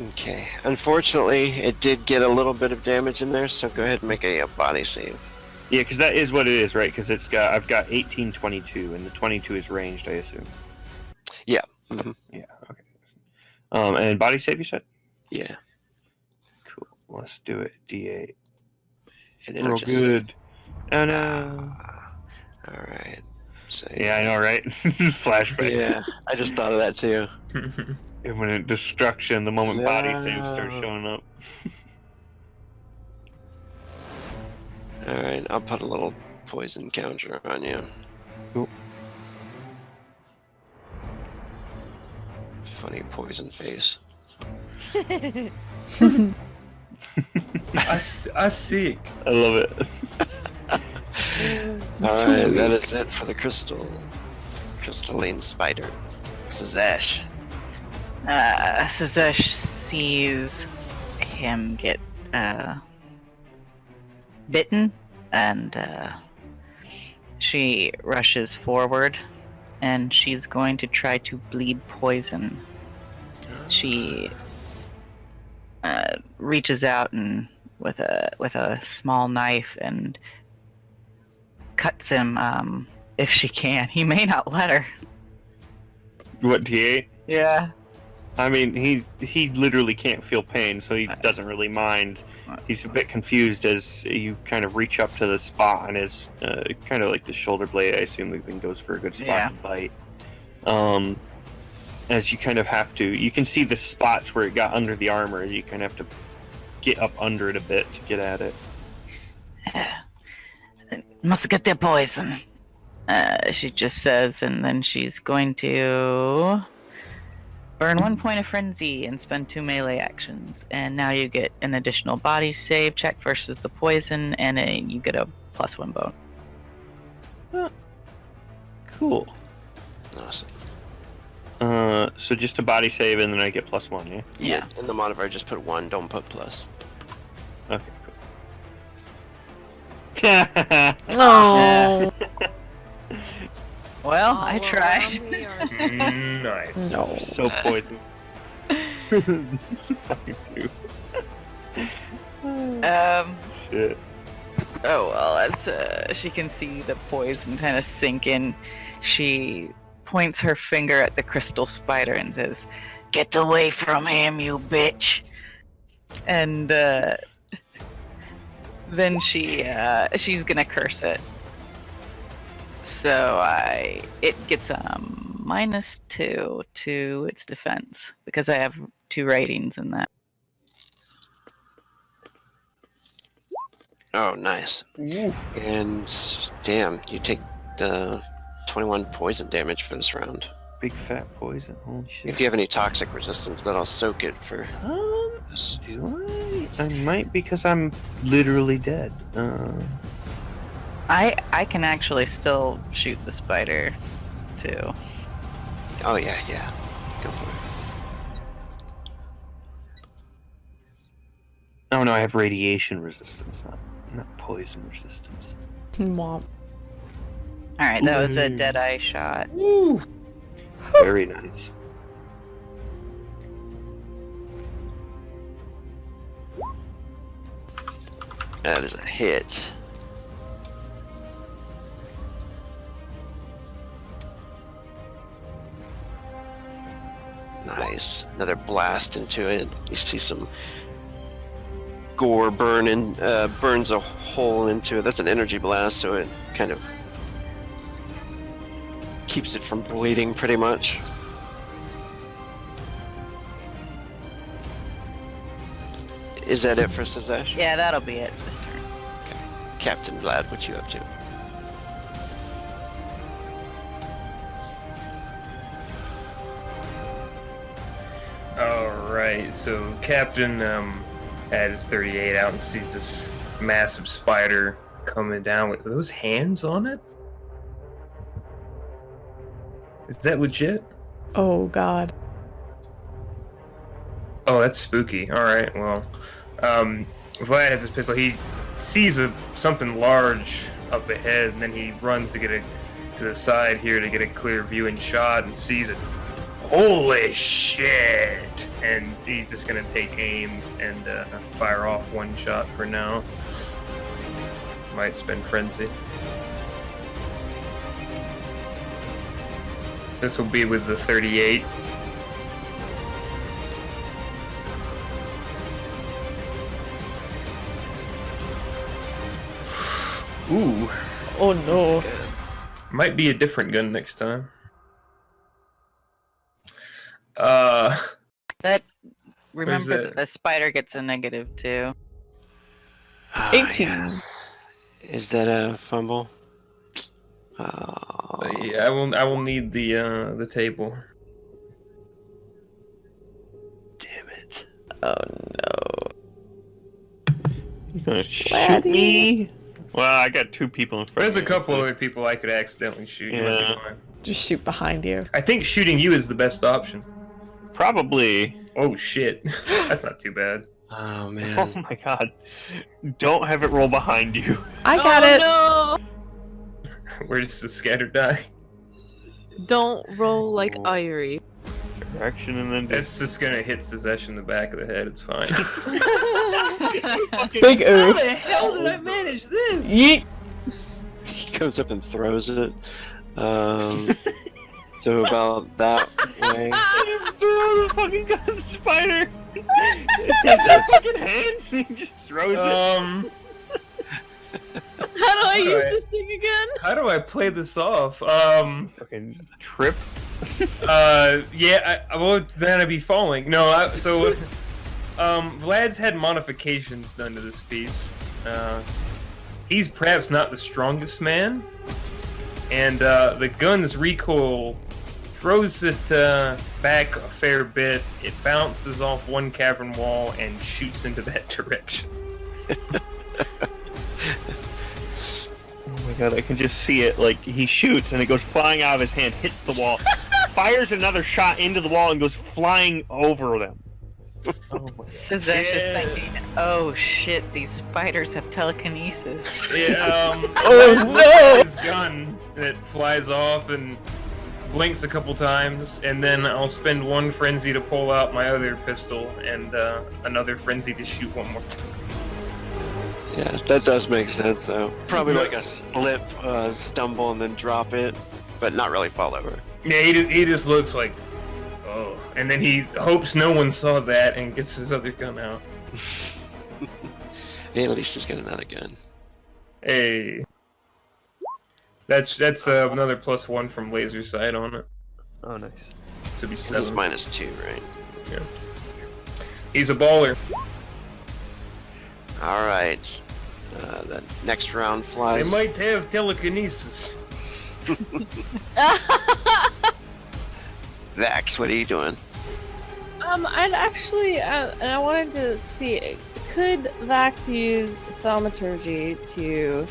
Okay. Unfortunately, it did get a little bit of damage in there, so go ahead and make a body save. Yeah, because that is what it is, right? Because I've got 18, 22, and the 22 is ranged, I assume. Yeah. Mhm. Yeah, okay. And body save, you said? Yeah. Cool. Let's do it. D8. And it'll Real just... good. Oh no. Alright. So, Yeah, I know, right? Flashback. Yeah, I just thought of that too. Imminent destruction the moment body saves start No. showing up. Alright, I'll put a little poison counter on you. Cool. Funny poison face. I sick. I love it. Alright, that is it for the crystalline spider. Sazesh. Sazesh sees him get bitten, and she rushes forward, and she's going to try to bleed poison. She reaches out and with a small knife and cuts him if she can. He may not let her. What, DA? Yeah. I mean, he literally can't feel pain, so he doesn't really mind. He's a bit confused as you kind of reach up to the spot on his, kind of like the shoulder blade. I assume even goes for a good spot to bite. As you kind of have to, you can see the spots where it got under the armor. You kind of have to get up under it a bit to get at it. Must get the poison. She just says, and then she's going to burn 1 point of frenzy and spend 2 melee actions. And now you get an additional body save check versus the poison, and you get a +1 bone. Cool. Awesome. So just a body save, and then I get +1, yeah? Yeah. In the modifier, just put 1, don't put plus. Okay, cool. Oh. Well, I tried. Nice. No. So poison. Fucking two. Shit. Oh well, as she can see the poison kind of sink in, she points her finger at the crystal spider and says, Get away from him, you bitch. and then she's gonna curse it. So it gets -2 to its defense because I have 2 ratings in that. Oh, nice. And damn, you take the 21 poison damage for this round. Big fat poison. Holy shit. If you have any toxic resistance, that'll soak it for this. Do I? I might because I'm literally dead. I can actually still shoot the spider too. Oh yeah, go for it. Oh no, I have radiation resistance, not poison resistance. Womp. All right, that was a deadeye shot. Woo! Very nice. That is a hit. Nice. Another blast into it. You see some gore burns a hole into it. That's an energy blast, so it kind of keeps it from bleeding pretty much. Is that it for Sazesh? Yeah, that'll be it this turn. Okay. Captain Vlad, what you up to? Alright, so Captain had his 38 out and sees this massive spider coming down with those hands on it? Is that legit? Oh god. Oh, that's spooky. Alright, well. Vlad has his pistol. He sees something large up ahead, and then he runs to get to the side here to get a clear view and shot, and sees it. Holy shit! And he's just gonna take aim and fire off one shot for now. Might spend frenzy. This will be with the 38. Ooh. Oh no. Might be a different gun next time. Remember that? the spider gets a -2. 18. Yes. Is that a fumble? Oh. Yeah, I will need the table. Damn it. Oh no. You gonna shoot Laddie. me? Well, I got 2 people in front There's of a me. couple other people I could accidentally shoot. You might be Yeah. fine. Just shoot behind you. I think shooting you is the best option. Probably. Oh shit, that's not too bad. Oh Oh man. my god. Don't have it roll behind you. I got it. No! Where's the scattered die? Don't roll like Oh. Irie. Direction and then It's just gonna hit Sazesh in the back of the head. It's fine. Big oof. the hell did I manage this? Yeet. He comes up and throws it. So about that way. Throw the fucking gun at the spider. It's our fucking hands. He just throws it. How do I use Alright. this thing again? How do I play this off? Fucking trip. Yeah, well, then I'd be falling. No, Vlad's had modifications done to this piece. He's perhaps not the strongest man, and the gun's recoil throws it back a fair bit. It bounces off one cavern wall and shoots into that direction. Oh my god, I can just see it. Like, he shoots and it goes flying out of his hand, hits the wall, fires another shot into the wall and goes flying over them. Oh my god. Suzesh is thinking, oh shit, these spiders have telekinesis. Yeah, Oh, no! His gun that flies off and blinks a couple times, and then I'll spend one frenzy to pull out my other pistol and another frenzy to shoot one more time. Yeah, that does make sense though. Probably like a slip, stumble, and then drop it, but not really fall over. Yeah, he just looks like, oh, and then he hopes no one saw that and gets his other gun out. Hey, at least he's got another gun. Hey, that's another +1 from laser sight on it Oh, nice. to be So he's 7. -2, right? Yeah, he's a baller. All right. The next round They flies. might have telekinesis. Vax, what are you doing? I'd actually, and I wanted to see, could Vax use thaumaturgy to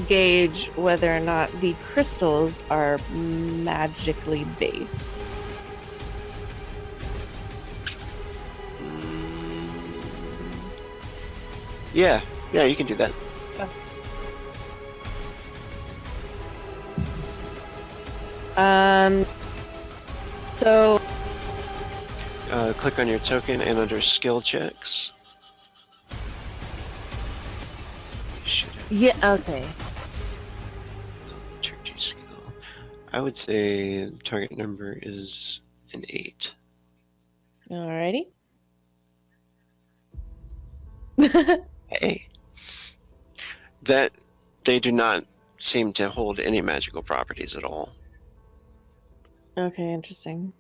gauge whether or not the crystals are magically based? Yeah, you can do that. So Click on your token and under skill checks. You should have yeah, okay. thaumaturgy skill. I would say the target number is an 8. Alrighty. Hey. That they do not seem to hold any magical properties at all. Okay, interesting.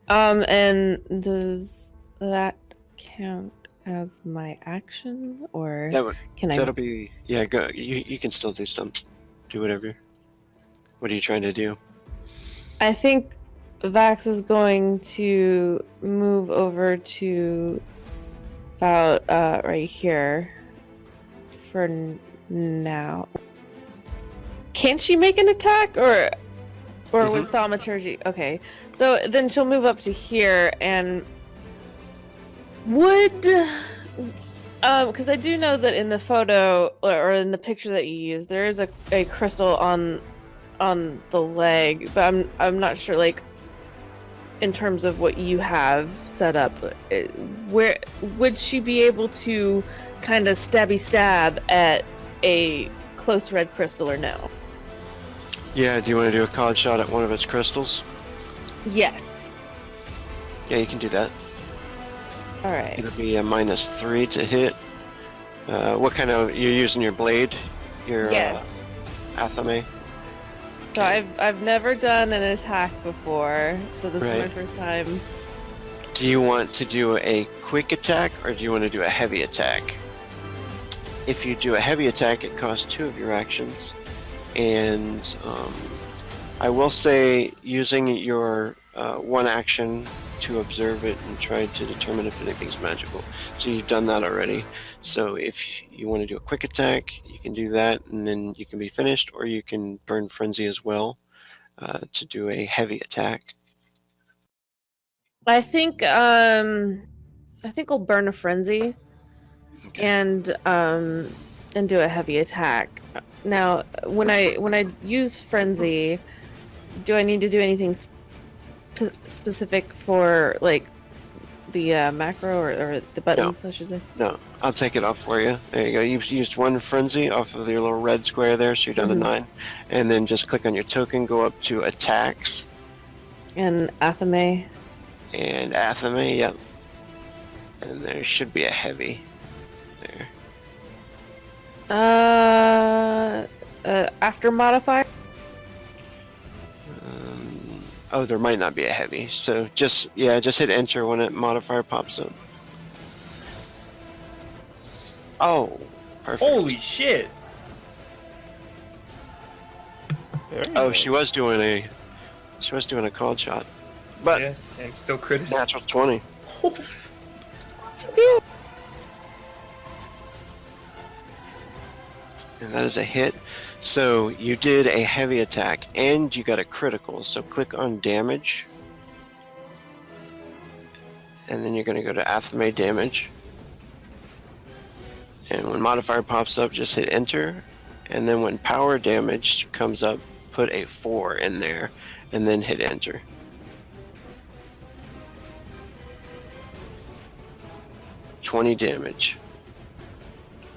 And does that count as my action, or That would, can I? that'll be, yeah, go. You can still do stuff. Do whatever. What are you trying to do? I think Vax is going to move over to about right here for now. Can she make an attack, or was thaumaturgy okay? So then she'll move up to here, and would because I do know that in the photo or in the picture that you used, there is a crystal on the leg, but I'm not sure, like, in terms of what you have set up, where would she be able to kind of stab at a close red crystal, or no? Yeah, do you want to do a cod shot at one of its crystals? Yes. Yeah, you can do that. All right. It'll be a -3 to hit. What kind of, you're using your blade? Your Yes. Athame? So I've never done an attack before, so this is my Right. first time. Do you want to do a quick attack or do you want to do a heavy attack? If you do a heavy attack, it costs 2 of your actions. And I will say, using your one action to observe it and try to determine if anything's magical. So you've done that already. So if you want to do a quick attack, you can do that and then you can be finished, or you can burn frenzy as well to do a heavy attack. I think I'll burn a frenzy Okay. and do a heavy attack. Now, when I use frenzy, do I need to do anything specific for, like, the macro or the buttons, I should say? No, I'll take it off for you. There you go. You've used one frenzy off of your little red square there, so you're down to 9. And then just click on your token, go up to attacks. And Athame. And Athame, yep. And there should be a heavy there. After modifier? Oh, there might not be a heavy. So just hit enter when it modifier pops up. Oh, perfect. Holy shit! Oh, she was doing a called shot. But Yeah, and still critic. natural 20. And that is a hit. So you did a heavy attack and you got a critical. So click on damage. And then you're going to go to Athame damage. And when modifier pops up, just hit enter. And then when power damage comes up, put a 4 in there and then hit enter. $20 damage.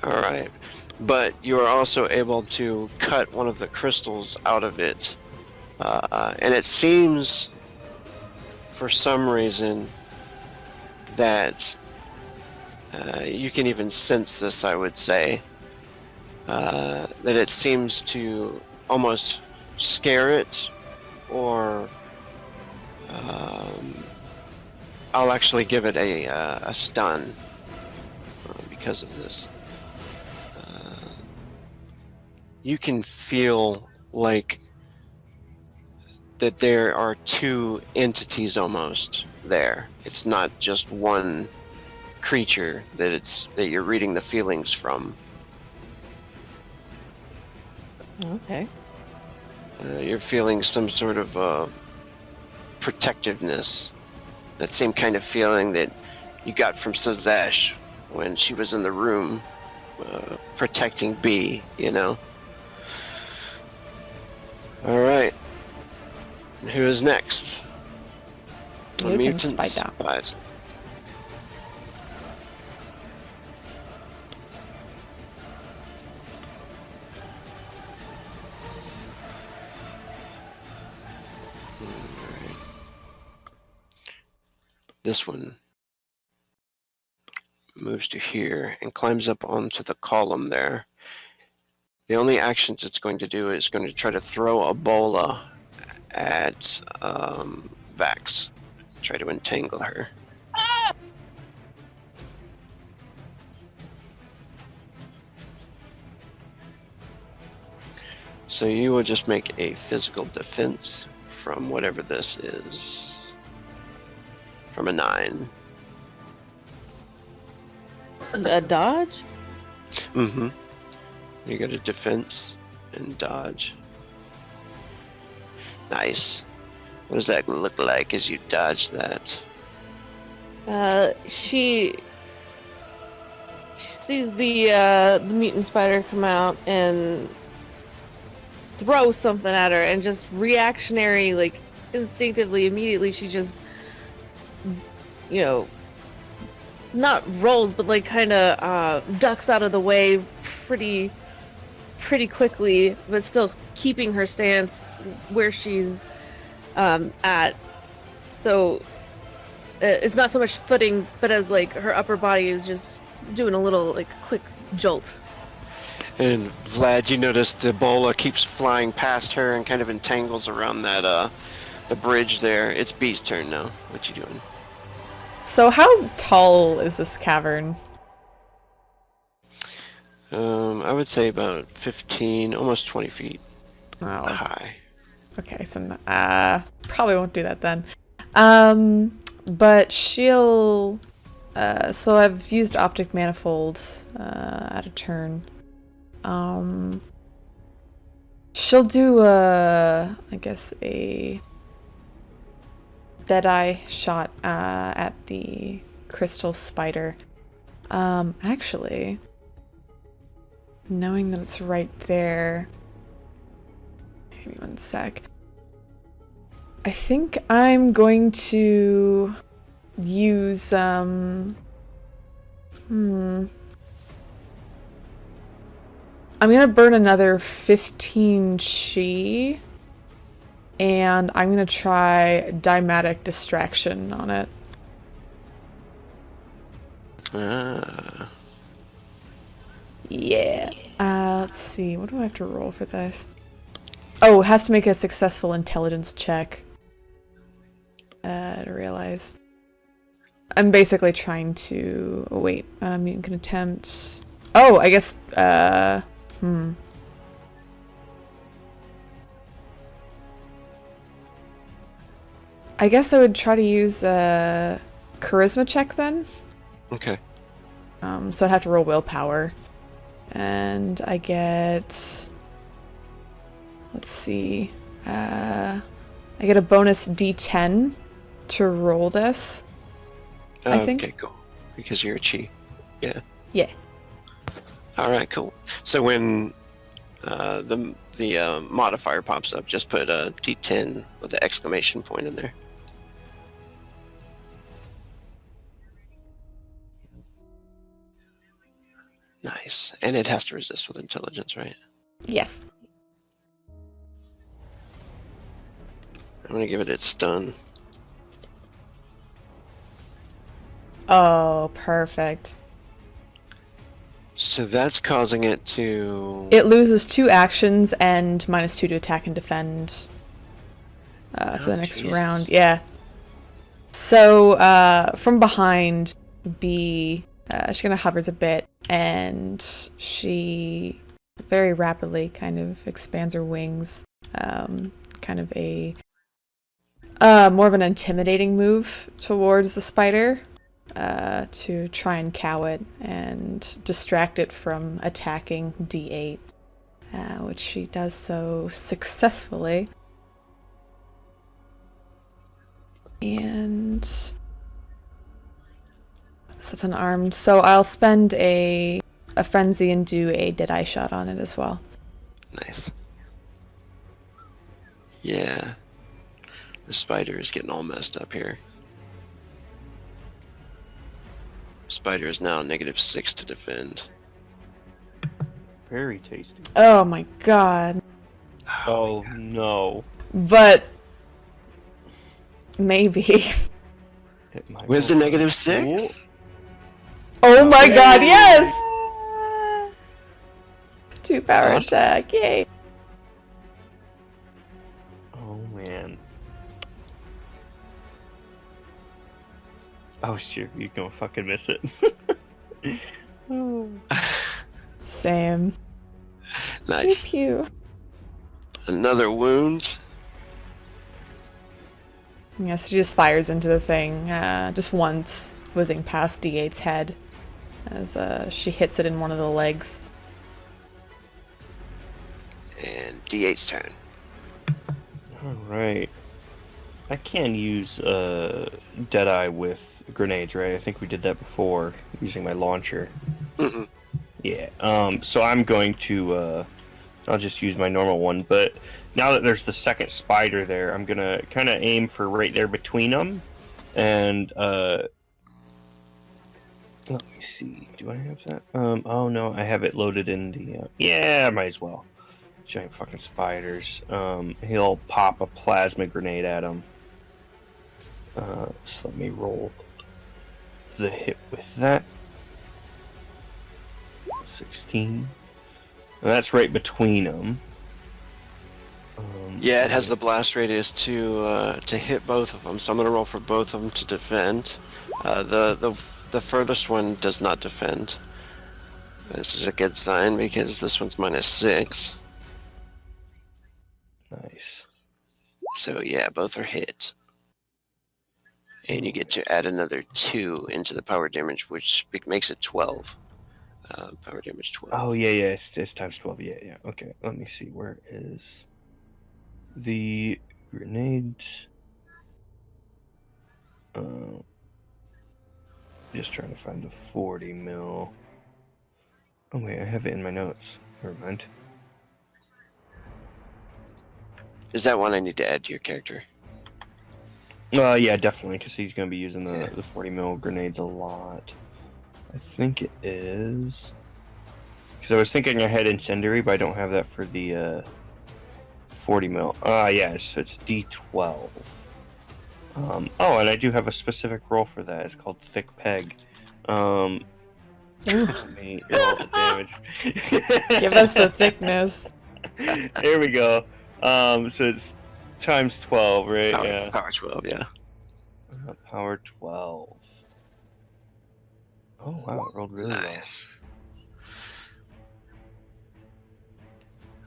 All right. But you are also able to cut one of the crystals out of it. And it seems, for some reason, that you can even sense this, I would say, that it seems to almost scare it, or I'll actually give it a stun because of this. You can feel like that there are two entities almost there. It's not just one creature that you're reading the feelings from. Okay. You're feeling some sort of protectiveness. That same kind of feeling that you got from Sazesh when she was in the room protecting B, you know? All right. And who is next? Mutant Spider. Spider. Alright. This one moves to here and climbs up onto the column there. The only actions it's going to do is going to try to throw a bola at Vax. Try to entangle her. So you will just make a physical defense from whatever this is. From a 9. A dodge? Mm-hmm. You got a defense and dodge. Nice. What does that look like as you dodge that? She sees the mutant spider come out and throw something at her, and just reactionary, like instinctively, immediately, she just, you know, not rolls, but like kind of ducks out of the way pretty quickly, but still keeping her stance where she's at. So it's not so much footing, but as like her upper body is just doing a little like quick jolt. And Vlad, you notice the bola keeps flying past her and kind of entangles around that the bridge there. It's B's turn now. What you doing? So how tall is this cavern? I would say about 15, almost 20 feet Oh, high. okay, so probably won't do that then. But she'll. So I've used optic manifold at a turn. She'll do I guess a deadeye shot at the crystal spider. Actually, knowing that it's right there. Give me one sec. I think I'm going to use I'm gonna burn another 15 chi, and I'm gonna try Dimatic Distraction on it. Yeah. Let's see. What do I have to roll for this? Oh, it has to make a successful intelligence check. To realize. I'm basically trying to... Oh, wait. You can attempt... Oh, I guess... I guess I would try to use a charisma check then. Okay. So I'd have to roll willpower. And I get... Let's see. I get a bonus d10 to roll this. I think. Okay, cool. Because you're a chi. Yeah. Yeah. All right, cool. So when the modifier pops up, just put a D10 with an exclamation point in there. Nice. And it has to resist with intelligence, right? Yes. I'm gonna give it its stun. Oh, perfect. So that's causing it to... It loses 2 actions and -2 to attack and defend for the next Jesus. round. Yeah. So from behind, B, she kind of hovers a bit, and she very rapidly kind of expands her wings. Kind of a more of an intimidating move towards the spider. To try and cow it and distract it from attacking D8, which she does so successfully. And so it's unarmed, so I'll spend a frenzy and do a Deadeye shot on it as well. Nice. Yeah. The spider is getting all messed up here. Spider is now -6 to defend. Very tasty. Oh my god. Oh no. But maybe. It might With the go- -6? Oh my god, yes! 2 power Awesome. attack, yay! Oh man. Oh shit, you're gonna fucking miss it. Oh. Same. Nice. Pew pew. Another wound. Yes, she just fires into the thing, just once, whizzing past D8's head, as she hits it in one of the legs. And D8's turn. Alright. I can use Deadeye with grenades, right? I think we did that before, using my launcher. Mm-hmm. Yeah, so I'm going to, I'll just use my normal one, but now that there's the second spider there, I'm gonna kind of aim for right there between them, and, let me see, do I have that? Oh no, I have it loaded in the, yeah, might as well. Giant fucking spiders. He'll pop a plasma grenade at him. So let me roll the hit with that. 16. And that's right between them. Yeah, it has the blast radius to hit both of them, so I'm gonna roll for both of them to defend. The furthest one does not defend. This is a good sign because this one's -6. Nice. So yeah, both are hit. And you get to add another 2 into the power damage, which makes it 12. Power damage 12. Oh yeah, it's times 12. Yeah. Okay, let me see. Where is the grenades? Just trying to find the 40 mil. Oh wait, I have it in my notes. Never mind. Is that one I need to add to your character? Yeah, definitely, because he's going to be using the 40 mil grenades a lot. I think it is. Because I was thinking I had incendiary, but I don't have that for the 40 mil. Yeah, so it's D12. Oh, and I do have a specific roll for that. It's called Thick Peg. Let me roll the damage. Give us the thickness. There we go. So it's times 12, right? Yeah. Power 12, yeah. Power 12. Oh wow, it rolled really Nice.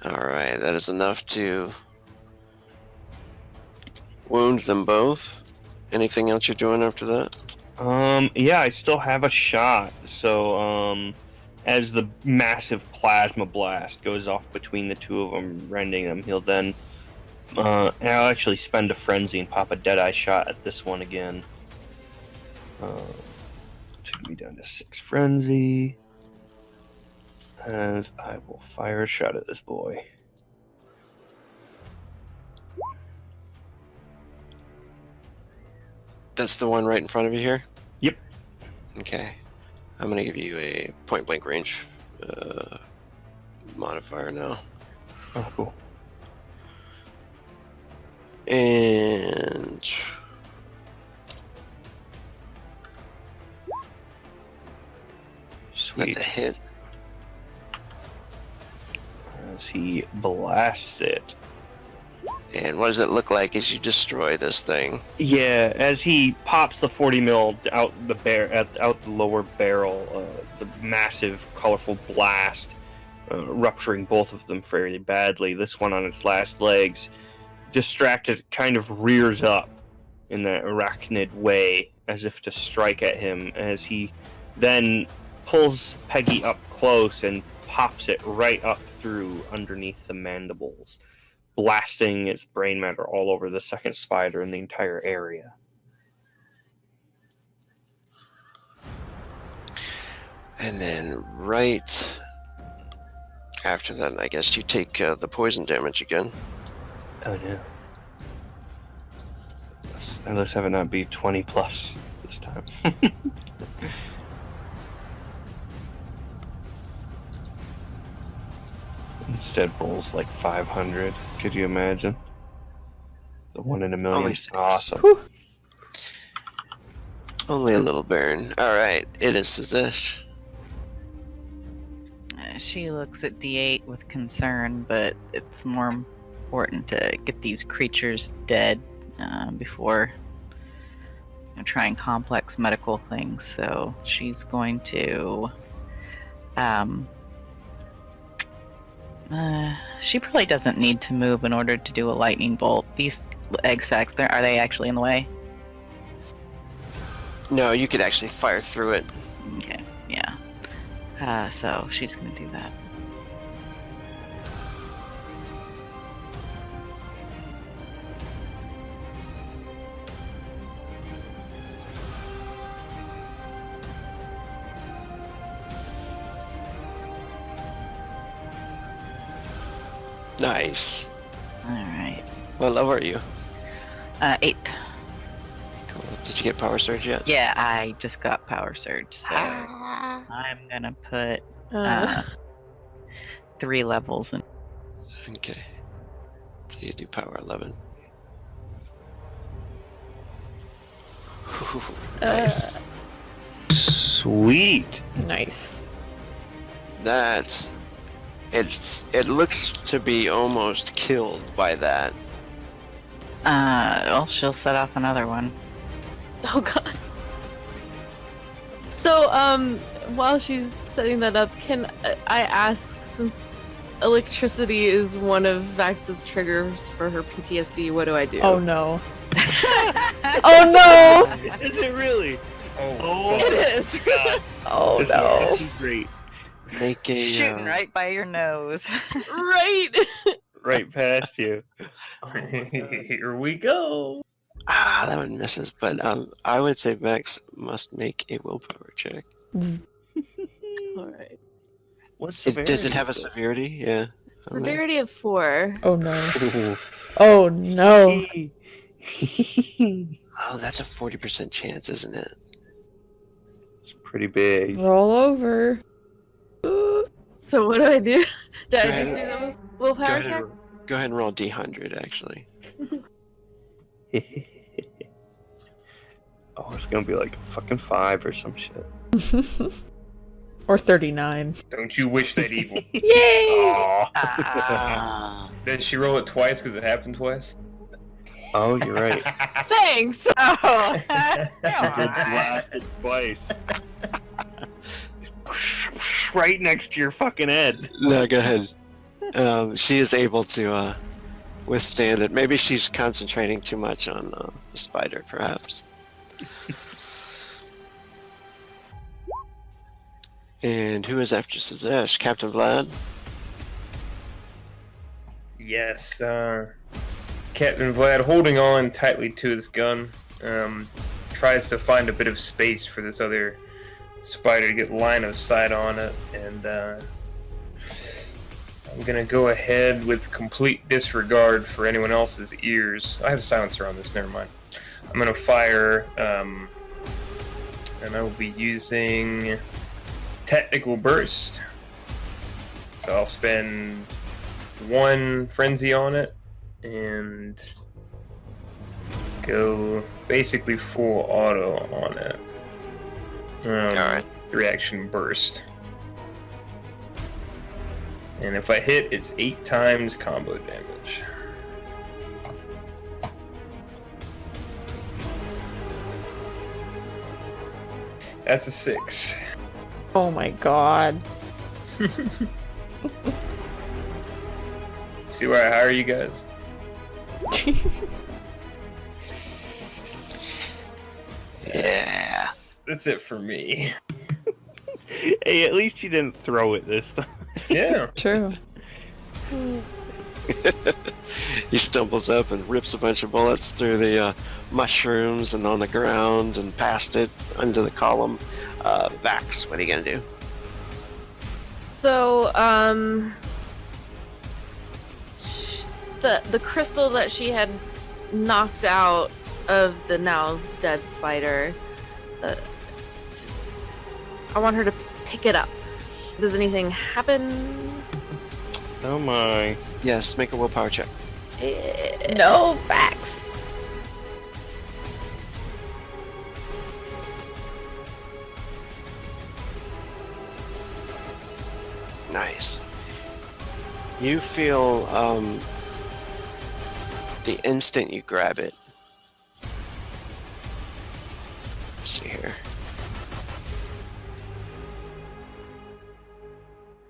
Alright, that is enough to wound them both. Anything else you're doing after that? Yeah, I still have a shot. So, as the massive plasma blast goes off between the two of them, rending them, he'll then, I'll actually spend a frenzy and pop a Deadeye shot at this one again. Took me down to 6 frenzy. As I will fire a shot at this boy. That's the one right in front of you here? Yep. Okay. I'm going to give you a point blank range modifier now. Oh, cool. And Sweet. that's a hit. As he blasts it. And what does it look like as you destroy this thing? Yeah, as he pops the 40 mil out the lower barrel, the massive, colorful blast, rupturing both of them fairly badly. This one on its last legs, distracted, kind of rears up in that arachnid way, as if to strike at him. As he then pulls Peggy up close and pops it right up through underneath the mandibles, blasting its brain matter all over the second spider in the entire area. And then right after that, I guess you take the poison damage again. Oh no. Let's have it not be 20 plus this time. Instead rolls like 500. Could you imagine? The 1 in a million. Only 6. Awesome. Whew. Only a little burn. Alright, it is Sazesh. She looks at D8 with concern, but it's more important to get these creatures dead before trying complex medical things. So she's going to. She probably doesn't need to move in order to do a lightning bolt. These egg sacs, are they actually in the way? No, you could actually fire through it. Okay, yeah. So she's going to do that. Nice. All right. What level are you? 8th. Cool. Did you get Power Surge yet? Yeah, I just got Power Surge, so I'm going to put 3 levels in. Okay. So you do Power 11. Ooh, nice. Sweet. Nice. That it looks to be almost killed by that. Well, she'll set off another one. Oh god. So, while she's setting that up, can I ask, since electricity is one of Vax's triggers for her PTSD, what do I do? Oh no. Oh no! Is it really? Oh, It is. God. Oh This no. is great. Make a Shooting right by your nose. Right. Right past you. Here we go. that one misses, but I would say Vex must make a willpower check. All right. What's Does it severity? have a severity? Yeah. Severity of 4. Oh no. Oh no. Oh, that's a 40% chance, isn't it? It's pretty big. Roll over. So what do I do? Do I Go just ahead. do the Go willpower ahead, check? go ahead and roll D100, actually. Oh, it's gonna be like a fucking 5 or some shit. Or 39. Don't you wish that evil? Yay! Oh, Ah. Did she roll it twice because it happened twice? oh, you're right. Thanks. Oh. Did Come blast it twice. Right next to your fucking head. No, go ahead. She is able to withstand it. Maybe she's concentrating too much on the spider, perhaps. And who is after Sazesh? Captain Vlad? Yes, Captain Vlad, holding on tightly to his gun, tries to find a bit of space for this other spider to get line of sight on it, and I'm gonna go ahead with complete disregard for anyone else's ears. I have a silencer on this, never mind. I'm gonna fire, and I will be using Technical Burst. So I'll spend 1 frenzy on it and go basically full auto on it. Alright. 3-action burst. And if I hit, it's 8 times combo damage. That's a 6. Oh my god. See where I hire you guys? Yeah. That's it for me. Hey, at least you didn't throw it this time. Yeah. True. He stumbles up and rips a bunch of bullets through the mushrooms and on the ground and past it under the column. Vax, what are you gonna do? So, the crystal that she had knocked out of the now dead spider, I want her to pick it up. Does anything happen? Oh my. Yes, make a willpower check. No facts. Nice. You feel the instant you grab it. Let's see here.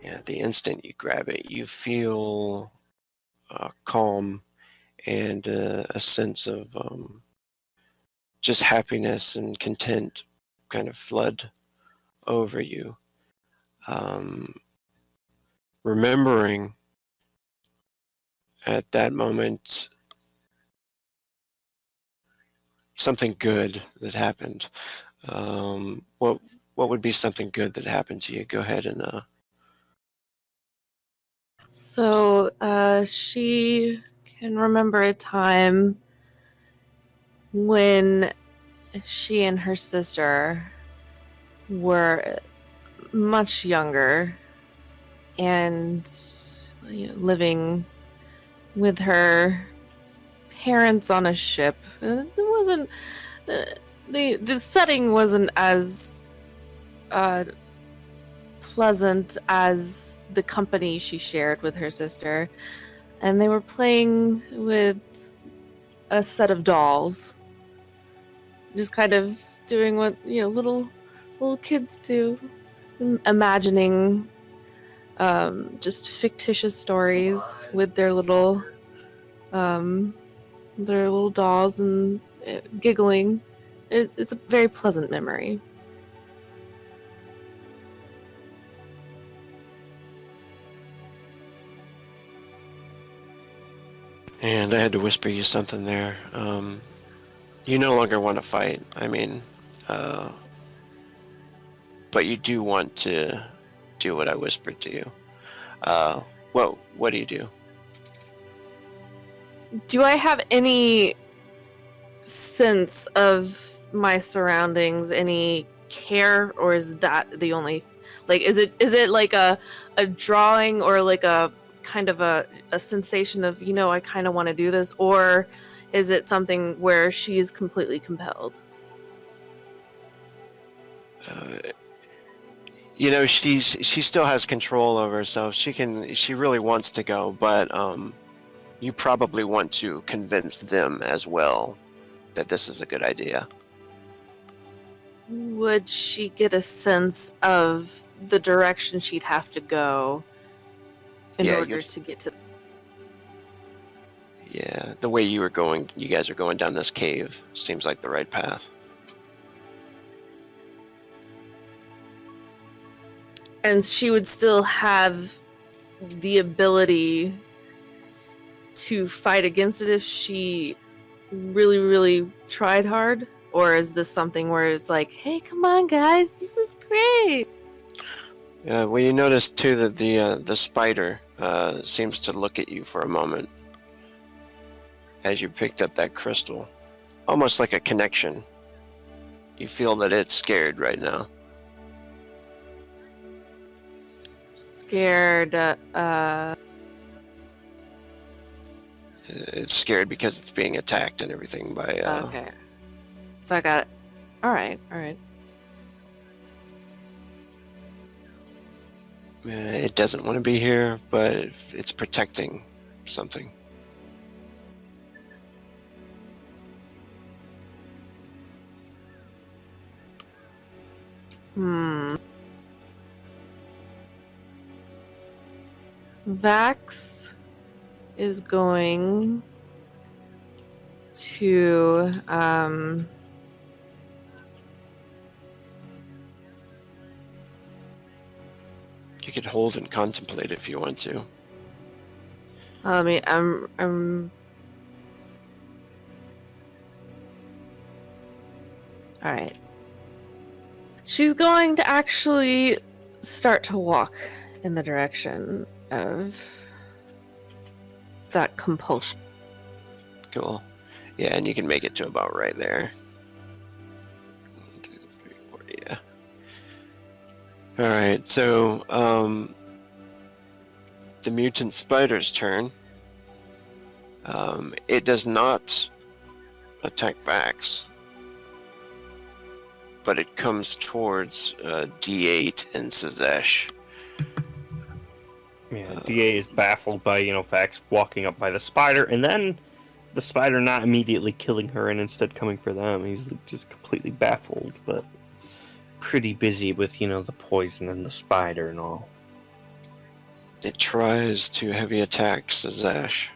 Yeah, the instant you grab it, you feel calm and a sense of just happiness and content kind of flood over you. Remembering at that moment something good that happened. What would be something good that happened to you? Go ahead and So, she can remember a time when she and her sister were much younger and living with her parents on a ship. It wasn't the setting wasn't as pleasant as the company she shared with her sister, and they were playing with a set of dolls, just kind of doing what little kids do, imagining just fictitious stories with their little dolls and giggling. It's a very pleasant memory. and I had to whisper you something there. You no longer want to fight. I mean, but you do want to do what I whispered to you. What do you do? Do I have any sense of my surroundings, any care, or is that the only, like, is it like a drawing, or like a kind of a sensation of, I kind of want to do this, or is it something where she's completely compelled? She still has control over herself. She really wants to go, but you probably want to convince them as well that this is a good idea. Would she get a sense of the direction she'd have to go in order to get to? Yeah, the way you guys are going down this cave seems like the right path. And she would still have the ability to fight against it if she really, really tried hard? Or is this something where it's like, hey, come on, guys, this is great? Well, you notice too that the spider seems to look at you for a moment as you picked up that crystal, almost like a connection. You feel that it's scared right now. Scared, It's scared because it's being attacked and everything by... Okay. So I got it. Alright. It doesn't want to be here, but it's protecting something. Vax is going to You could hold and contemplate if you want to. I mean, I'm all right. She's going to actually start to walk in the direction of that compulsion. Cool. Yeah, and you can make it to about right there. 1, 2, 3, 4, yeah. Alright, so, the mutant spider's turn. It does not attack Vax, but it comes towards D8 and Sazesh. Yeah, DA is baffled by, Vax walking up by the spider, and then the spider not immediately killing her and instead coming for them. He's just completely baffled, but pretty busy with, the poison and the spider and all. It tries to heavy attack Sazesh.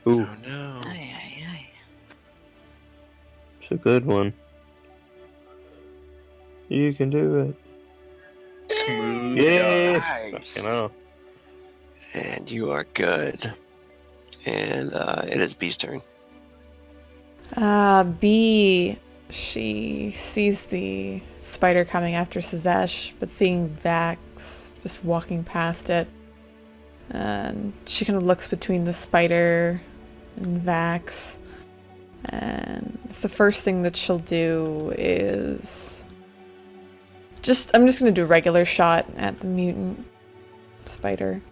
Ooh, Oh no. Aye. it's a good one. You can do it. Smooth. Yeah. Nice. I know. And you are good. And it is B's turn. B, she sees the spider coming after Sazesh, but seeing Vax just walking past it, and she kind of looks between the spider and Vax, and it's the first thing that she'll do is I'm just gonna do a regular shot at the mutant spider.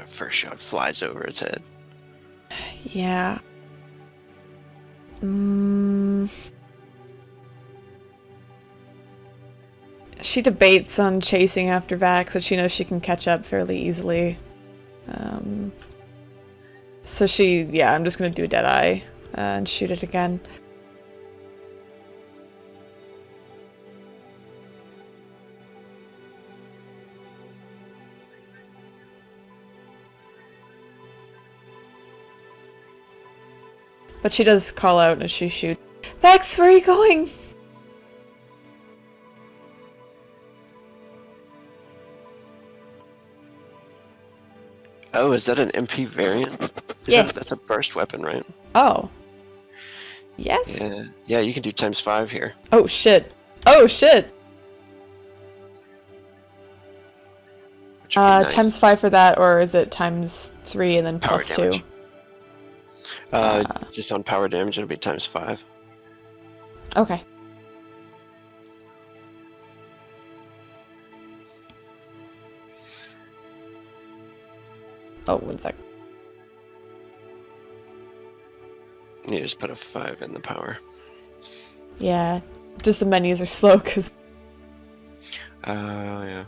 First shot flies over its head. Yeah. She debates on chasing after Vax, but she knows she can catch up fairly easily. So I'm just gonna do a Deadeye and shoot it again. But she does call out as she shoots, Vax, where are you going? Oh, is that an MP variant? Yeah. That's a burst weapon, right? Oh. Yes? Yeah. Yeah, you can do ×5 here. Oh, shit. Oh, shit! Which would be nice. ×5 for that, or is it ×3 and then Power +2? damage. Just on power damage, it'll be ×5. Okay. Oh, 1 sec. You just put a 5 in the power. Yeah. Just the menus are slow, because... Yeah.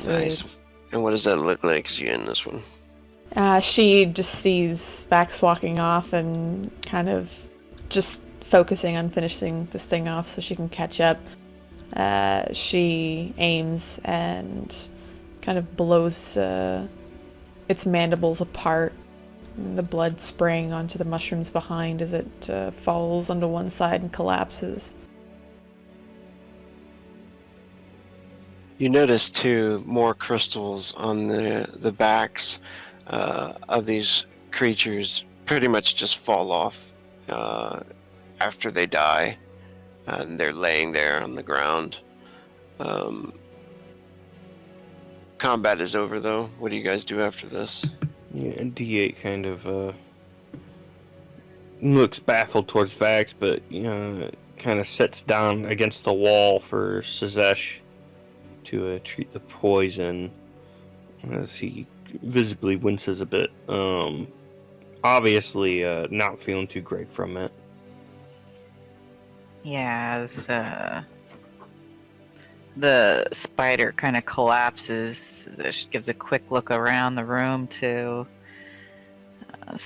Nice. And what does that look like as you end this one? She just sees Vax walking off and kind of just focusing on finishing this thing off so she can catch up. She aims and kind of blows its mandibles apart, and the blood spraying onto the mushrooms behind as it falls onto one side and collapses. You notice too more crystals on the backs of these creatures pretty much just fall off after they die, and they're laying there on the ground. Combat is over though. What do you guys do after this? Yeah, D8 kind of looks baffled towards Vax, but kind of sits down against the wall for Sazesh to treat the poison, as he visibly winces a bit. Obviously not feeling too great from it. Yeah, as the spider kind of collapses, she gives a quick look around the room to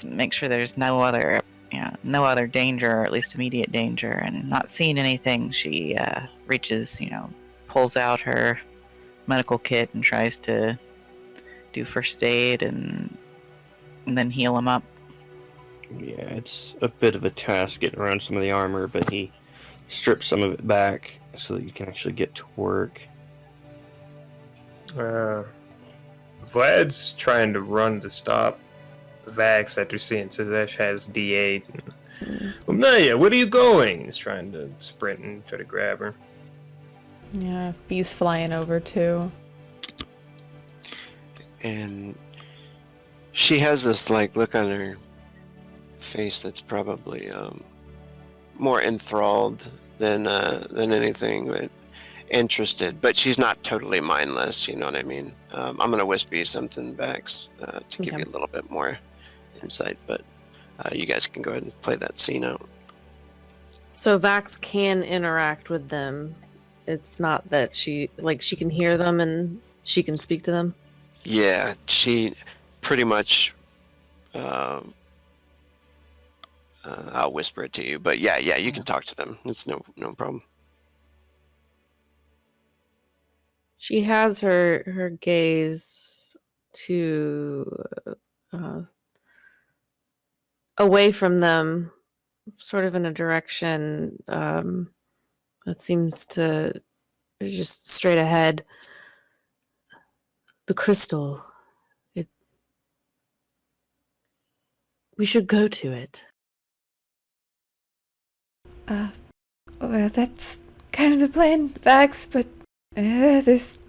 make sure there's no other danger, or at least immediate danger, and not seeing anything, she reaches, pulls out her medical kit and tries to do first aid and then heal him up. Yeah, it's a bit of a task getting around some of the armor, but he strips some of it back so that you can actually get to work. Vlad's trying to run to stop Vax after seeing Sazesh has D8. Naya, where are you going? He's trying to sprint and try to grab her. Yeah, Bee's flying over too. And she has this look on her face that's probably more enthralled than anything, but interested. But she's not totally mindless, you know what I mean? I'm gonna whisper you something, Vax, to give you a little bit more insight. But you guys can go ahead and play that scene out. So Vax can interact with them. It's not that she can hear them and she can speak to them. Yeah, she pretty much. I'll whisper it to you, but yeah, you can talk to them. It's no problem. She has her gaze to away from them, sort of in a direction that seems to just straight ahead. The crystal. We should go to it. Well, that's kind of the plan, Vax, but there's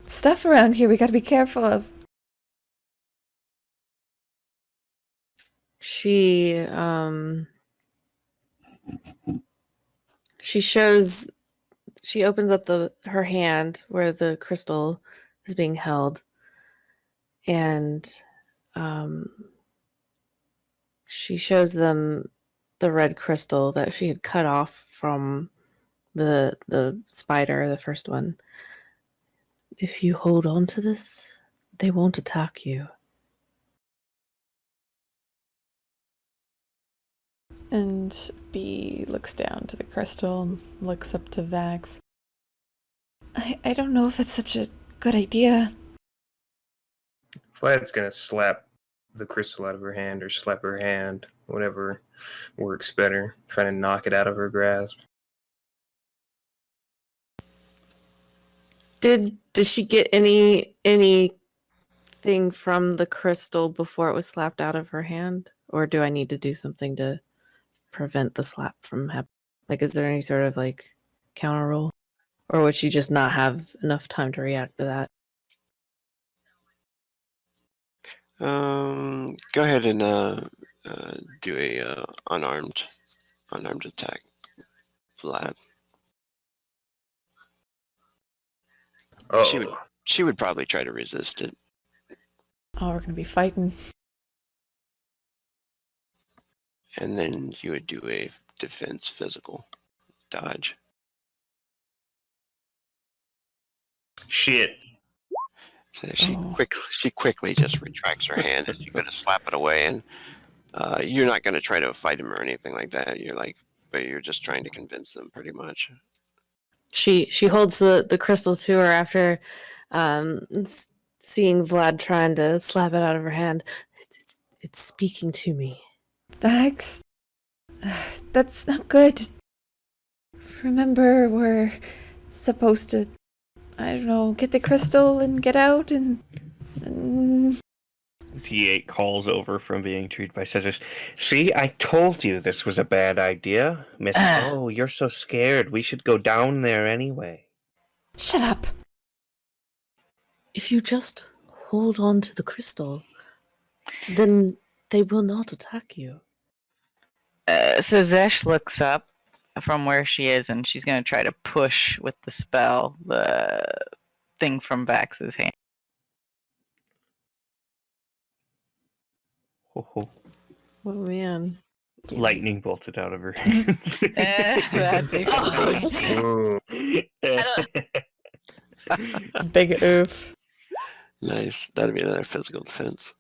stuff around here we gotta be careful of. She opens up her hand where the crystal is being held, and she shows them the red crystal that she had cut off from the spider, the first one. If you hold on to this, they won't attack you. And B looks down to the crystal and looks up to Vax. I don't know if that's such a good idea. Vlad's gonna slap the crystal out of her hand, or slap her hand, whatever works better, trying to knock it out of her grasp. Did she get anything from the crystal before it was slapped out of her hand, or do I need to do something to prevent the slap from happening? Like, is there any sort of like counter roll, or would she just not have enough time to react to that? Go ahead and do a unarmed attack, Vlad. Oh, She would probably try to resist it. Oh, we're gonna be fighting. And then you would do a defense physical dodge. shit. So she Oh. quickly just retracts her hand as you go to slap it away, and you're not going to try to fight him or anything like that. But you're just trying to convince them, pretty much. She holds the crystal to her after seeing Vlad trying to slap it out of her hand. It's speaking to me. Vax, that's not good. Remember, we're supposed to, I don't know, get the crystal and get out and D8 calls over from being treated by scissors. See, I told you this was a bad idea. Miss, oh, you're so scared. We should go down there anyway. Shut up. If you just hold on to the crystal, then they will not attack you. So Zesh looks up from where she is, and she's going to try to push with the spell the thing from Vax's hand. Ho, ho. Oh man. Lightning bolted out of her hands. That'd be funny. Oh. Big oof. Nice. That'd be another physical defense.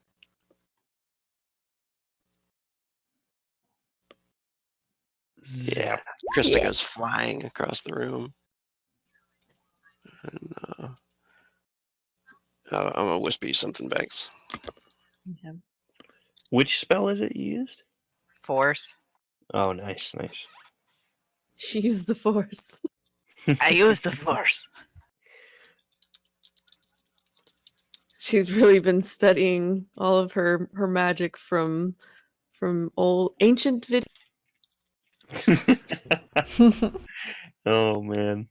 Yeah. Krista goes flying across the room. And I'm gonna whisper you something, Vex. Which spell is it you used? Force. Oh, nice, nice. She used the force. I use the force. She's really been studying all of her magic from old ancient video. Oh, man.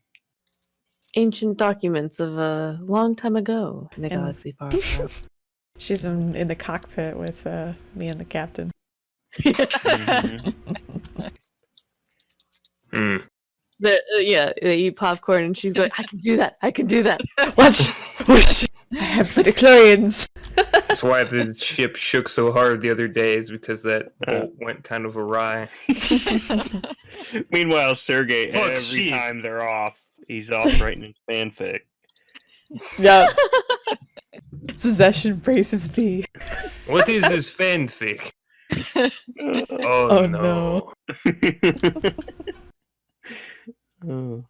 Ancient documents of a long time ago in a And- galaxy far, far. She's been in the cockpit with me and the captain. Mhm. Hmm. They eat popcorn and she's going, I can do that. I can do that. Watch! I have midichlorians. That's why the ship shook so hard the other day, is because that bolt went kind of awry. Meanwhile, Sergey, Fuck every shit. time they're off, he's off writing his fanfic. Yeah. Succession braces B. What is this fanfic? Oh, Oh, no. Oh.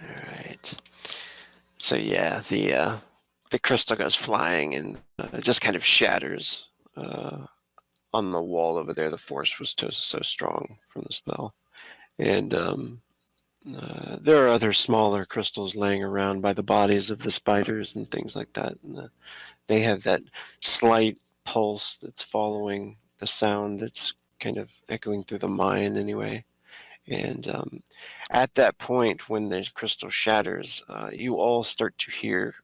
All right. So yeah, the crystal goes flying and it just kind of shatters on the wall over there. The force was so strong from the spell, and there are other smaller crystals laying around by the bodies of the spiders and things like that. And they have that slight pulse that's following the sound that's kind of echoing through the mine anyway. And at that point, when the crystal shatters, you all start to hear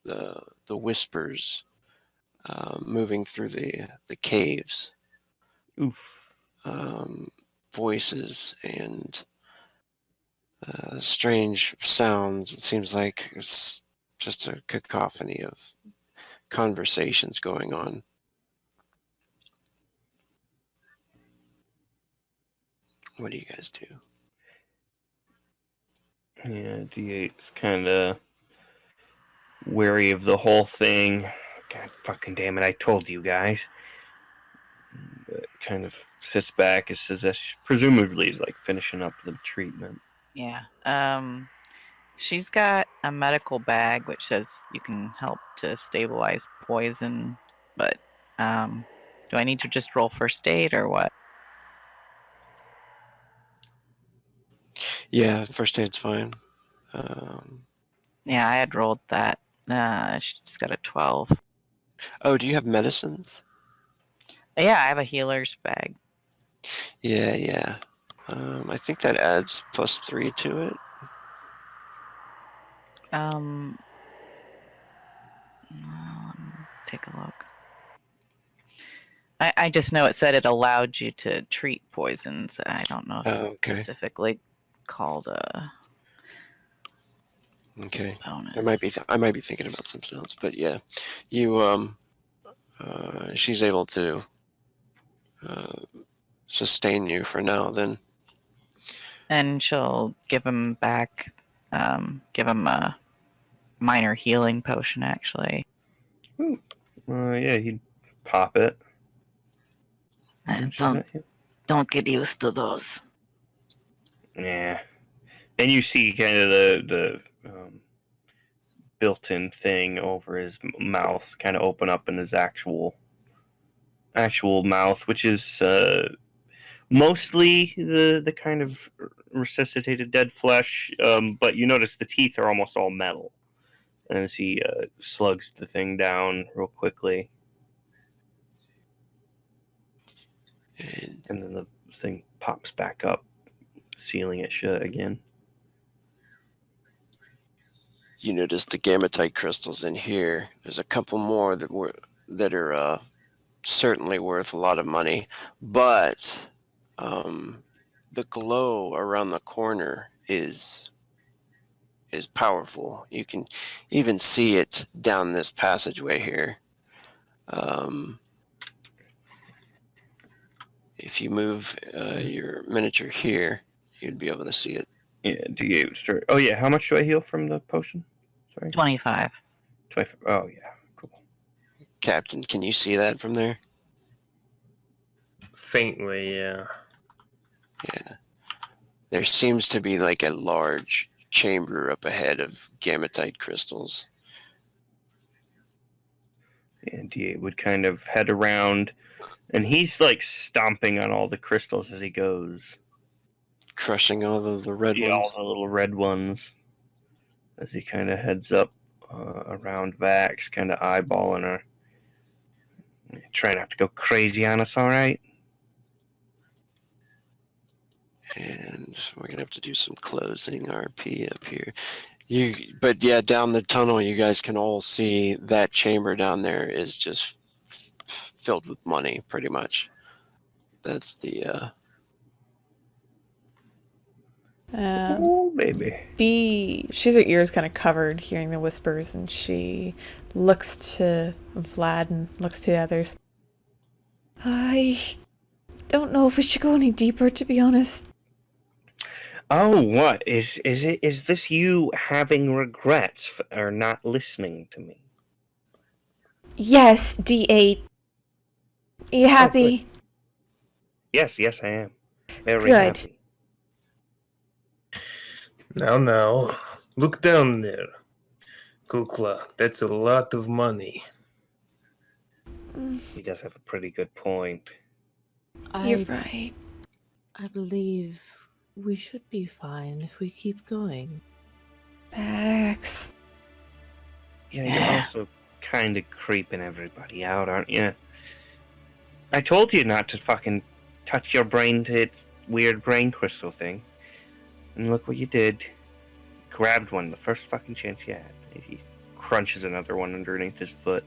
the whispers moving through the caves, Oof. voices and strange sounds. It seems like it's just a cacophony of conversations going on. What do you guys do? Yeah, D8's kind of wary of the whole thing. God fucking damn it, I told you guys. But kind of sits back as says that presumably is like finishing up the treatment. Yeah. She's got a medical bag which says you can help to stabilize poison, but Do I need to just roll first aid or what? Yeah, first aid's fine. Yeah, I had rolled that. She just got a 12. Oh, do you have medicines? Yeah, I have a healer's bag. Yeah. I think that adds +3 to it. Let me take a look. I just know it said it allowed you to treat poisons. I don't know if Oh, it's okay. specifically called a Okay. bonus. I might be thinking about something else, but yeah, you she's able to sustain you for now. Then And she'll give him back, give him a minor healing potion, actually. Yeah, he'd pop it. How much is that? Don't get used to those. Yeah. And you see kind of the built-in thing over his mouth kind of open up in his actual mouth, which is mostly the kind of resuscitated dead flesh, but you notice the teeth are almost all metal. And as he slugs the thing down real quickly, and then the thing pops back up, sealing it shut again. you notice the gamatite crystals in here. There's a couple more that are certainly worth a lot of money, but the glow around the corner is powerful. You can even see it down this passageway here. If you move your miniature here, you'd be able to see it. Yeah, D8 start. Oh yeah, how much do I heal from the potion? Sorry, 25. 25. Oh yeah, cool. Captain, can you see that from there? Faintly, yeah. Yeah. There seems to be like a large chamber up ahead of gamatite crystals. And D8 would kind of head around, and he's like stomping on all the crystals as he goes. Crushing all of the red Yeah, all ones. the little red ones. As he kind of heads up around Vax, kind of eyeballing her. Try not to go crazy on us, all right? And we're gonna have to do some closing RP up here. But yeah, down the tunnel, you guys can all see that chamber down there is just filled with money, pretty much. That's the Oh, baby. B, she's her ears kind of covered, hearing the whispers, and she looks to Vlad and looks to the others. I don't know if we should go any deeper, to be honest. Oh, what is it? Is this you having regrets or not listening to me? Yes, D8. Are you happy? Yes, I am. Very Good. happy. Now, look down there. Kukla, that's a lot of money. He does have a pretty good point. You're right. I believe we should be fine if we keep going. Max. Yeah, you're also kind of creeping everybody out, aren't you? I told you not to fucking touch your brain to its weird brain crystal thing. And look what you did. Grabbed one the first fucking chance you had. He crunches another one underneath his foot.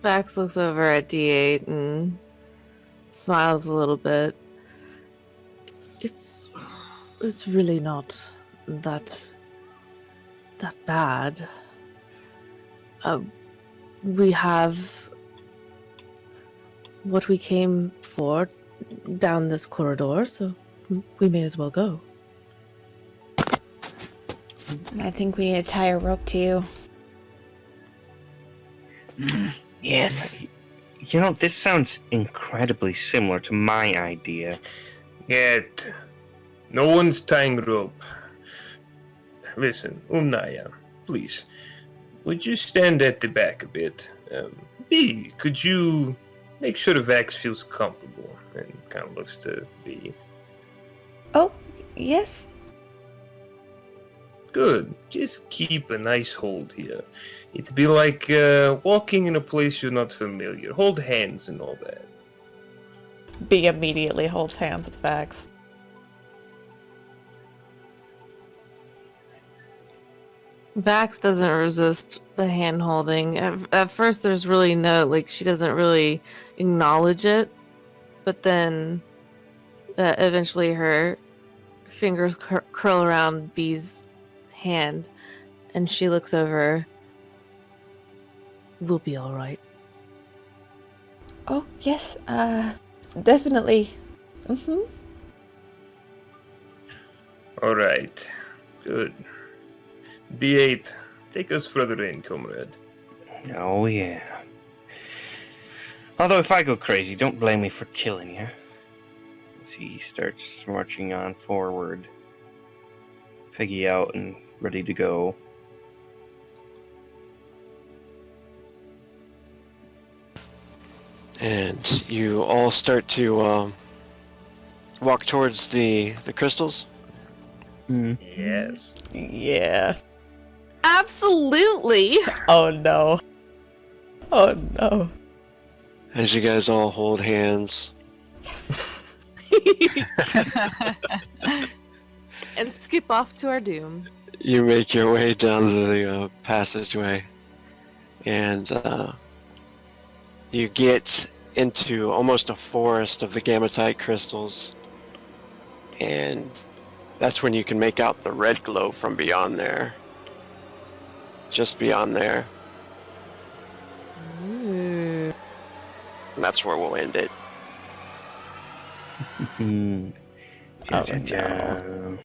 Max looks over at D8 and smiles a little bit. It's really not that bad. We have what we came for down this corridor, so we may as well go. I think we need to tie a rope to you. Yes. You know, this sounds incredibly similar to my idea. Yet, no one's tying rope. Listen, Unaya, please, would you stand at the back a bit? B, could you make sure the Vax feels comfortable? And kind of looks to B. Oh, yes. Good. Just keep a nice hold here. It'd be like walking in a place you're not familiar. Hold hands and all that. B immediately holds hands with Vax. Vax doesn't resist the hand holding. At first, there's really no, like, she doesn't really acknowledge it. But then eventually her fingers curl around B's hand and she looks over. We'll be all right. Oh, yes, definitely. Mm-hmm. All right. Good. D8, take us further in, comrade. Oh, yeah. Although if I go crazy, don't blame me for killing you. As he starts marching on forward. Peggy out and ready to go. And you all start to walk towards the crystals. Yes. Yeah. Absolutely! Oh, no. Oh, no. As you guys all hold hands. And skip off to our doom. You make your way down the passageway, and you get into almost a forest of the gamatite crystals, and that's when you can make out the red glow from beyond there. Just beyond there. Ooh. And that's where we'll end it. Oh, no.